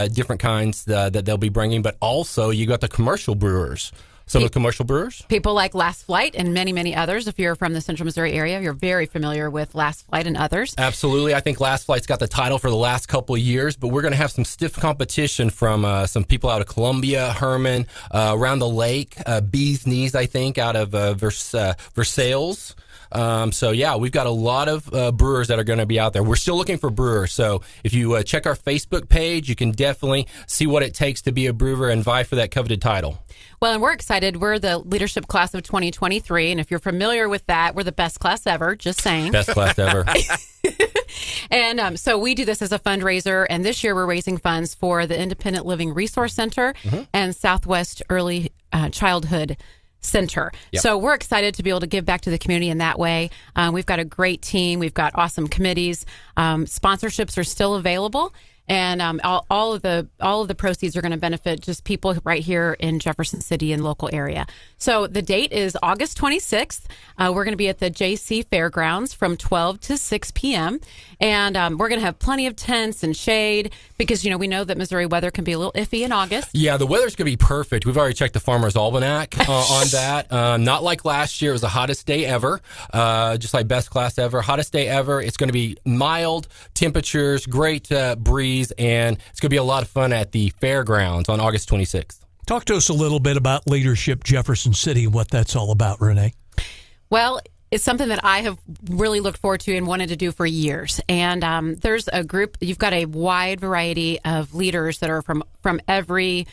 different kinds that they'll be bringing, but also you got the commercial brewers. Some of the commercial brewers? People like Last Flight and many, many others. If you're from the Central Missouri area, you're very familiar with Last Flight and others. Absolutely. I think Last Flight's got the title for the last couple of years, but we're going to have some stiff competition from some people out of Columbia, Herman, around the lake, Bees Knees, I think, out of Versailles. So, yeah, we've got a lot of brewers that are going to be out there. We're still looking for brewers. So if you check our Facebook page, you can definitely see what it takes to be a brewer and vie for that coveted title. Well, and we're excited. We're the leadership class of 2023. And if you're familiar with that, we're the best class ever. Just saying. Best class ever. And so we do this as a fundraiser. And this year we're raising funds for the Independent Living Resource Center and Southwest Early Childhood Center. Yep. So we're excited to be able to give back to the community in that way. We've got a great team. We've got awesome committees. Sponsorships are still available. And all of the proceeds are going to benefit just people right here in Jefferson City and local area. So the date is August 26th. We're going to be at the JC Fairgrounds from 12 to 6 p.m. And we're going to have plenty of tents and shade because, we know that Missouri weather can be a little iffy in August. Yeah, the weather's going to be perfect. We've already checked the Farmer's Almanac on that. Not like last year. It was the hottest day ever, just like best class ever. Hottest day ever. It's going to be mild temperatures, great breeze. And it's going to be a lot of fun at the fairgrounds on August 26th. Talk to us a little bit about Leadership Jefferson City and what that's all about, Renee. Well, it's something that I have really looked forward to and wanted to do for years. And there's a group, you've got a wide variety of leaders that are from every,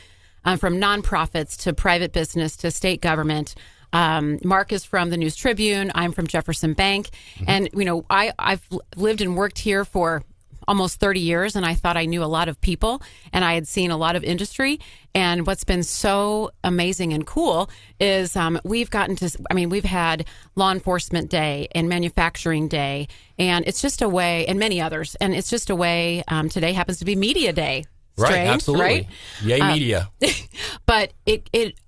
from nonprofits to private business to state government. Mark is from the News Tribune. I'm from Jefferson Bank. And, I've lived and worked here for almost 30 years, and I thought I knew a lot of people, and I had seen a lot of industry. And what's been so amazing and cool is we've had Law Enforcement Day and Manufacturing Day, and it's just a way, and many others, and it's just a way, today happens to be Media Day. Strange, right, absolutely. Right? Yay, media. But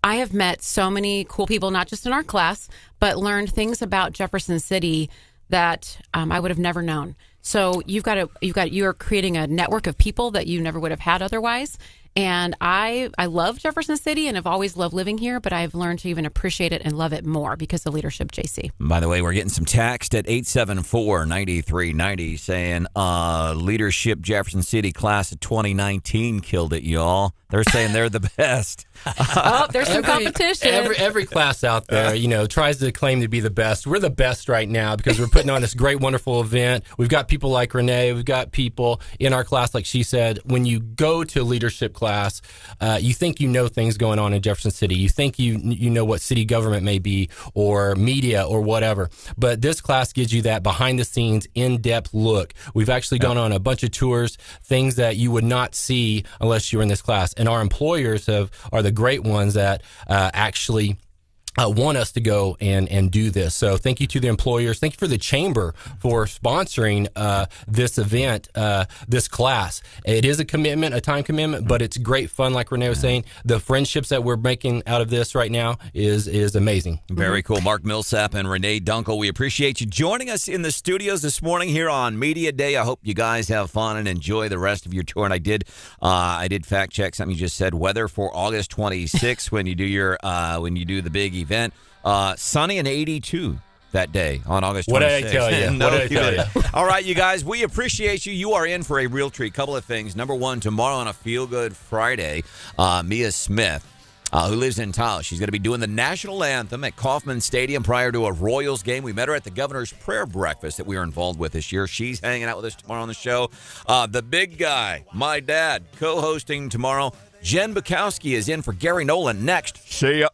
I have met so many cool people, not just in our class, but learned things about Jefferson City that I would have never known. So you are creating a network of people that you never would have had otherwise. And I love Jefferson City and have always loved living here, but I've learned to even appreciate it and love it more because of Leadership JC. By the way, we're getting some text at 874-9390 saying Leadership Jefferson City class of 2019 killed it, y'all. They're saying they're the best. There's some competition. Every class out there, tries to claim to be the best. We're the best right now because we're putting on this great, wonderful event. We've got people like Renee. We've got people in our class, like she said. When you go to leadership class, you think you know things going on in Jefferson City. You think you know what city government may be or media or whatever. But this class gives you that behind-the-scenes, in-depth look. We've actually gone on a bunch of tours, things that you would not see unless you were in this class. And our employers are the great ones that actually want us to go and do this. So thank you to the employers. Thank you for the chamber for sponsoring this event, this class. It is a commitment, a time commitment, but it's great fun. Like Renee was saying, the friendships that we're making out of this right now is amazing. Very cool. Mark Millsap and Renee Dunkel, we appreciate you joining us in the studios this morning here on Media Day. I hope you guys have fun and enjoy the rest of your tour. And I did fact check something you just said. Weather for August 26th when you do the big event. Sunny and 82 that day on August 26th. What did I tell you? No, what did I tell you? All right, you guys, we appreciate you. You are in for a real treat. Couple of things. Number one, tomorrow on a Feel Good Friday, Mia Smith who lives in Taos. She's going to be doing the national anthem at Kauffman Stadium prior to a Royals game. We met her at the governor's prayer breakfast that we were involved with this year. She's hanging out with us tomorrow on the show. The big guy, my dad, co-hosting tomorrow. Jen Bukowski is in for Gary Nolan next. See ya.